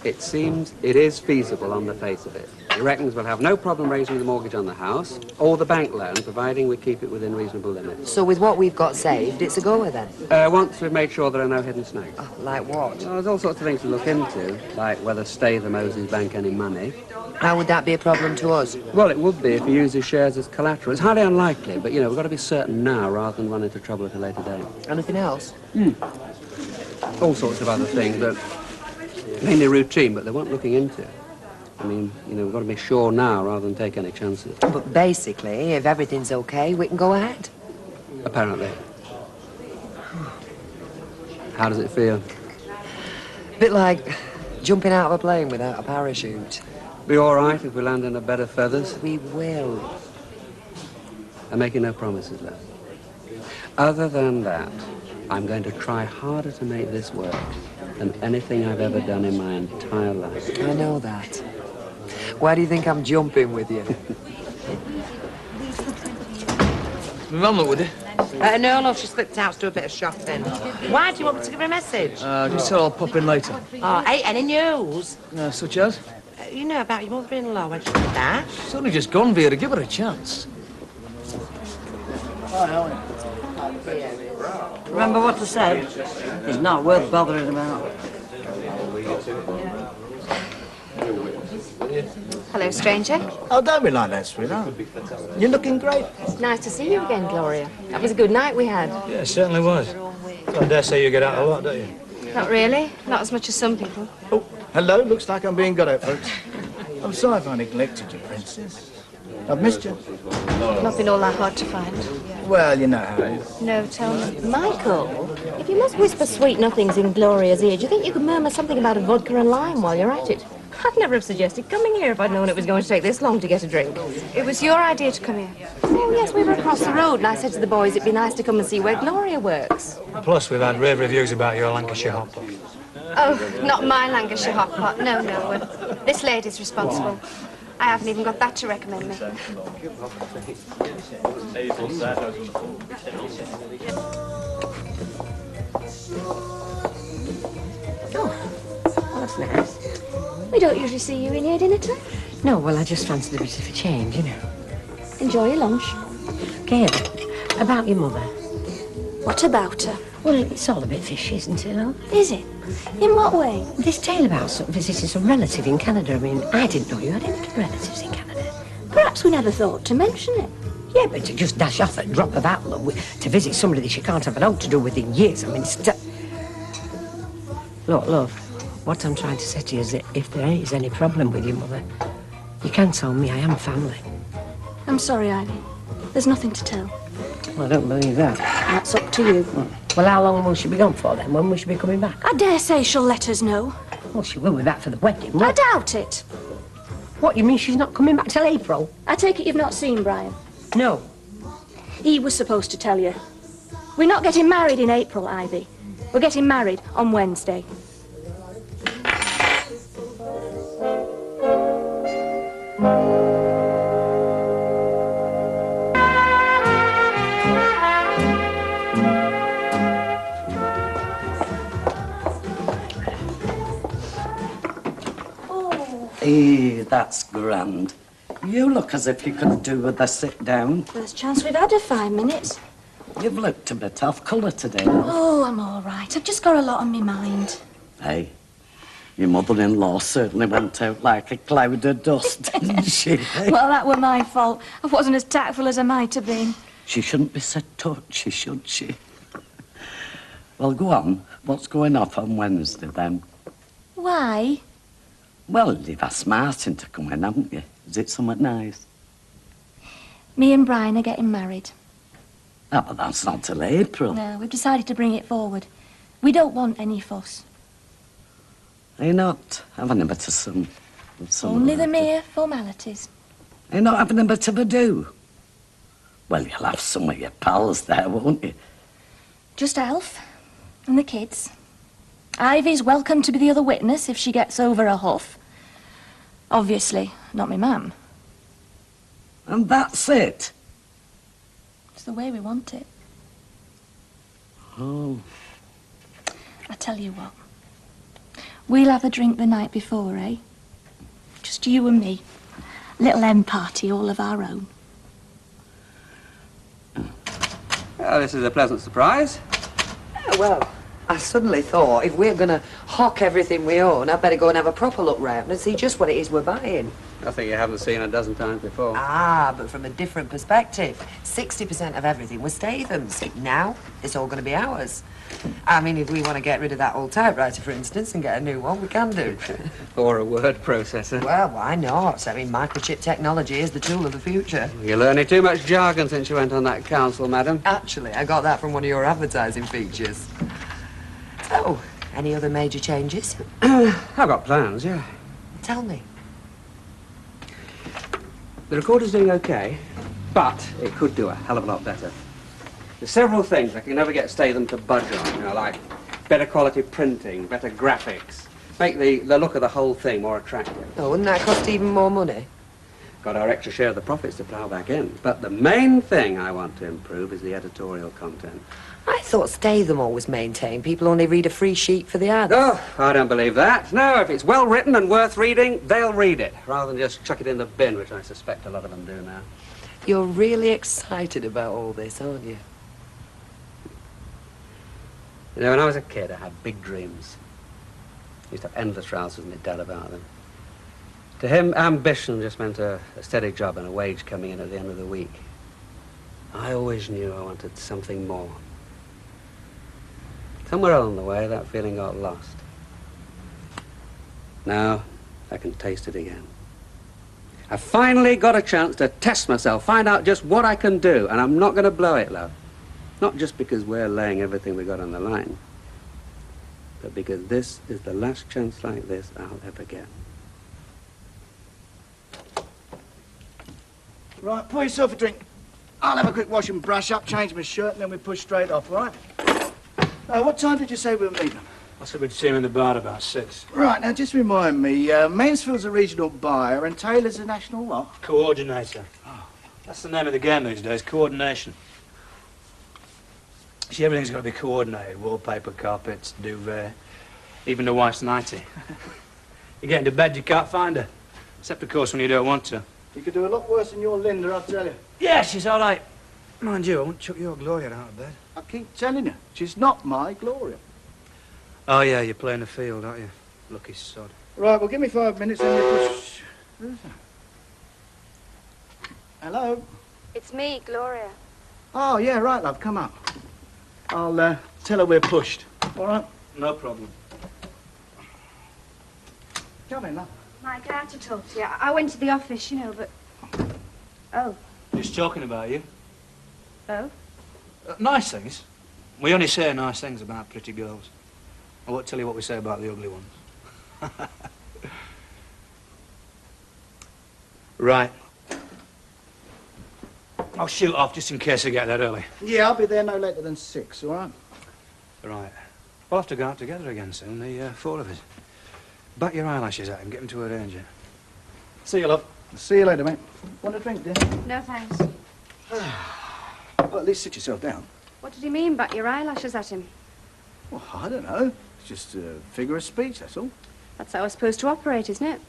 It seems it is feasible on the face of it. He reckons we'll have no problem raising the mortgage on the house or the bank loan, providing we keep it within reasonable limits. So with what we've got saved, it's a goer then? Once we've made sure there are no hidden snags. Oh, like what? Well, there's all sorts of things to look into, like whether Statham owes his bank any money. How would that be a problem to us? Well, it would be if he uses shares as collateral. It's highly unlikely, but, you know, we've got to be certain now rather than run into trouble at a later date. Anything else? All sorts of other things, but mainly routine, but they weren't looking into. I mean, you know, we've got to be sure now rather than take any chances. But basically, if everything's okay, we can go ahead. Apparently. How does it feel? A bit like jumping out of a plane without a parachute. Be all right if we land in a bed of feathers? We will. I'm making no promises, love. Other than that, I'm going to try harder to make this work than anything I've ever done in my entire life. I know that. Why do you think I'm jumping with you? My mum look with you? No, love, she slipped out to do a bit of shopping. Why do you want me to give her a message? Just tell her I'll pop in later. Oh, ain't any news? Such as? You know about your mother-in-law when she did that? She's only just gone, Vera. Give her a chance. Remember what I said? It's not worth bothering about. Hello, stranger. Oh, don't be like that, sweetheart. You're looking great. Nice to see you again, Gloria. That was a good night we had. Yeah, it certainly was. I dare say you get out a lot, don't you? Not really. Not as much as some people. Oh, hello. Looks like I'm being got at, folks. I'm sorry if I neglected you, Princess. I've missed you. Not been all that hard to find. Well, you know how it is. No, tell me. Michael, if you must whisper sweet nothings in Gloria's ear, do you think you could murmur something about a vodka and lime while you're at it? I'd never have suggested coming here if I'd known it was going to take this long to get a drink. It was your idea to come here. Oh, yes, we were across the road, and I said to the boys it'd be nice to come and see where Gloria works. Plus, we've had rave reviews about your Lancashire hot pot. Oh, not my Lancashire hot pot. No, no. This lady's responsible. I haven't even got that to recommend me. Oh, that's nice. We don't usually see you in here dinner time. No, well, I just fancied a bit of a change, you know. Enjoy your lunch. Gail, about your mother. What about her? Well, it's all a bit fishy, isn't it, love? Is it? In what way? This tale about visiting some relative in Canada. I mean, I didn't know you had any relatives in Canada. Perhaps we never thought to mention it. Yeah, but to just dash off at a drop of hat, love, to visit somebody that you can't have an out to do with in years, I mean, it's... Look, love, what I'm trying to say to you is that if there is any problem with your mother, you can tell me. I am family. I'm sorry, Ivy. There's nothing to tell. Well, I don't believe that. That's up to you. Well, how long will she be gone for, then? When will she be coming back? I dare say she'll let us know. Well, she will be back for the wedding, I doubt it. What, you mean she's not coming back till April? I take it you've not seen Brian. No. He was supposed to tell you. We're not getting married in April, Ivy. We're getting married on Wednesday. Hey, that's grand. You look as if you could do with a sit down. First chance we've had of 5 minutes. You've looked a bit off colour today. Oh, I'm all right. I've just got a lot on my mind. Hey, Your mother-in-law certainly went out like a cloud of dust, didn't she? Well, that were my fault. I wasn't as tactful as I might have been. She shouldn't be so touchy, should she? Well, go on. What's going off on Wednesday, then? Why? Well, you've asked Martin to come in, haven't you? Is it something nice? Me and Brian are getting married. Oh, but that's not till April. No, we've decided to bring it forward. We don't want any fuss. Are you not having a bit of some Only the mere formalities. Are you not having a bit of a do? Well, you'll have some of your pals there, won't you? Just Alf and the kids. Ivy's welcome to be the other witness if she gets over a huff. Obviously, not me mum. And that's it? It's the way we want it. Oh. I tell you what. We'll have a drink the night before, eh? Just you and me. Little hen party all of our own. Well, this is a pleasant surprise. Yeah, well, I suddenly thought if we're going to hock everything we own, I'd better go and have a proper look round and see just what it is we're buying. Nothing you haven't seen a dozen times before. Ah, but from a different perspective. 60% of everything was Statham's. Now, it's all going to be ours. I mean, if we want to get rid of that old typewriter, for instance, and get a new one, we can do. Or a word processor. Well, why not? I mean, microchip technology is the tool of the future. You're learning too much jargon since you went on that council, madam. Actually, I got that from one of your advertising features. So, any other major changes? I've got plans, yeah. Tell me. The recorder's doing okay, but it could do a hell of a lot better. There's several things I can never get Statham to budge on, you know, like better quality printing, better graphics, make the look of the whole thing more attractive. Oh, wouldn't that cost even more money? Got our extra share of the profits to plough back in. But the main thing I want to improve is the editorial content. I thought Statham always maintained people only read a free sheet for the ads. Oh, I don't believe that. No, if it's well written and worth reading, they'll read it, rather than just chuck it in the bin, which I suspect a lot of them do now. You're really excited about all this, aren't you? You know, when I was a kid, I had big dreams. I used to have endless rows with my dad about them. To him, ambition just meant a steady job and a wage coming in at the end of the week. I always knew I wanted something more. Somewhere along the way, that feeling got lost. Now, I can taste it again. I finally got a chance to test myself, find out just what I can do, and I'm not going to blow it, love. Not just because we're laying everything we got on the line, but because this is the last chance like this I'll ever get. Right, pour yourself a drink. I'll have a quick wash and brush up, change my shirt, and then we push straight off, all right? What time did you say we were meeting? I said we'd see him in the bar about 6. Right, now just remind me, Mansfield's a regional buyer and Taylor's a national what? Coordinator. That's the name of the game these days, coordination. See, everything's got to be coordinated. Wallpaper, carpets, duvet, even the wife's nightie. You get into bed, you can't find her. Except, of course, when you don't want to. You could do a lot worse than your Linda, I'll tell you. Yeah, she's all right. Mind you, I won't chuck your Gloria out of bed. I keep telling you, she's not my Gloria. Oh, yeah, you're playing the field, aren't you? Lucky sod. Right, well, give me 5 minutes and you push... Who's that? Hello? It's me, Gloria. Oh, yeah, right, love, come up. I'll tell her we're pushed, all right? No problem. Come in, love. Mike, I have to talk to you. I went to the office, you know, but... Oh. Just talking about you. Oh? Nice things. We only say nice things about pretty girls. I won't tell you what we say about the ugly ones. Right. I'll shoot off just in case I get there early. Yeah, I'll be there no later than 6, all right? Right. We'll have to go out together again soon, the 4 of us. Bat your eyelashes at him, get him to arrange it. See you, love. See you later, mate. Want a drink, dear? No, thanks. Well, at least sit yourself down. What did he mean, bat your eyelashes at him? Well, I don't know. It's just a figure of speech, that's all. That's how we're supposed to operate, isn't it?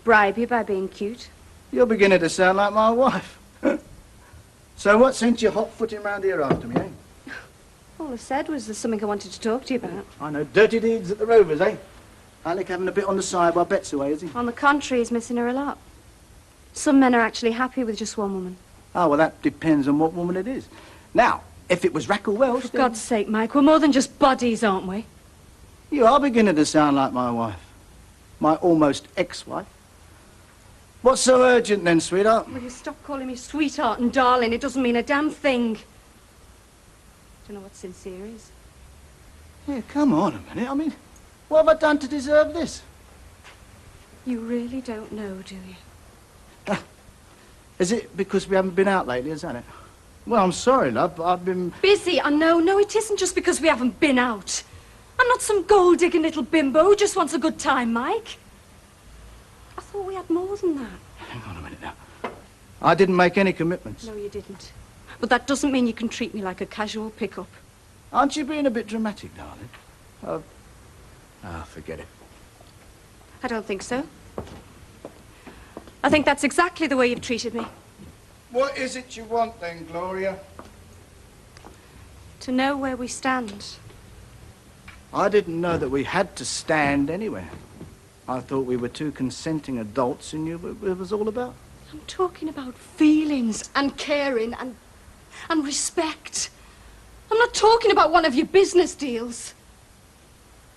Bribe you by being cute. You're beginning to sound like my wife. So what sent you hot-footing round here after me, eh? All I said was there's something I wanted to talk to you about. I know dirty deeds at the Rovers, eh? Alec having a bit on the side while Bet's away, is he? On the contrary, he's missing her a lot. Some men are actually happy with just one woman. Oh, well, that depends on what woman it is. Now, if it was Rackle Welsh, For God's sake, Mike, we're more than just bodies, aren't we? You are beginning to sound like my wife. My almost ex-wife. What's so urgent then, sweetheart? Will you stop calling me sweetheart and darling? It doesn't mean a damn thing. Do you know what sincere is? Yeah, come on a minute. I mean, what have I done to deserve this? You really don't know, do you? Is it because we haven't been out lately, is that it? Well, I'm sorry, love, but I've been... Busy, I know. No, it isn't just because we haven't been out. I'm not some gold-digging little bimbo who just wants a good time, Mike. I thought we had more than that. Hang on a minute now. I didn't make any commitments. No, you didn't. But that doesn't mean you can treat me like a casual pickup. Aren't you being a bit dramatic, darling? Forget it. I don't think so. I think that's exactly the way you've treated me. What is it you want then, Gloria? To know where we stand. I didn't know that we had to stand anywhere. I thought we were two consenting adults and knew what it was all about. I'm talking about feelings and caring and respect. I'm not talking about one of your business deals.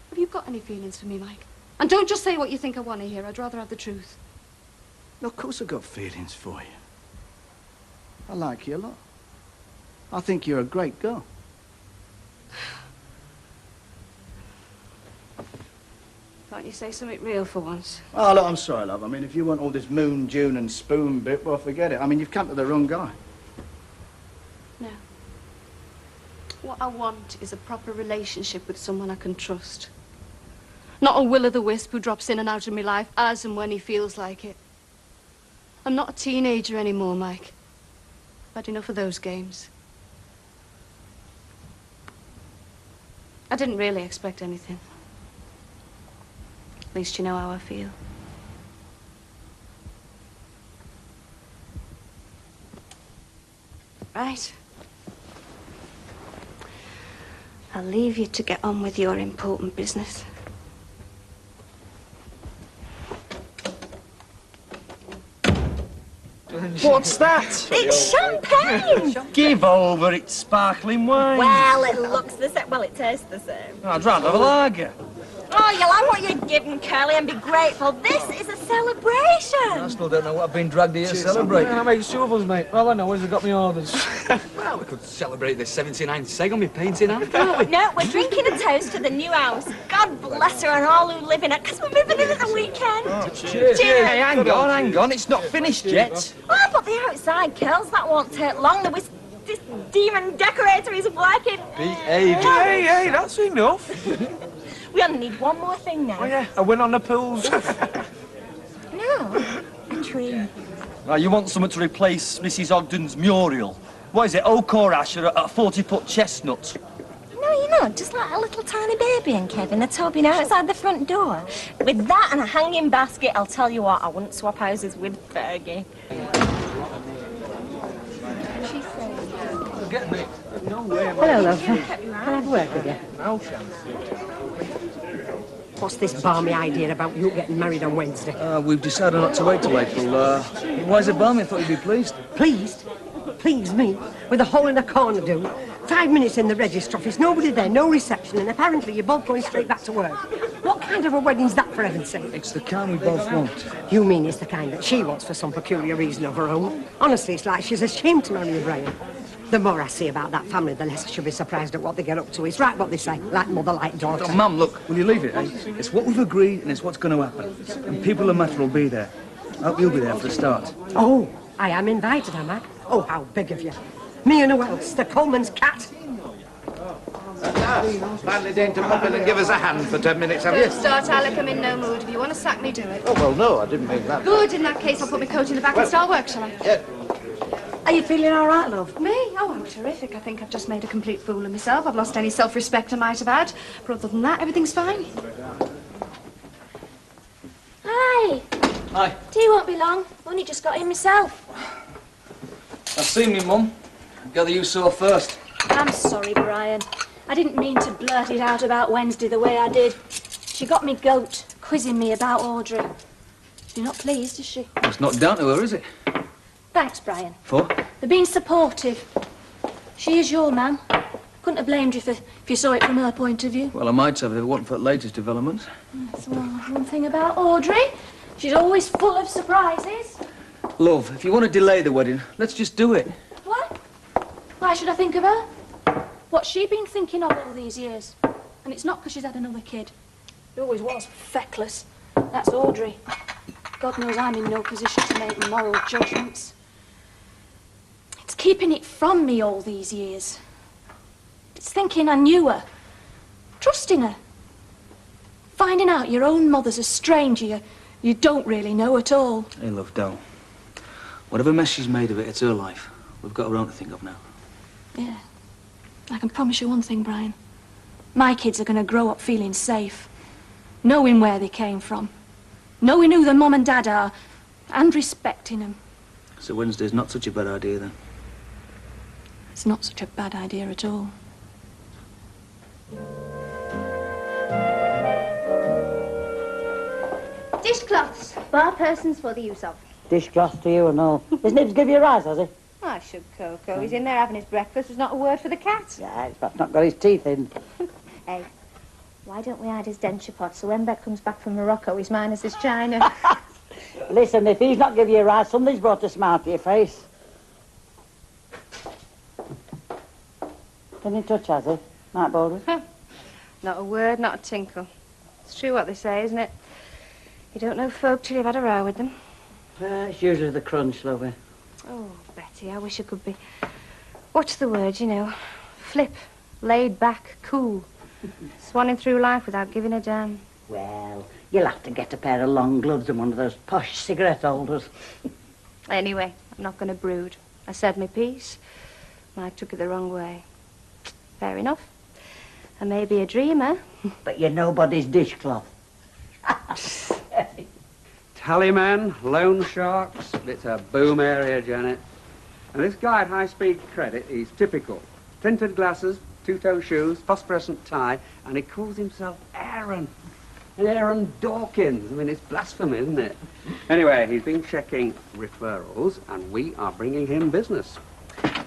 Have you got any feelings for me, Mike? And don't just say what you think I want to hear. I'd rather have the truth. Of course I've got feelings for you. I like you a lot. I think you're a great girl. Can't you say something real for once? Oh, look, I'm sorry, love. I mean, if you want all this moon, June and spoon bit, well, forget it. I mean, you've come to the wrong guy. No. What I want is a proper relationship with someone I can trust. Not a will-o'-the-wisp who drops in and out of my life as and when he feels like it. I'm not a teenager anymore, Mike. I've had enough of those games. I didn't really expect anything. At least you know how I feel. Right. I'll leave you to get on with your important business. What's that? It's champagne! Give over, it's sparkling wine. Well, it looks the same. Well, it tastes the same. I'd rather have a lager. Oh, you'll have what you're given, Curly, and be grateful. This is a celebration. I still don't know what I've been dragged here to celebrate. I made two of us, mate. All I know is I got my orders. Well, we could celebrate the 79th seg on my painting, can't we? No, we're drinking a toast to the new house. God bless her and all who live in it, because we're moving in at the weekend. Cheers. Hey, hang on. It's not finished yet. Well, but the outside kills. That won't take long. This demon decorator is working. Behave. Hey, that's enough. We only need one more thing now. Oh, yeah, I went on the pools. No, a tree. You want something to replace Mrs. Ogden's mural? What is it, oak or ash or a 40-foot chestnut? No, you're not. Just like a little tiny baby and Kevin. They're topping outside the front door. With that and a hanging basket, I'll tell you what, I wouldn't swap houses with Fergie. Hello, love. Can I have a word with you? No chance. What's this balmy idea about you getting married on Wednesday? We've decided not to wait till April. Why is it balmy? I thought you'd be pleased. Pleased? Please me? With a hole in the corner do? 5 minutes in the register office, nobody there, no reception, and apparently you're both going straight back to work. What kind of a wedding's that, for heaven's sake? It's the kind we both want. You mean it's the kind that she wants for some peculiar reason of her own? Honestly, it's like she's ashamed to marry you, Brian. The more I see about that family, the less I should be surprised at what they get up to. It's right what they say, like mother, like daughter. Oh, Mum, look, will you leave it, eh? It's what we've agreed and it's what's going to happen. And people who matter will be there. I hope you'll be there for the start. Oh, I am invited, am I? Oh, how big of you. Me and who else? The Coleman's cat? Finally deigned to pop in and give us a hand for 10 minutes, have you? Don't start, Alec. I'm in no mood. If you want to sack me, do it. Oh, well, no, I didn't mean that. Good. In that case, I'll put my coat in the back and start work, shall I? Yeah. Are you feeling all right, love? Me? Oh, I'm terrific. I think I've just made a complete fool of myself. I've lost any self-respect I might have had. But other than that, everything's fine. Hi. Hi. Tea won't be long. I've only just got in myself. I've seen me, Mum. Gather you saw first. I'm sorry, Brian. I didn't mean to blurt it out about Wednesday the way I did. She got me goat. quizzing me about Audrey. She's not pleased, is she? It's not down to her, is it? Thanks, Brian. For? They're being supportive. She is your man. Couldn't have blamed you if you saw it from her point of view. Well, I might have if it wasn't for the latest developments. That's one thing about Audrey. She's always full of surprises. Love, if you want to delay the wedding, let's just do it. What? Why should I think of her? What's she been thinking of all these years? And it's not because she's had another kid. She always was feckless. That's Audrey. God knows I'm in no position to make moral judgments. It's keeping it from me all these years. It's thinking I knew her. Trusting her. Finding out your own mother's a stranger you don't really know at all. Hey, love, don't. Whatever mess she's made of it, it's her life. We've got her own to think of now. Yeah. I can promise you one thing, Brian. My kids are going to grow up feeling safe. Knowing where they came from. Knowing who their mum and dad are. And respecting them. So Wednesday's not such a bad idea, then? It's not such a bad idea at all. Dishcloths, bar persons for the use of. Dishcloth to you and all. His nibs give you a rise, has he? I should, Coco. He's in there having his breakfast. There's not a word for the cat. Yeah, he's perhaps not got his teeth in. Hey, why don't we hide his denture pot so when Beck comes back from Morocco, he's minus his china? Listen, if he's not giving you a rise, somebody's brought a smile to your face. Been in touch, has he? Mark Baldwin? Not a word, not a tinkle. It's true what they say, isn't it? You don't know folk till you've had a row with them. It's usually the crunch, lovey. Oh, Betty, I wish I could be... What's the word, you know? Flip, laid back, cool. Swanning through life without giving a damn. Well, you'll have to get a pair of long gloves and one of those posh cigarette holders. Anyway, I'm not going to brood. I said my piece. Mike took it the wrong way. Fair enough. I may be a dreamer. But you're nobody's dishcloth. Tallymen, loan sharks, it's a boom area, Janet. And this guy at High Speed Credit, he's typical. Tinted glasses, two-tone shoes, phosphorescent tie, and he calls himself Aaron. Aaron Dawkins. I mean, it's blasphemy, isn't it? Anyway, he's been checking referrals, and we are bringing him business.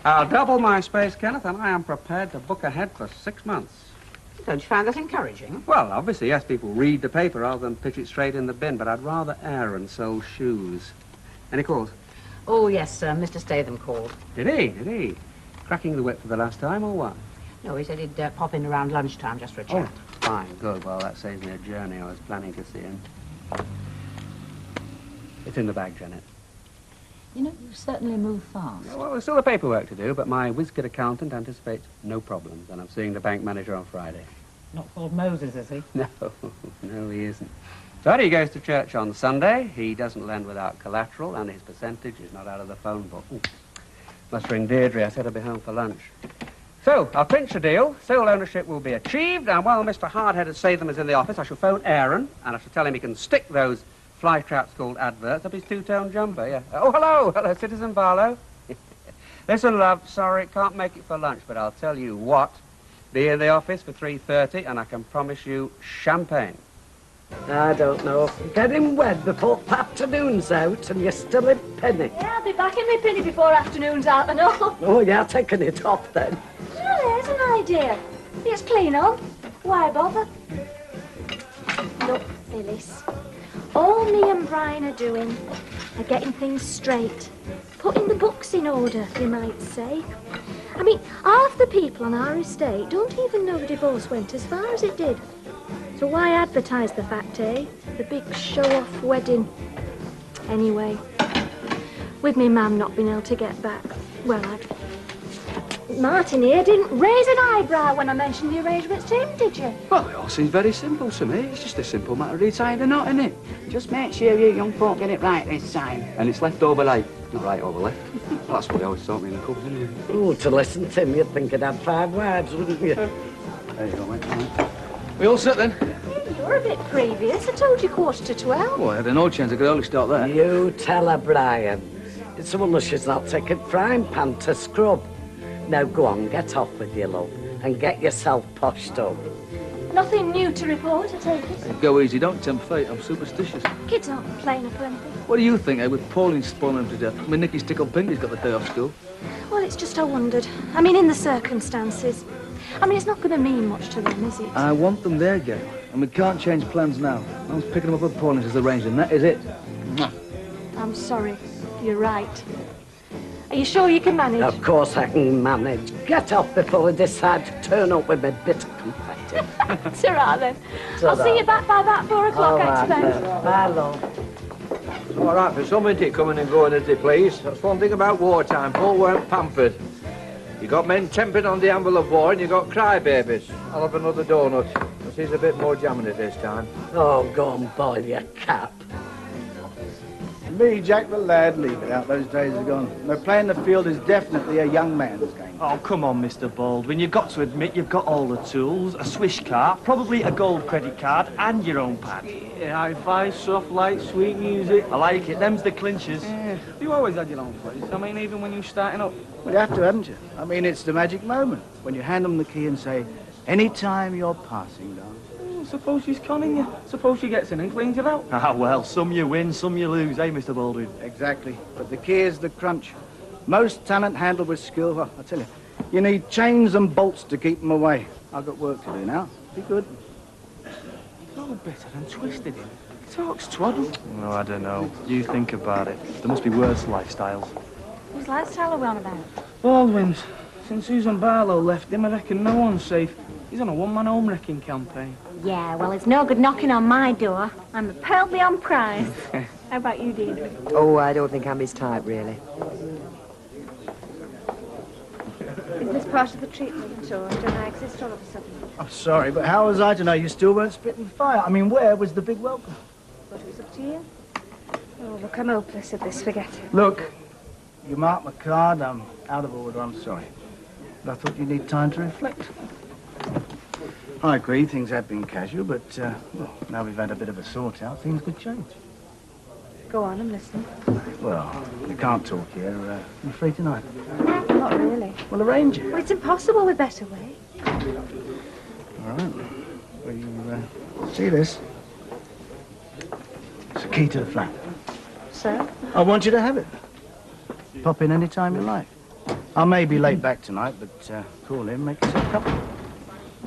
I'll double my space, Kenneth, and I am prepared to book ahead for 6 months. Don't you find that encouraging? Well, obviously, yes, people read the paper rather than pitch it straight in the bin, but I'd rather Aaron sell shoes. Any calls? Oh, yes, Mr. Statham called. Did he? Did he? Cracking the whip for the last time, or what? No, he said he'd pop in around lunchtime just for a chat. Oh, fine, good. Well, that saves me a journey. I was planning to see him. It's in the bag, Janet. You know, you certainly move fast. Well, there's still the paperwork to do, but my whiz-kid accountant anticipates no problems, and I'm seeing the bank manager on Friday. Not called Moses, is he? No, no, he isn't. But he goes to church on Sunday. He doesn't lend without collateral, and his percentage is not out of the phone book. Ooh. Must ring Deirdre. I said I'd be home for lunch. So, I'll clinch the deal. Sole ownership will be achieved, and while Mr. Hard-Headed Statham is in the office, I shall phone Aaron, and I shall tell him he can stick those fly traps called adverts up his two-tone jumper, yeah. Oh, hello. Hello, Citizen Barlow. Listen, love, sorry, can't make it for lunch, but I'll tell you what. Be in the office for 3:30, and I can promise you champagne. I don't know. Getting wed before afternoon's out and you're still in penny. Yeah, I'll be back in my penny before afternoon's out and all. Oh, yeah, taking it off then. Well, there's an idea. It's clean on. Why bother? Look, Phyllis. All me and Brian are doing are getting things straight. Putting the books in order, you might say. I mean, half the people on our estate don't even know the divorce went as far as it did. So why advertise the fact, eh? The big show-off wedding. Anyway, with me mum not being able to get back, well, Martin here didn't raise an eyebrow when I mentioned the arrangements to him, did you? Well, it all seems very simple to me. It's just a simple matter of tying the knot, isn't it? Just make sure you young folk get it right this time. And it's left over like, not right over left. Well, that's what they always taught me in the clubs, anyway. Oh, to listen to him, you'd think I'd had 5 wives, wouldn't you? There you go, mate. We all set then? You're a bit previous. I told you 11:45. Well, I had no chance. I could only start there. You tell her, Brian. It's a wonder she's not taking frying pan to scrub. Now go on, get off with your love and get yourself poshed up. Nothing new to report, I take it. Hey, go easy, don't tempt fate. I'm superstitious. Kids aren't complaining for anything. What do you think, eh, with Pauline spoiling him to death? I mean, Nicky's tickled pink he's got the day off school. Well, it's just I wondered. I mean, in the circumstances. I mean, it's not going to mean much to them, is it? I want them there, Gail. And we can't change plans now. I was picking them up at Pauling's as arranged, and that is it. Mwah. I'm sorry. You're right. Are you sure you can manage? Of course I can manage. Get off before I decide to turn up with my bit of confetti. Ta-ra, then. I'll see you back by about 4 o'clock, I expect. Bye, love. It's all right for some, isn't it, coming and going as they please? That's one thing about wartime. Folk weren't pampered. You got men temping on the anvil of war and you got crybabies. I'll have another donut. This is a bit more jam in it this time. Oh, go and boil your cap. Me, Jack the lad, leave it out. Those days are gone. No, playing the field is definitely a young man's game. Oh, come on, Mr. Baldwin. You've got to admit you've got all the tools, a swish car, probably a gold credit card, and your own pad. Yeah, hi-fi, soft light, sweet music. I like it. Them's the clinchers. Yeah. You always had your own place. I mean, even when you were starting up. Well, you have to, haven't you? I mean, it's the magic moment when you hand them the key and say, any time you're passing, darling. Suppose she's conning you. Suppose she gets in and cleans it out. Ah, well, some you win, some you lose, eh, Mr. Baldwin? Exactly. But the key is the crunch. Most talent handled with skill. Well, I tell you, you need chains and bolts to keep them away. I've got work to do now. Be good. No better than twisted him. Talks twaddle. Oh, I don't know. You think about it. There must be worse lifestyles. Whose lifestyle are we on about? Baldwin's. Since Susan Barlow left him, I reckon no one's safe. He's on a one-man home wrecking campaign. Yeah, well, it's no good knocking on my door. I'm a pearl beyond price. How about you, Deirdre? Oh, I don't think I'm his type, really. Is this part of the treatment, or don't I exist all of a sudden? I'm sorry, but how was I to know you still weren't spitting fire? I mean, where was the big welcome? But it was up to you. Oh, look, I'm hopeless at this. Forget it. Look, you marked my card. I'm out of order. I'm sorry. But I thought you'd need time to reflect. I agree, things have been casual, but well, now we've had a bit of a sort out, things could change. Go on, I'm listening. Well, we can't talk here. You're free tonight. Not really. We'll arrange it. Well, it's impossible with better way. All right. Well, you see this? It's the key to the flat. So? I want you to have it. Pop in any time you like. I may be late back tonight, but call in, make yourself comfortable.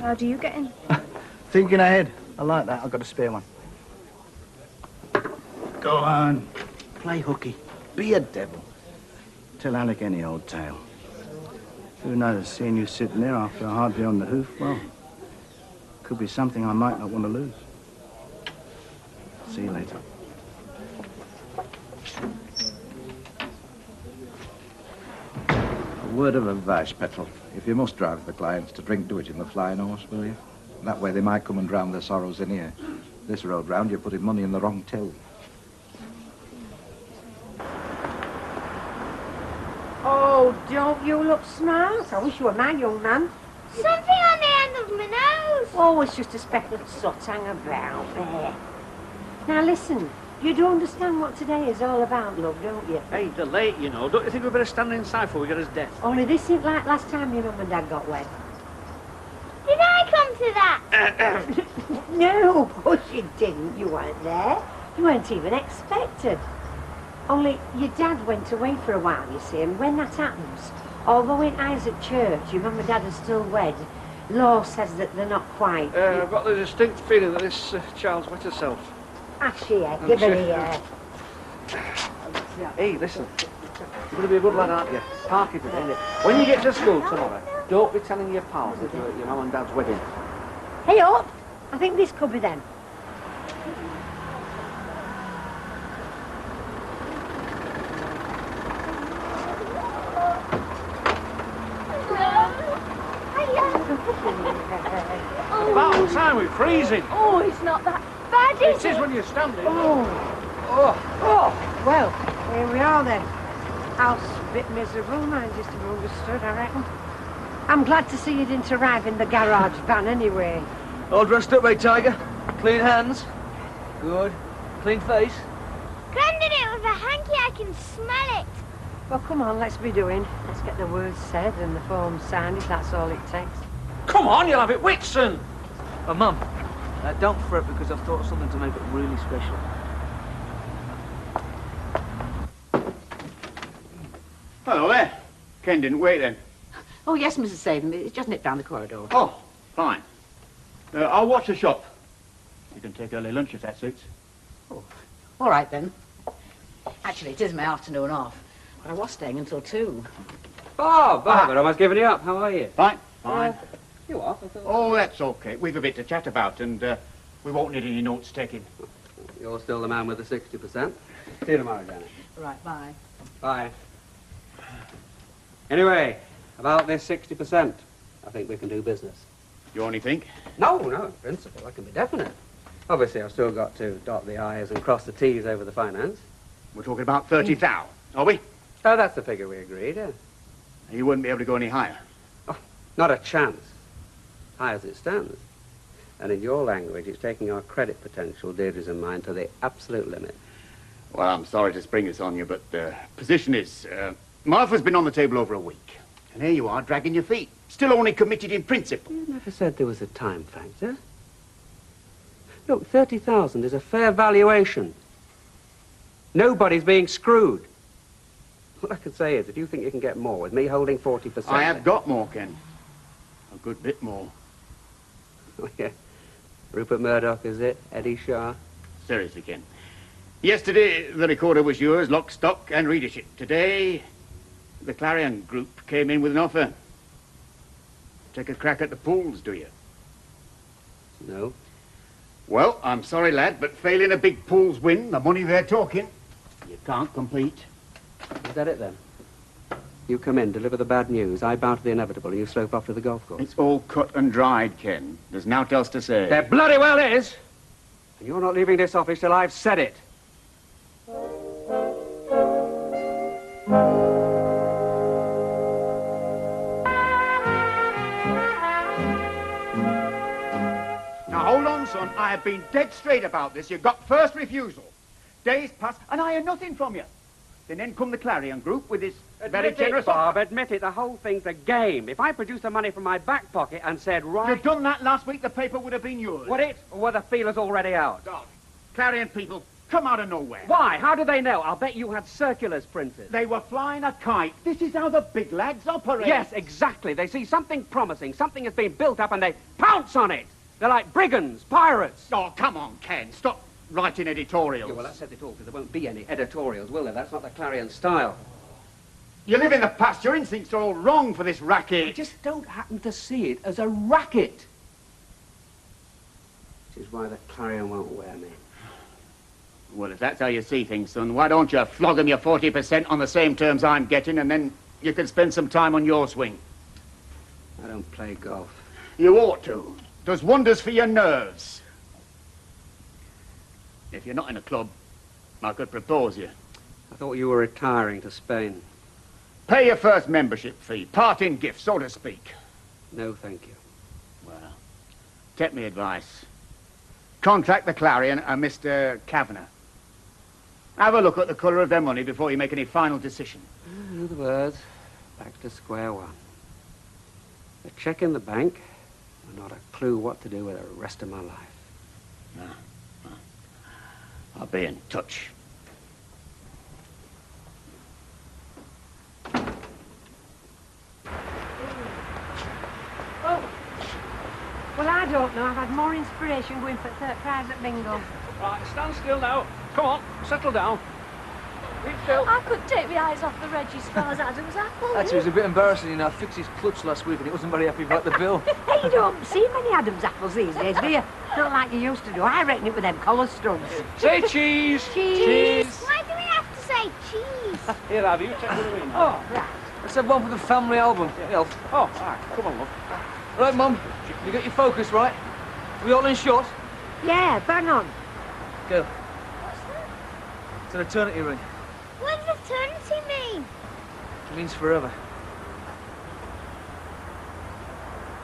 How do you get in? Thinking ahead. I like that. I've got a spare one. Go on. Play hooky. Be a devil. Tell Alec any old tale. Who knows, seeing you sitting there after a hard day on the hoof, well, could be something I might not want to lose. See you later. A word of advice, Petrel. If you must drive the clients to drink, do it in the Flying Horse, will you? That way they might come and drown their sorrows in here. This road round, you're putting money in the wrong till. Oh, don't you look smart? I wish you were my young man. Something on the end of my nose. Oh, it's just a speck of soot hang about there. Now listen, you do understand what today is all about, love, don't you? Hey, they're late, you know. Don't you think we better stand inside before we get his death? Only this ain't like last time your mum and dad got wet. Did I come to that? No, of course you didn't. You weren't there. You weren't even expected. Only your dad went away for a while, you see, and when that happens, although it is at church, your mum and dad are still wed, law says that they're not quite. I've got the distinct feeling that this child's wet herself. Actually, give it here. Hey, listen. You're going to be a good lad, aren't you? Park it, isn't it? When you get to school tomorrow, don't be telling your pals that you're at your mum and dad's wedding. Hey up! I think this could be them. About time we're freezing. Oh, it's not that bad, is It is when you're standing. Well, here we are then. House a bit miserable, mine just have understood, I reckon. I'm glad to see you didn't arrive in the garage van anyway. All dressed up, eh, Tiger? Clean hands. Good. Clean face. Grand did it with a hanky, I can smell it. Well, come on, let's be doing. Let's get the words said and the form signed if that's all it takes. Come on, you'll have it, Whitson. Mum, don't fret because I've thought of something to make it really special. Hello there. Ken didn't wait then. Oh, yes, Mrs. Saven. It's just nipped down the corridor. Oh, fine. I'll watch the shop. You can take early lunch if that suits. Oh, all right, then. Actually, it is my afternoon off. But I was staying until 2. Bob, I'd almost given you up. How are you? Fine, fine. You off? Oh, that's okay. We've a bit to chat about, and we won't need any notes taken. You're still the man with the 60%. See you tomorrow, Janet. Right, bye. Bye. Anyway, about this 60%, I think we can do business. You only think? No, in principle, I can be definite. Obviously, I've still got to dot the I's and cross the T's over the finance. We're talking about 30,000, are we? Oh, that's the figure we agreed, yeah. You wouldn't be able to go any higher? Oh, not a chance. High as it stands. And in your language, it's taking our credit potential, Deirdre's and mine, to the absolute limit. Well, I'm sorry to spring this on you, but the position is, Martha's been on the table over a week. And here you are, dragging your feet. Still only committed in principle. You never said there was a time factor. Look, 30,000 is a fair valuation. Nobody's being screwed. What I can say is, if you think you can get more with me holding 40%... I have got more, Ken. A good bit more. Oh, yeah. Rupert Murdoch, is it? Eddie Shah? Seriously, Ken. Yesterday, the recorder was yours, lock, stock, and readership. Today, the Clarion Group came in with an offer. Take a crack at the pools, do you? No. Well, I'm sorry, lad, but failing a big pools win, the money they're talking, you can't compete. Is that it, then? You come in, deliver the bad news, I bow to the inevitable, and you slope off to the golf course. It's all cut and dried, Ken. There's naught else to say. There bloody well is! And you're not leaving this office till I've said it. Now, hold on, son. I have been dead straight about this. You got first refusal. Days pass, and I hear nothing from you. Then come the Clarion Group with this very generous Bob, admit it. The whole thing's a game. If I produced the money from my back pocket and said, right... You'd done that last week, the paper would have been yours. Would it? Or were the feelers already out? God. Clarion people come out of nowhere. Why? How do they know? I'll bet you had circulars printed. They were flying a kite. This is how the big lads operate. Yes, exactly. They see something promising, something has been built up, and they pounce on it. They're like brigands, pirates. Oh, come on, Ken. Stop writing editorials. Yeah, well, that says it all, because there won't be any editorials, will there? That's not the Clarion style. You live in the past. Your instincts are all wrong for this racket. I just don't happen to see it as a racket. Which is why the Clarion won't wear me. Well, if that's how you see things, son, why don't you flog 'em your 40% on the same terms I'm getting, and then you can spend some time on your swing? I don't play golf. You ought to. Does wonders for your nerves. If you're not in a club, I could propose you. I thought you were retiring to Spain. Pay your first membership fee, parting gift, so to speak. No, thank you. Well, take me advice. Contact the Clarion and Mr. Kavanagh. Have a look at the colour of their money before you make any final decision. In other words, back to square one. A cheque in the bank, and not a clue what to do with the rest of my life. I'll be in touch. Oh. Well, I don't know. I've had more inspiration going for private bingo. Right, stand still now. Come on, settle down. Keep still. I couldn't take my eyes off the registrar's Adam's apple. Actually, it was a bit embarrassing, you know. I fixed his clutch last week and he wasn't very happy about the bill. Hey, you don't see many Adam's apples these days, do you? Not like you used to do. I reckon it with them collar studs. Say cheese. Cheese. Why do we have to say cheese? Here, Abby, you take it away now. Oh, right. Let's have one for the family album. Yeah. Oh, all right, come on, love. Right, Mum. You got your focus right? We all in shot? Yeah, bang on. Go. It's an eternity ring. What does eternity mean? It means forever.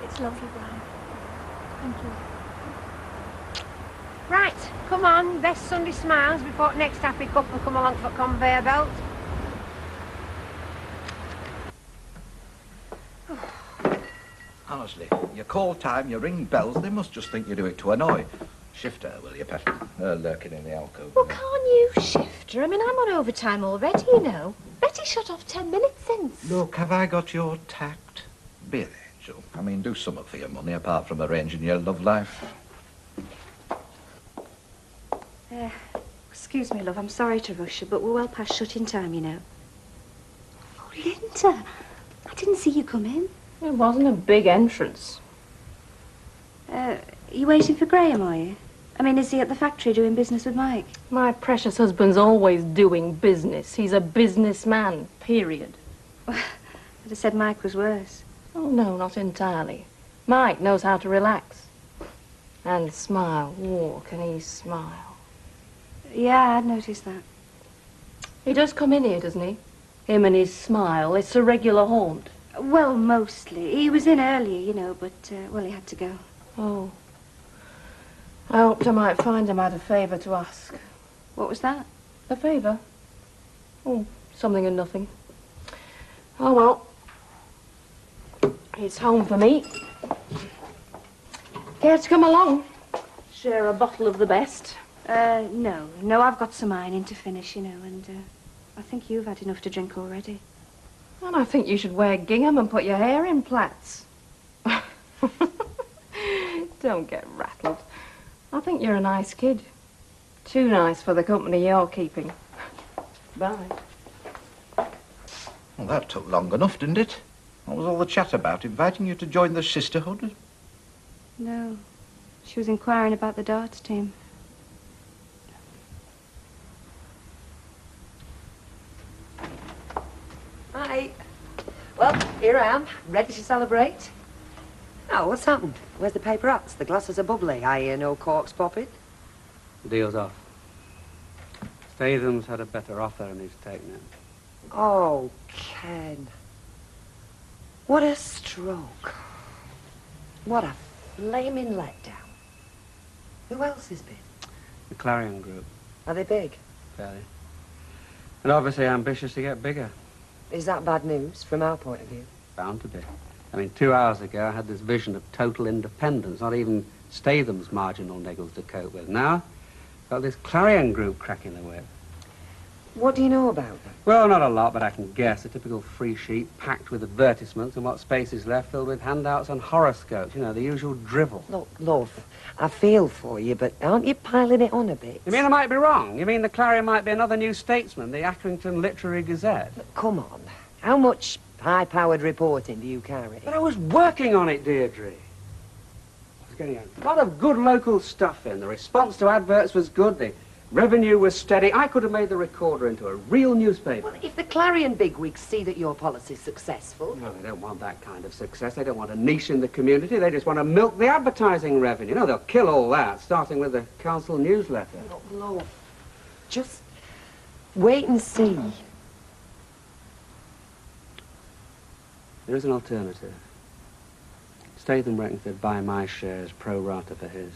It's lovely, Brian. Thank you. Right, come on. Best Sunday smiles before next happy couple come along for conveyor belt. Honestly, you call time, you ring bells, they must just think you do it to annoy. Shift her, will you, Pet? Her lurking in the alcove. Well, can't you shift her? I mean, I'm on overtime already, you know. Betty shut off 10 minutes since. Look, have I got your tact? Be an angel. I mean, do something for your money apart from arranging your love life. Excuse me, love, I'm sorry to rush you, but we're well past shut-in time, you know. Oh, Linda, I didn't see you come in. It wasn't a big entrance. Are you waiting for Graham, are you? I mean, is he at the factory doing business with Mike? My precious husband's always doing business. He's a businessman, period. I'd have said Mike was worse. Oh, no, not entirely. Mike knows how to relax. And smile. Oh, can he smile? Yeah, I'd noticed that. He does come in here, doesn't he? Him and his smile. It's a regular haunt. Well, mostly. He was in earlier, you know, but, well, he had to go. Oh. I hoped I might find him had a favour to ask. What was that? A favour? Oh, something and nothing. Oh, well. It's home for me. Care to come along? Share a bottle of the best? No, I've got some ironing to finish, you know, and, I think you've had enough to drink already. And I think you should wear gingham and put your hair in plaits. Don't get rattled. I think you're a nice kid. Too nice for the company you're keeping. Bye. Well, that took long enough, didn't it? What was all the chat about? Inviting you to join the sisterhood? No, she was inquiring about the darts team. Hi. Well, here I am, ready to celebrate. Oh, what's happened? Where's the paper hats? The glasses are bubbly. I hear no corks popping. The deal's off. Statham's had a better offer and he's taken it. Oh, Ken. What a stroke. What a flaming letdown. Who else has been? The Clarion Group. Are they big? Fairly. And obviously ambitious to get bigger. Is that bad news from our point of view? Bound to be. I mean, 2 hours ago I had this vision of total independence, not even Statham's marginal niggles to cope with. Now, got this Clarion Group cracking the whip. What do you know about them? Well, not a lot, but I can guess. A typical free sheet packed with advertisements and what space is left filled with handouts and horoscopes. You know, the usual drivel. Look, love, I feel for you, but aren't you piling it on a bit? You mean I might be wrong? You mean the Clarion might be another new statesman, the Accrington Literary Gazette? Come on. How much high-powered reporting do you carry? But I was working on it, Deirdre. I was getting a lot of good local stuff in. The response to adverts was good. The revenue was steady. I could have made the Recorder into a real newspaper. Well, if the Clarion bigwigs see that your policy's successful... No, they don't want that kind of success. They don't want a niche in the community. They just want to milk the advertising revenue. No, they'll kill all that, starting with the council newsletter. Look, love, just wait and see. There is an alternative. Statham reckons they'd buy my shares pro rata for his.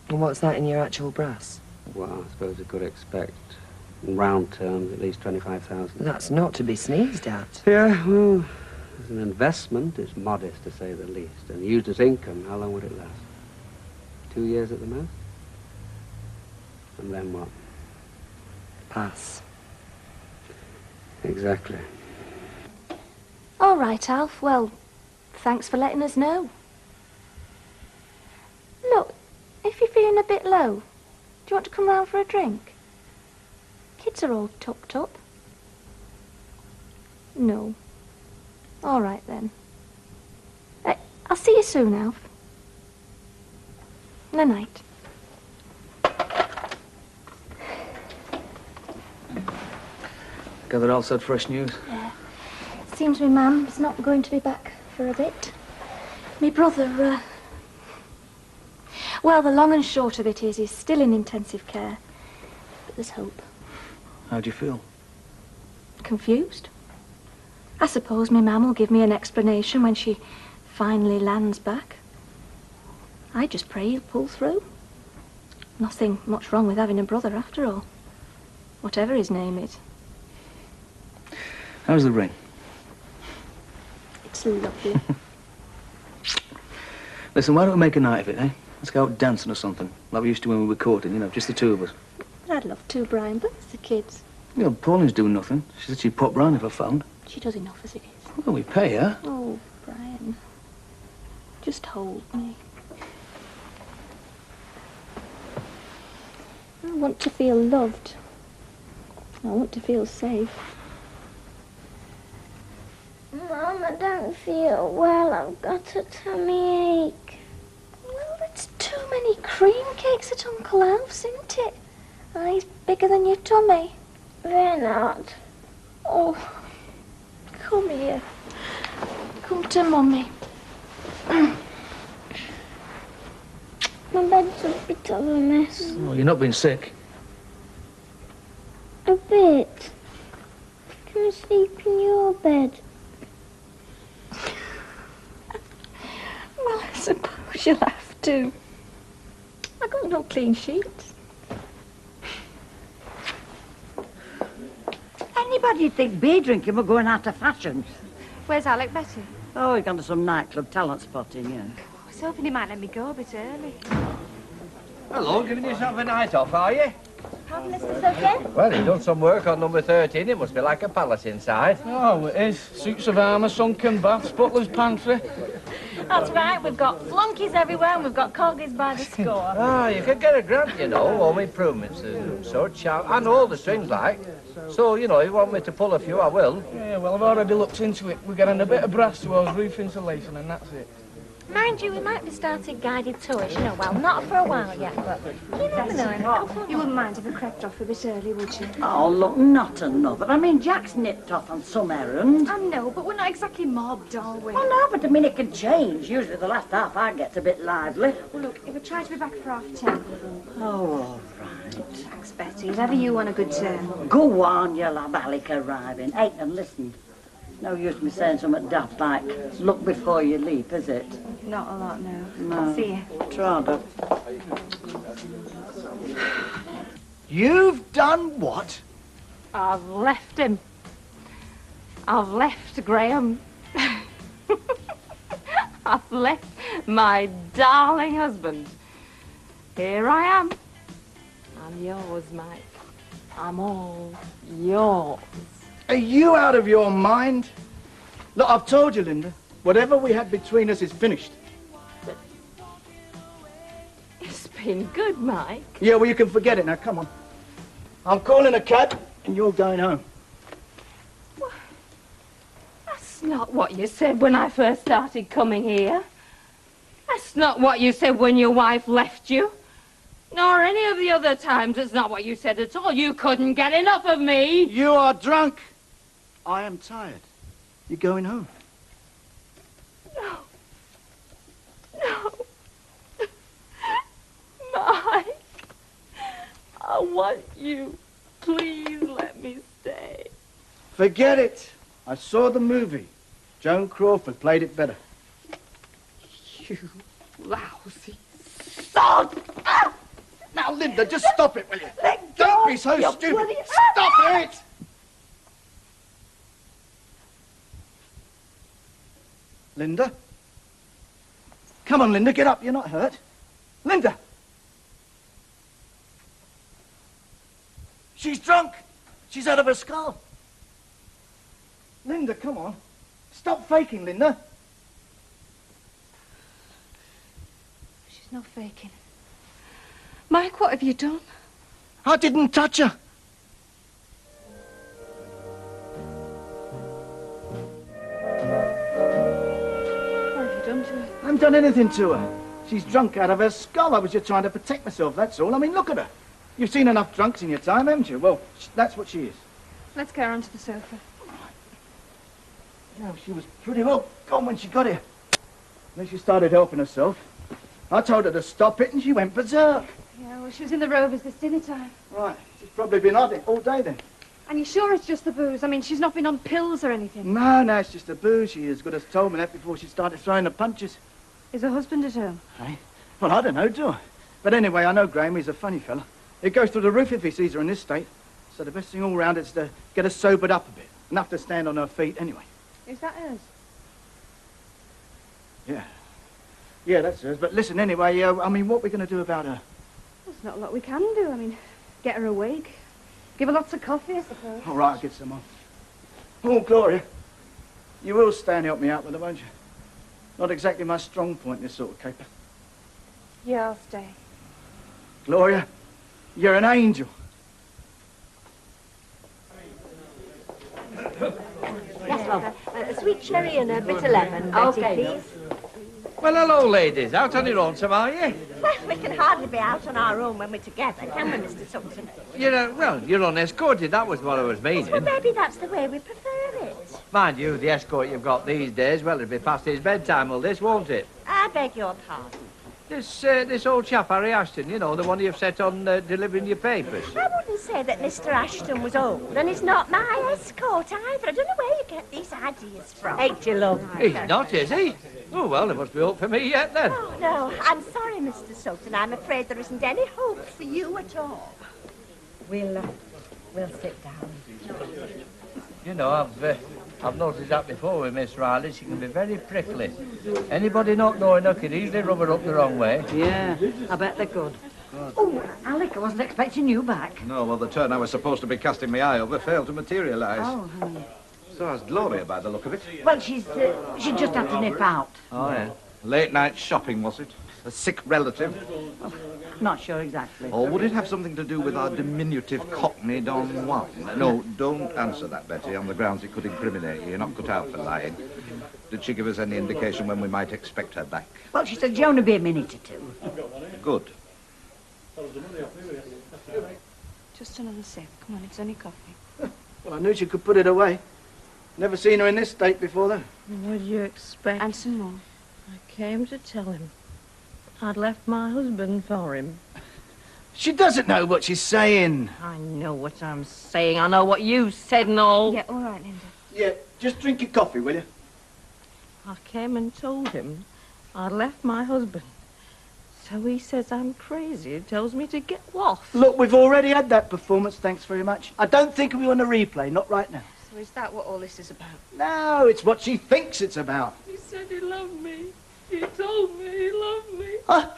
And what's that in your actual brass? Well, I suppose we could expect, in round terms, at least 25,000. That's not to be sneezed at. Yeah, well, as an investment, it's modest, to say the least. And used as income, how long would it last? 2 years at the most? And then what? Pass. Exactly. All right, Alf. Well, thanks for letting us know. Look, if you're feeling a bit low, do you want to come round for a drink? Kids are all tucked up. No. All right, then. I'll see you soon, Alf. Night. Gather Alf's had fresh news. Yeah. Seems me Mum's not going to be back for a bit. Me brother, well, the long and short of it is he's still in intensive care. But there's hope. How do you feel? Confused. I suppose me Mum will give me an explanation when she finally lands back. I just pray he'll pull through. Nothing much wrong with having a brother after all. Whatever his name is. How's the ring? It's lovely. Listen, why don't we make a night of it, eh? Let's go out dancing or something, like we used to when we were courting, you know, just the two of us. I'd love to, Brian, but it's the kids. You know, Pauline's doing nothing. She said she'd pop round if I phoned. She does enough as it is. Well, we pay her. Oh, Brian. Just hold me. I want to feel loved. I want to feel safe. Mum, I don't feel well. I've got a tummy ache. Well, it's too many cream cakes at Uncle Alf's, isn't it? And he's bigger than your tummy. They're not. Oh, come here. Come to Mummy. My bed's a bit of a mess. Oh, you're not being sick. A bit. Can I sleep in your bed? Well, I suppose you'll have to. I got no clean sheets. Anybody'd think beer drinking were going out of fashion. Where's Alec, Betty? Oh, he's gone to some nightclub talent spotting, yeah. I was hoping he might let me go a bit early. Hello, giving yourself a night off, are you? Have Mr. Sophie? Well, you've done some work on number 13. It must be like a palace inside. Oh, it is. Suits of armour, sunken baths, butler's pantry. That's right, we've got flunkies everywhere and we've got corgis by the score. Ah, you could get a grant, you know, home improvements and such. And all the strings, like. So, you know, if you want me to pull a few, I will. Yeah, well, I've already looked into it. We're getting a bit of brass towards roof insulation and that's it. Mind you, we might be starting guided tours, you know, well, not for a while yet, but you never know. You wouldn't mind if I crept off a bit early, would you? Oh, look, not another. I mean, Jack's nipped off on some errand. I know, but we're not exactly mobbed, are we? Oh, no, but I mean, it can change. Usually the last half hour gets a bit lively. Well, look, if I try to be back for 10:30. Oh, all right. Thanks, Betty. If ever you want a good turn. Go on, you'll have Alec arriving. Hey, and listen. No use me saying something daft like, look before you leap, is it? Not a lot, no. No. See you. Trada. You've done what? I've left him. I've left Graham. I've left my darling husband. Here I am. I'm yours, Mike. I'm all yours. Are you out of your mind? Look, I've told you, Linda. Whatever we had between us is finished. It's been good, Mike. Yeah, well, you can forget it now. Come on. I'm calling a cab, and you're going home. That's not what you said when I first started coming here. That's not what you said when your wife left you. Nor any of the other times. It's not what you said at all. You couldn't get enough of me. You are drunk. I am tired. You're going home. No. No. Mike. I want you. Please let me stay. Forget it. I saw the movie. Joan Crawford played it better. You lousy sod. Now, Linda, just stop it, will you? Let Don't go, be so you stupid. bloody- Stop it! Linda? Come on, Linda, get up. You're not hurt. Linda! She's drunk. She's out of her skull. Linda, come on. Stop faking, Linda. She's not faking. Mike, what have you done? I didn't touch her. What have you done to her? I haven't done anything to her. She's drunk out of her skull. I was just trying to protect myself, that's all. I mean, look at her. You've seen enough drunks in your time, haven't you? Well, that's what she is. Let's get her onto the sofa. No, she was pretty well gone when she got here. Then she started helping herself. I told her to stop it and she went berserk. Yeah, well, she was in the Rovers this dinner time. Right, she's probably been on it all day then. And you sure it's just the booze? I mean, she's not been on pills or anything. No, it's just the booze. She as good as told me that before she started throwing the punches. Is her husband at home? Hey? Well, I don't know, do I? But anyway, I know Graham, he's a funny fella. It goes through the roof if he sees her in this state. So the best thing all round is to get her sobered up a bit. Enough to stand on her feet anyway. Is that hers? Yeah. Yeah, that's hers. But listen, anyway, I mean, what are we going to do about her? There's not a lot we can do. I mean, get her a wig. Give her lots of coffee, I suppose. All right, I'll get some on. Oh, Gloria, you will stay and help me out with her, won't you? Not exactly my strong point, this sort of caper. Yeah, I'll stay. Gloria, you're an angel. Yes, love. A sweet cherry and a bitter lemon, Betty, please. Well, hello, ladies. Out on your own, some are you? Well, we can hardly be out on our own when we're together, can we, Mr. Sutton? You're unescorted. That was what I was meaning. Well, maybe that's the way we prefer it. Mind you, the escort you've got these days, well, it'll be past his bedtime, all this, won't it? I beg your pardon. This old chap, Harry Ashton, you know, the one you've set on delivering your papers. I wouldn't say that Mr. Ashton was old, and he's not my escort either. I don't know where you get these ideas from. Ain't you, love? He's not, is he? Oh, well, there must be hope for me yet, then. Oh, no, I'm sorry, Mr. Sutton. I'm afraid there isn't any hope for you at all. We'll sit down. You know, I've noticed that before with Miss Riley. She can be very prickly. Anybody not knowing her can easily rub her up the wrong way. Yeah, I bet they could. Oh, Alec, I wasn't expecting you back. No, well, the turn I was supposed to be casting my eye over failed to materialise. Oh, honey. So has Gloria by the look of it. Well, she just had to nip out. Oh, yeah. Late night shopping, was it? A sick relative? Not sure exactly. Or would it have something to do with our diminutive Cockney Don Juan? No, don't answer that, Betty, on the grounds it could incriminate you. You're not cut out for lying. Did she give us any indication when we might expect her back? Well, she said she'd only be a minute or two. Good. Just another sip. Come on, it's only coffee. Well, I knew she could put it away. Never seen her in this state before, though. What do you expect? And some more. I came to tell him I'd left my husband for him. She doesn't know what she's saying. I know what I'm saying. I know what you said and all. Yeah, all right, Linda. Yeah, just drink your coffee, will you? I came and told him I'd left my husband. So he says I'm crazy. He tells me to get lost. Look, we've already had that performance, thanks very much. I don't think we want a replay, not right now. So is that what all this is about? No, it's what she thinks it's about. He said he loved me. He told me he loved me.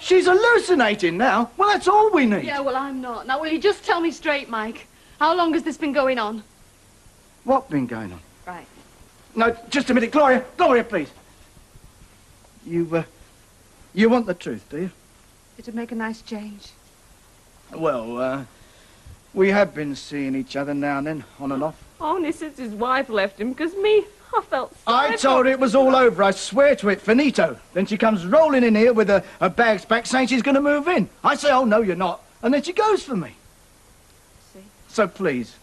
She's hallucinating now. Well, that's all we need. Yeah, well, I'm not. Now, will you just tell me straight, Mike? How long has this been going on? What been going on? Right. No, just a minute. Gloria, please. You want the truth, do you? It'd make a nice change. Well, we have been seeing each other now and then, on and off. Only since his wife left him, because me, I felt sorry I told her it was all over. I swear to it, finito. Then she comes rolling in here with her bags packed saying she's going to move in. I say, oh, no, you're not. And then she goes for me. See? So please,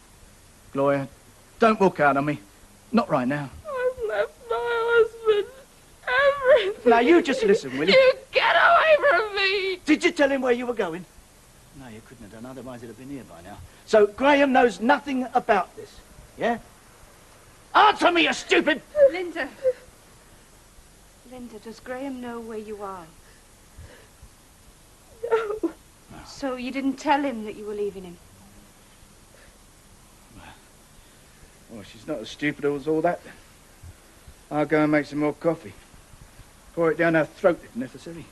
Gloria, don't walk out on me. Not right now. I've left my husband. Everything. Now, you just listen, will you? You get away from me. Did you tell him where you were going? No, you couldn't have done, otherwise he'd have been here by now. So Graham knows nothing about this, yeah? Answer me, you stupid... Linda. Linda, does Graham know where you are? No. So you didn't tell him that you were leaving him? Well, she's not as stupid as all that. I'll go and make some more coffee. Pour it down her throat if necessary.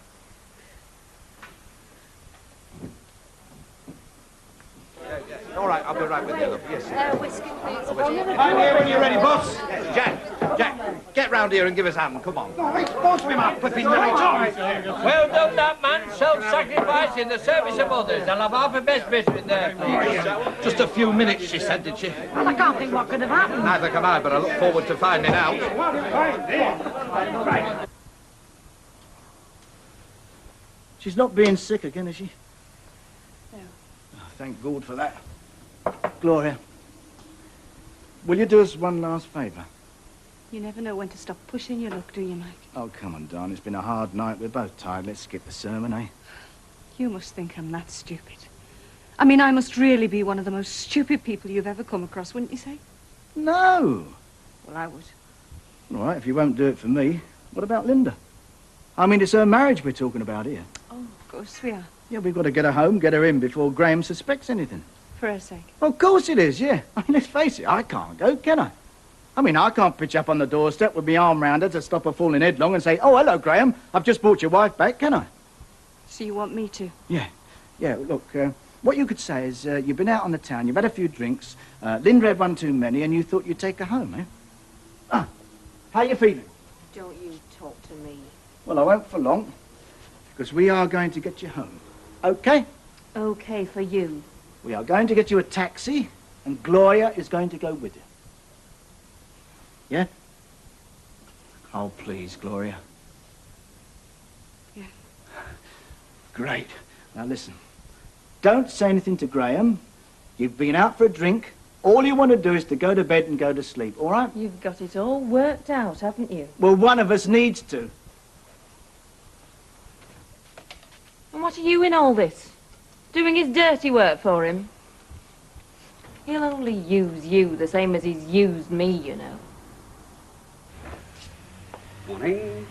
All right, I'll be right with you, love. Yes, Whiskey, please. I'm here when you're ready, boss. Jack, get round here and give us a hand. Come on. Boss me, man. Flipping night. Well done, that man. Self-sacrifice in the service of others. I'll have half a best bit in there, please. Just a few minutes, she said, did she? Well, I can't think what could have happened. Neither can I, but I look forward to finding out. She's not being sick again, is she? No. Oh, thank God for that. Gloria, will you do us one last favour? You never know when to stop pushing your luck, do you, Mike? Oh, come on, darling. It's been a hard night. We're both tired. Let's skip the sermon, eh? You must think I'm that stupid. I mean, I must really be one of the most stupid people you've ever come across, wouldn't you say? No. Well, I would. All right, if you won't do it for me, what about Linda? I mean, it's her marriage we're talking about here. Oh, of course we are. Yeah, we've got to get her home, get her in before Graham suspects anything. For her sake. Of course it is, yeah. I mean, let's face it, I can't go, can I? I mean, I can't pitch up on the doorstep with my arm round her to stop her falling headlong and say, "Oh, hello, Graham, I've just brought your wife back," can I? So you want me to? Yeah. Yeah, look, what you could say is you've been out on the town, you've had a few drinks, Linda had one too many, and you thought you'd take her home, eh? Ah, how you feeling? Don't you talk to me. Well, I won't for long, because we are going to get you home. Okay? Okay for you. We are going to get you a taxi, and Gloria is going to go with you. Yeah? Oh, please, Gloria. Yeah. Great. Now, listen. Don't say anything to Graham. You've been out for a drink. All you want to do is to go to bed and go to sleep, all right? You've got it all worked out, haven't you? Well, one of us needs to. And what are you in all this? Doing his dirty work for him? He'll only use you the same as he's used me, you know. Morning.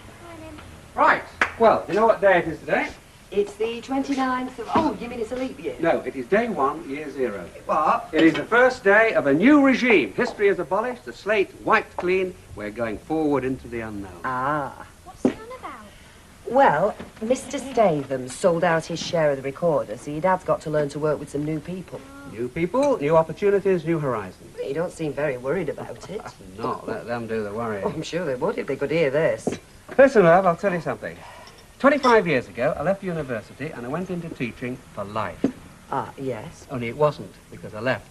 Right. Well, you know what day it is today? It's the 29th of... Oh, you mean it's a leap year? No, it is day 1, year 0. What? It is the first day of a new regime. History is abolished, the slate wiped clean. We're going forward into the unknown. Ah. What's he on about? Well, Mr. Statham sold out his share of the recorder, so your dad's got to learn to work with some new people. New people, new opportunities, new horizons. You don't seem very worried about it. Not let them do the worrying. Oh, I'm sure they would if they could hear this. Listen, love, I'll tell you something. 25 years ago, I left university and I went into teaching for life. Ah, yes. Only it wasn't, because I left.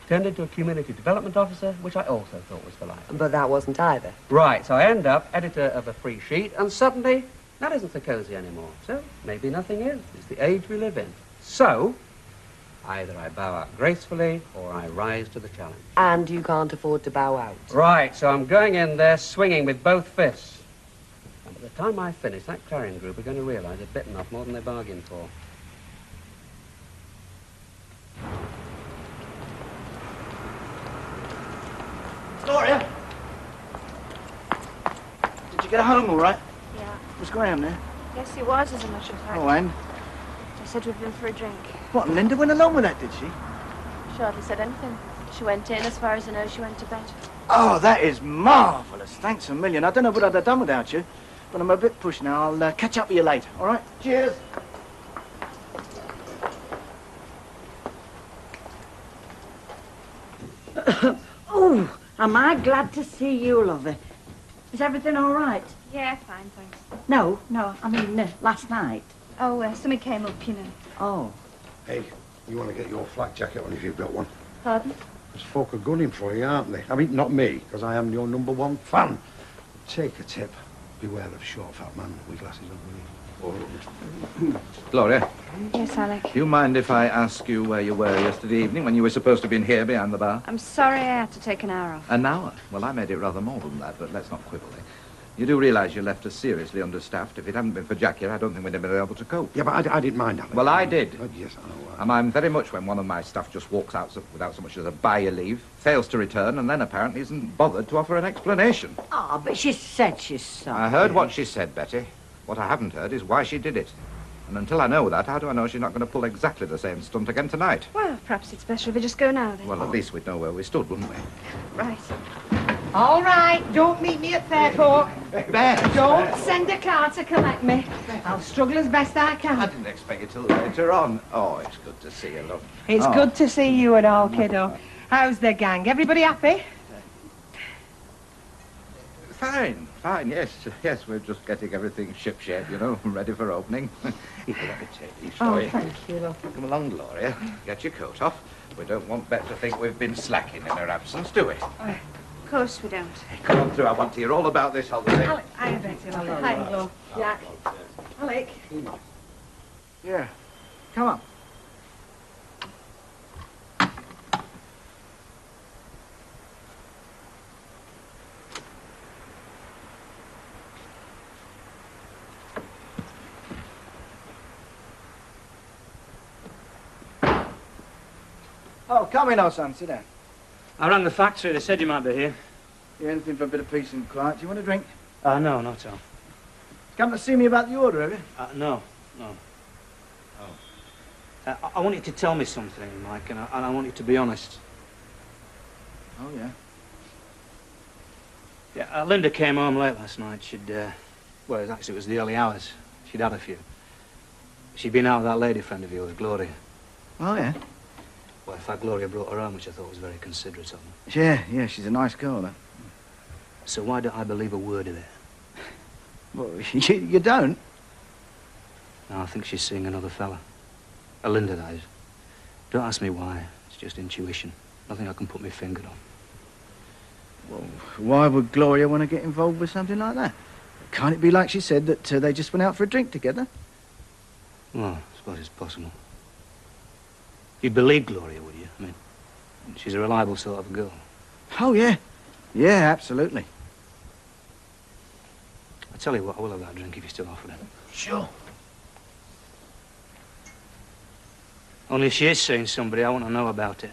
Turned into a community development officer, which I also thought was for life. But that wasn't either. Right, so I end up editor of a free sheet, and suddenly, that isn't so cosy anymore. So, maybe nothing is. It's the age we live in. So, either I bow out gracefully, or I rise to the challenge. And you can't afford to bow out. Right, so I'm going in there swinging with both fists. And by the time I finish, that Clarion group are going to realise they've bitten off more than they bargained for. Gloria! Did you get home all right? Yeah. Was Graham there? Yes, he was, as a matter of fact. Oh, and? I said we've been for a drink. What, and Linda went along with that, did she? She hardly said anything. She went in, as far as I know, she went to bed. Oh, that is marvellous. Thanks a million. I don't know what I'd have done without you, but I'm a bit pushed now. I'll catch up with you later, all right? Cheers. Oh, am I glad to see you, lovey. Is everything all right? Yeah, fine, thanks. No, I mean, last night. Oh, something came up, you know. Oh. Hey, you want to get your flak jacket on if you've got one? Pardon? There's folk are gunning for you, aren't they? I mean, not me, because I am your #1 fan. Take a tip. Beware of short, fat man with glasses on, will you? Gloria, Yes, Alec. do you mind if I ask you where you were yesterday evening when you were supposed to have been here behind the bar? I'm sorry I had to take an hour off. An hour? Well, I made it rather more than that, but let's not quibble. You do realise you left us seriously understaffed. If it hadn't been for Jack here, I don't think we'd have been able to cope. Yeah, but I didn't mind, Alec. Well, I did. Yes, I know. And I'm very much when one of my staff just walks out without so much as a by-your-leave, fails to return, and then apparently isn't bothered to offer an explanation. Oh, but she said she's sorry. I heard what she said, Betty. What I haven't heard is why she did it. And until I know that, how do I know she's not going to pull exactly the same stunt again tonight? Well, perhaps it's better if we just go now, then. Well, at least we'd know where we stood, wouldn't we? Right. All right, don't meet me at Fairport. Beth! Don't send a car to collect me. I'll struggle as best I can. I didn't expect you till later on. Oh, it's good to see you, love. It's Oh. good to see you and all, kiddo. How's the gang? Everybody happy? Fine, fine, yes. Yes, we're just getting everything ship-shape, you know, ready for opening. Here, let me take these for you. Thank you, love. Come along, Gloria. Get your coat off. We don't want Bet to think we've been slacking in her absence, do we? Of course we don't. Come on through. I want to hear all about this holiday. Alec, I bet you. Hi, love. Jack. Alec. Yeah. Come on. Oh, come in, old son. Sit down. I rang the factory. They said you might be here. You anything for a bit of peace and quiet? Do you want a drink? No, not at all. Come to see me about the order, have you? No. Oh. I want you to tell me something, Mike, and I want you to be honest. Oh, yeah. Yeah, Linda came home late last night. Well, actually, it was the early hours. She'd had a few. She'd been out with that lady friend of yours, Gloria. Oh, yeah? Well, in fact, Gloria brought her home, which I thought was very considerate of her. Yeah, she's a nice girl, though. So why don't I believe a word of it? Well, you don't? No, I think she's seeing another fella. Linda, that is. Don't ask me why. It's just intuition. Nothing I can put my finger on. Well, why would Gloria want to get involved with something like that? Can't it be like she said, that they just went out for a drink together? Well, I suppose it's possible. You'd believe Gloria, would you? I mean, she's a reliable sort of girl. Oh, yeah. Yeah, absolutely. I tell you what, I will have that drink if you still offer it. Sure. Only if she is seeing somebody, I want to know about it.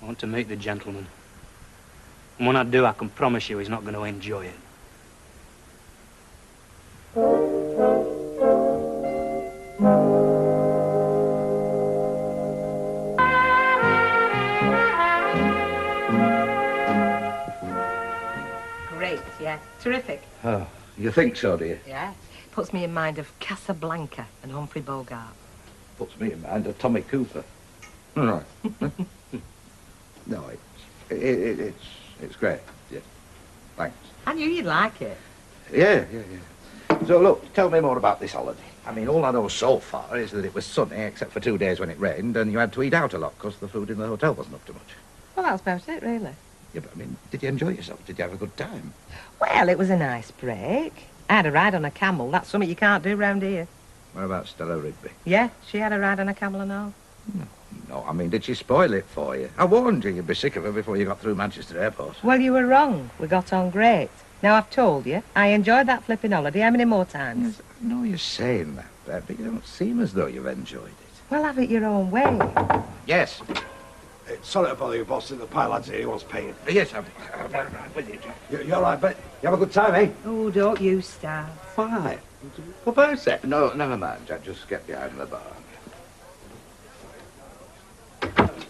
I want to meet the gentleman. And when I do, I can promise you he's not going to enjoy it. Great, yeah. Terrific. Oh, you think so, do you? Yeah. Puts me in mind of Casablanca and Humphrey Bogart. Puts me in mind of Tommy Cooper. Right. No, it's great. Yeah. Thanks. I knew you'd like it. Yeah. So, look, tell me more about this holiday. I mean, all I know so far is that it was sunny, except for 2 days when it rained, and you had to eat out a lot, because the food in the hotel wasn't up to much. Well, that's about it, really. Yeah, but, I mean, did you enjoy yourself? Did you have a good time? Well, it was a nice break. I had a ride on a camel. That's something you can't do round here. What about Stella Rigby? Yeah, she had a ride on a camel and all. No, I mean, did she spoil it for you? I warned you you'd be sick of her before you got through Manchester Airport. Well, you were wrong. We got on great. Now, I've told you, I enjoyed that flipping holiday. How many more times? I know you're saying that, Beth, but you don't seem as though you've enjoyed it. Well, have it your own way. Yes. Sorry to bother you, boss. The pilot's here. He wants paying. Yes, I'm right with you, Jack. You're all right, but you have a good time, eh? Oh, don't you start. Why? What about that? No, never mind, Jack. Just get behind the bar.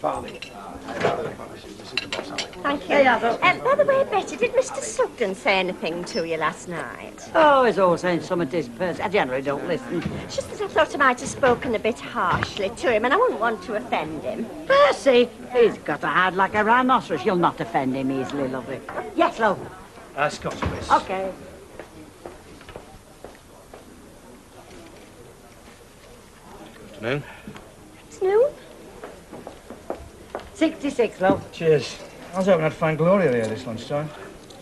Farming. Thank you. By the way, Betty, did Mr. Sugden say anything to you last night? Oh, he's always saying something to his person. I generally don't listen. It's just that I thought I might have spoken a bit harshly to him, and I wouldn't want to offend him. Percy, he's got a hide like a rhinoceros. You'll not offend him easily, lovely. Yes, love. Scotch, please. Okay. Good afternoon. Snoop? 66, love. Cheers. I was hoping I'd find Gloria here this lunchtime.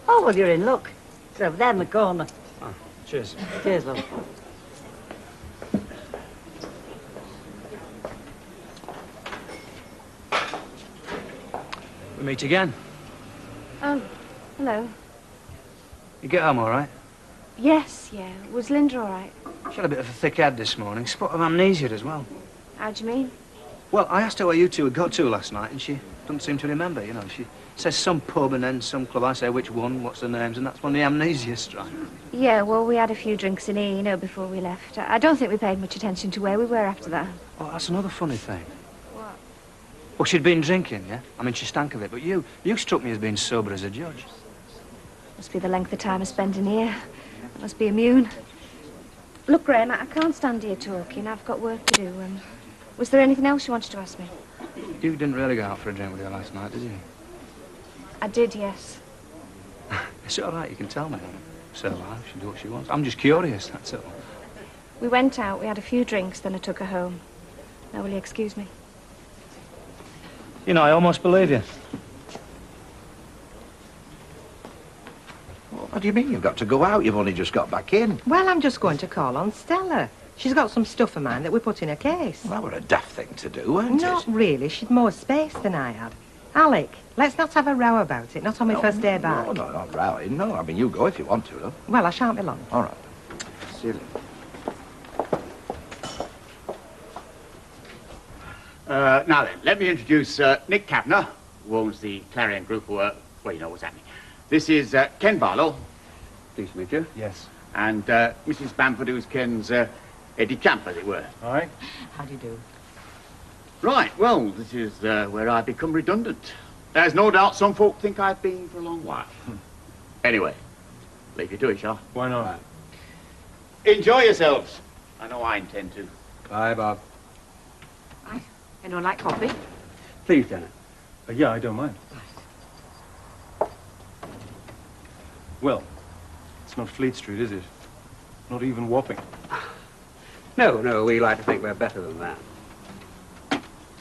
Oh, well, you're in luck. It's over there in the corner. Cheers. Cheers, love. We meet again. Oh, hello. You get home all right? Yes, yeah. Was Linda all right? She had a bit of a thick head this morning. Spot of amnesia as well. How do you mean? Well, I asked her where you two had got to last night, and she doesn't seem to remember, you know. She says some pub and then some club. I say which one, what's the names, and that's when the amnesia strikes. Yeah, well, we had a few drinks in here, you know, before we left. I don't think we paid much attention to where we were after that. Oh, that's another funny thing. What? Well, she'd been drinking, yeah? I mean, she stank of it, but you struck me as being sober as a judge. Must be the length of time I spent in here. I must be immune. Look, Graham, I can't stand here talking. I've got work to do. Was there anything else you wanted to ask me? You didn't really go out for a drink with her last night, did you? I did, yes. It's all right, you can tell me. It's her life, she can do what she wants. I'm just curious, that's all. We went out, we had a few drinks, then I took her home. Now, will you excuse me? You know, I almost believe you. What do you mean you've got to go out? You've only just got back in. Well, I'm just going to call on Stella. She's got some stuff of mine that we put in a case. Well, that were a daft thing to do, weren't Not it? really. She'd more space than I had. Alec, let's not have a row about it. Not on my first day back. No, not rowing. No, I mean, you go if you want to, though. Well, I shan't be long. All right. See you later. Now then, let me introduce Nick Kavanagh, who owns the Clarion Group of Well, you know what's happening. This is Ken Barlow. Pleased to meet you. Yes. And Mrs. Bamford, who's Ken's Eddie Camp, as it were. All right. How do you do? Right, well, this is where I become redundant. There's no doubt some folk think I've been for a long while. Anyway, Leave you to it, shall Why not? I? Enjoy yourselves. I know I intend to. Bye, Bob. Anyone like coffee? Please, Janet. Yeah, I don't mind. Well, it's not Fleet Street, is it? Not even Wapping. No, no, we like to think we're better than that.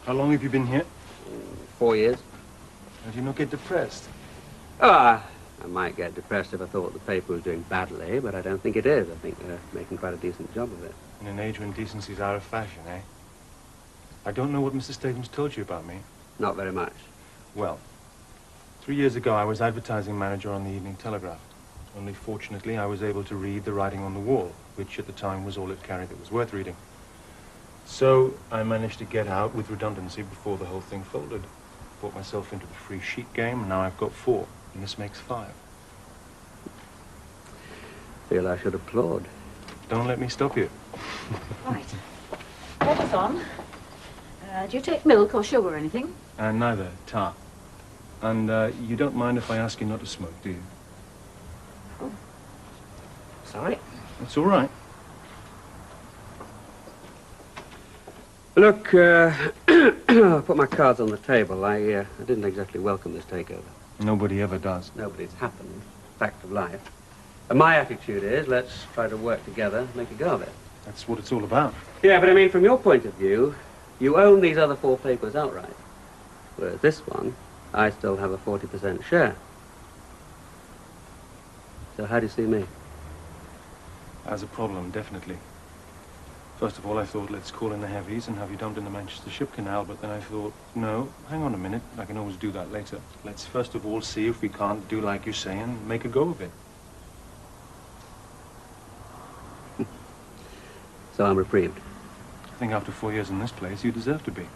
How long have you been here? 4 years. And do you not get depressed? Oh, I might get depressed if I thought the paper was doing badly, but I don't think it is. I think they're making quite a decent job of it. In an age when decency's out of fashion, eh? I don't know what Mr. Statham's told you about me. Not very much. Well, 3 years ago I was advertising manager on the Evening Telegraph. Only fortunately I was able to read the writing on the wall, which at the time was all it carried that was worth reading. So I managed to get out with redundancy before the whole thing folded. Bought myself into the free sheet game, and now I've got 4, and this makes 5. Feel I should applaud. Don't let me stop you. Right. Water's on. Do you take milk or sugar or anything? And neither, tar. And you don't mind if I ask you not to smoke, do you? Sorry. It's all right. Look, I put my cards on the table. I didn't exactly welcome this takeover. Nobody ever does. Nobody's happened. Fact of life. And my attitude is, let's try to work together, make a go of it. That's what it's all about. Yeah, but I mean, from your point of view, you own these other 4 papers outright. Whereas this one, I still have a 40% share. So how do you see me? As a problem, definitely. First of all, I thought, let's call in the heavies and have you dumped in the Manchester Ship Canal, but then I thought, no, hang on a minute, I can always do that later. Let's first of all see if we can't do like you say and make a go of it. So I'm reprieved. I think after 4 years in this place, you deserve to be.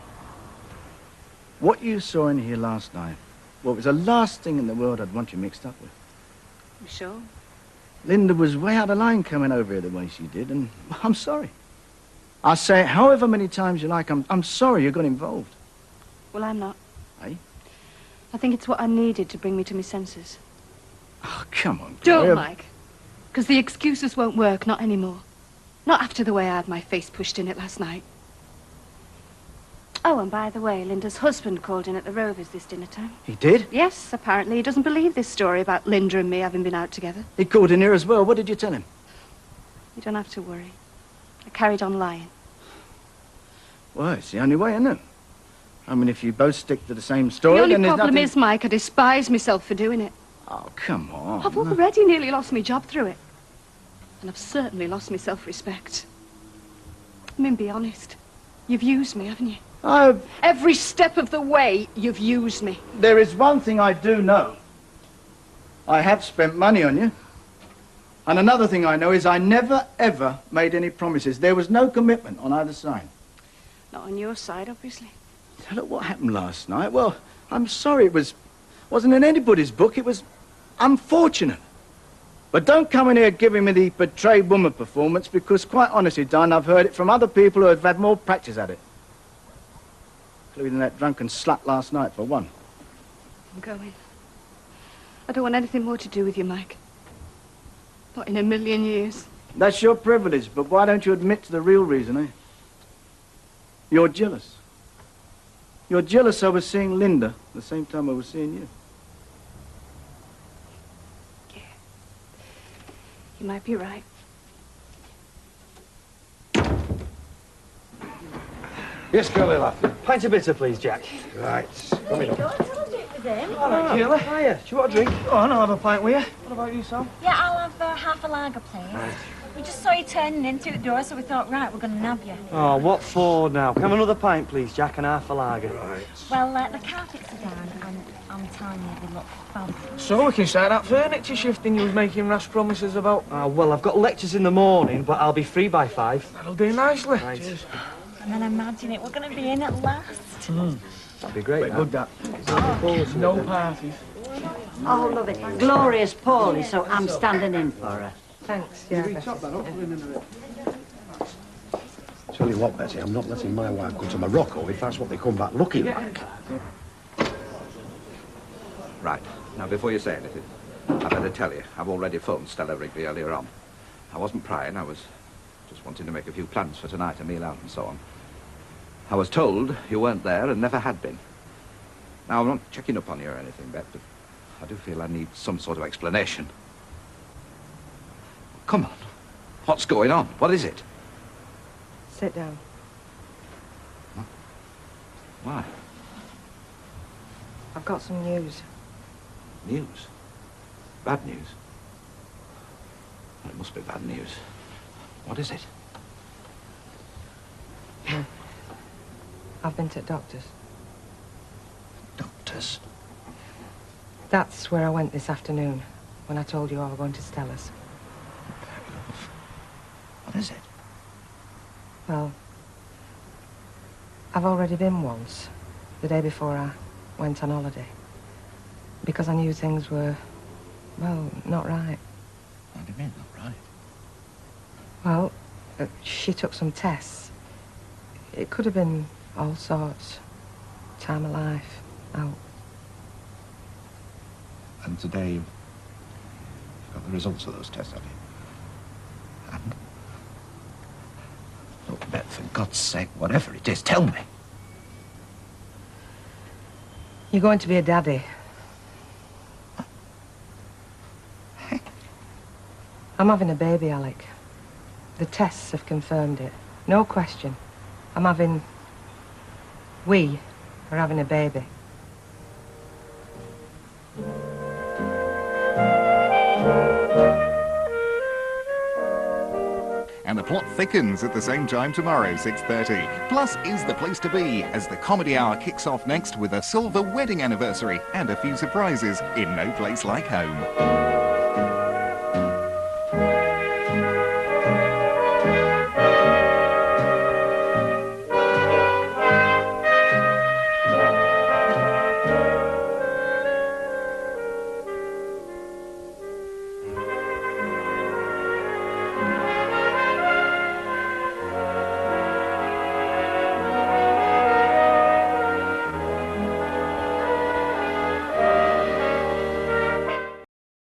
What you saw in here last night, well, it was the last thing in the world I'd want you mixed up with. You sure? Linda was way out of line coming over here the way she did, and I'm sorry. I'll say it however many times you like, I'm sorry you got involved. Well, I'm not. Eh? I think it's what I needed to bring me to my senses. Oh, come on, Don't, Gloria. Mike. Because the excuses won't work, not anymore. Not after the way I had my face pushed in it last night. Oh, and by the way, Linda's husband called in at the Rovers this dinner time. He did? Yes, apparently he doesn't believe this story about Linda and me having been out together. He called in here as well. What did you tell him? You don't have to worry. I carried on lying. Well, it's the only way, isn't it? I mean, if you both stick to the same story, The only then there's problem nothing... is, Mike, I despise myself for doing it. Oh, come on. I've already nearly lost my job through it. And I've certainly lost my self-respect. I mean, be honest. You've used me, haven't you? Every step of the way, you've used me. There is one thing I do know. I have spent money on you. And another thing I know is I never, ever made any promises. There was no commitment on either side. Not on your side, obviously. Look what happened last night. Well, I'm sorry it wasn't in anybody's book. It was unfortunate. But don't come in here giving me the betrayed woman performance because, quite honestly, Don, I've heard it from other people who have had more practice at it. Including that drunken slut last night, for one. I'm going. I don't want anything more to do with you, Mike. Not in a million years. That's your privilege, but why don't you admit to the real reason, eh? You're jealous. You're jealous I was seeing Linda the same time I was seeing you. You might be right. Yes, Curly, lad. Pint of bitter, please, Jack. Right. Come in. I told you it was him. All right, Curly. Hiya. Do you want a drink? Go on, I'll have a pint with you. What about you, Sam? Yeah, I'll have half a lager, please. We just saw you turning in through the door, so we thought, right, we're going to nab you. Oh, what for now? Can I have another pint, please, Jack, and half a lager? Right. Well, the carpets are down, and I'm telling you, they look fab. So we can start that furniture shifting you was making rash promises about. Well, I've got lectures in the morning, but I'll be free by 5. That'll do nicely. Right. Cheers. And then imagine it, we're going to be in at last. That'd be great. Good, that. No parties. Oh, love it. Gloria's poorly, so I'm standing in for her. Thanks, Tell you what, Betty, I'm not letting my wife go to Morocco if that's what they come back looking like. Right. Now, before you say anything, I better tell you, I've already phoned Stella Wrigley earlier on. I wasn't prying, I was just wanting to make a few plans for tonight, a meal out and so on. I was told you weren't there and never had been. Now, I'm not checking up on you or anything, Bet, but I do feel I need some sort of explanation. Come on. What's going on? What is it? Sit down. Why? I've got some news. News? Bad news? Well, it must be bad news. What is it? I've been to the doctor's. Doctors? That's where I went this afternoon, when I told you I was going to Stella's. What is it? Well, I've already been once, the day before I went on holiday. Because I knew things were, well, not right. What do you mean, not right? Well, she took some tests. It could have been all sorts. Time of life, out. And today you've got the results of those tests, have you? And? Look, Beth, for God's sake, whatever it is, tell me. You're going to be a daddy. I'm having a baby, Alec. The tests have confirmed it. No question. We are having a baby. And the plot thickens at the same time tomorrow, 6:30. Plus is the place to be as the Comedy Hour kicks off next with a silver wedding anniversary and a few surprises in No Place Like Home.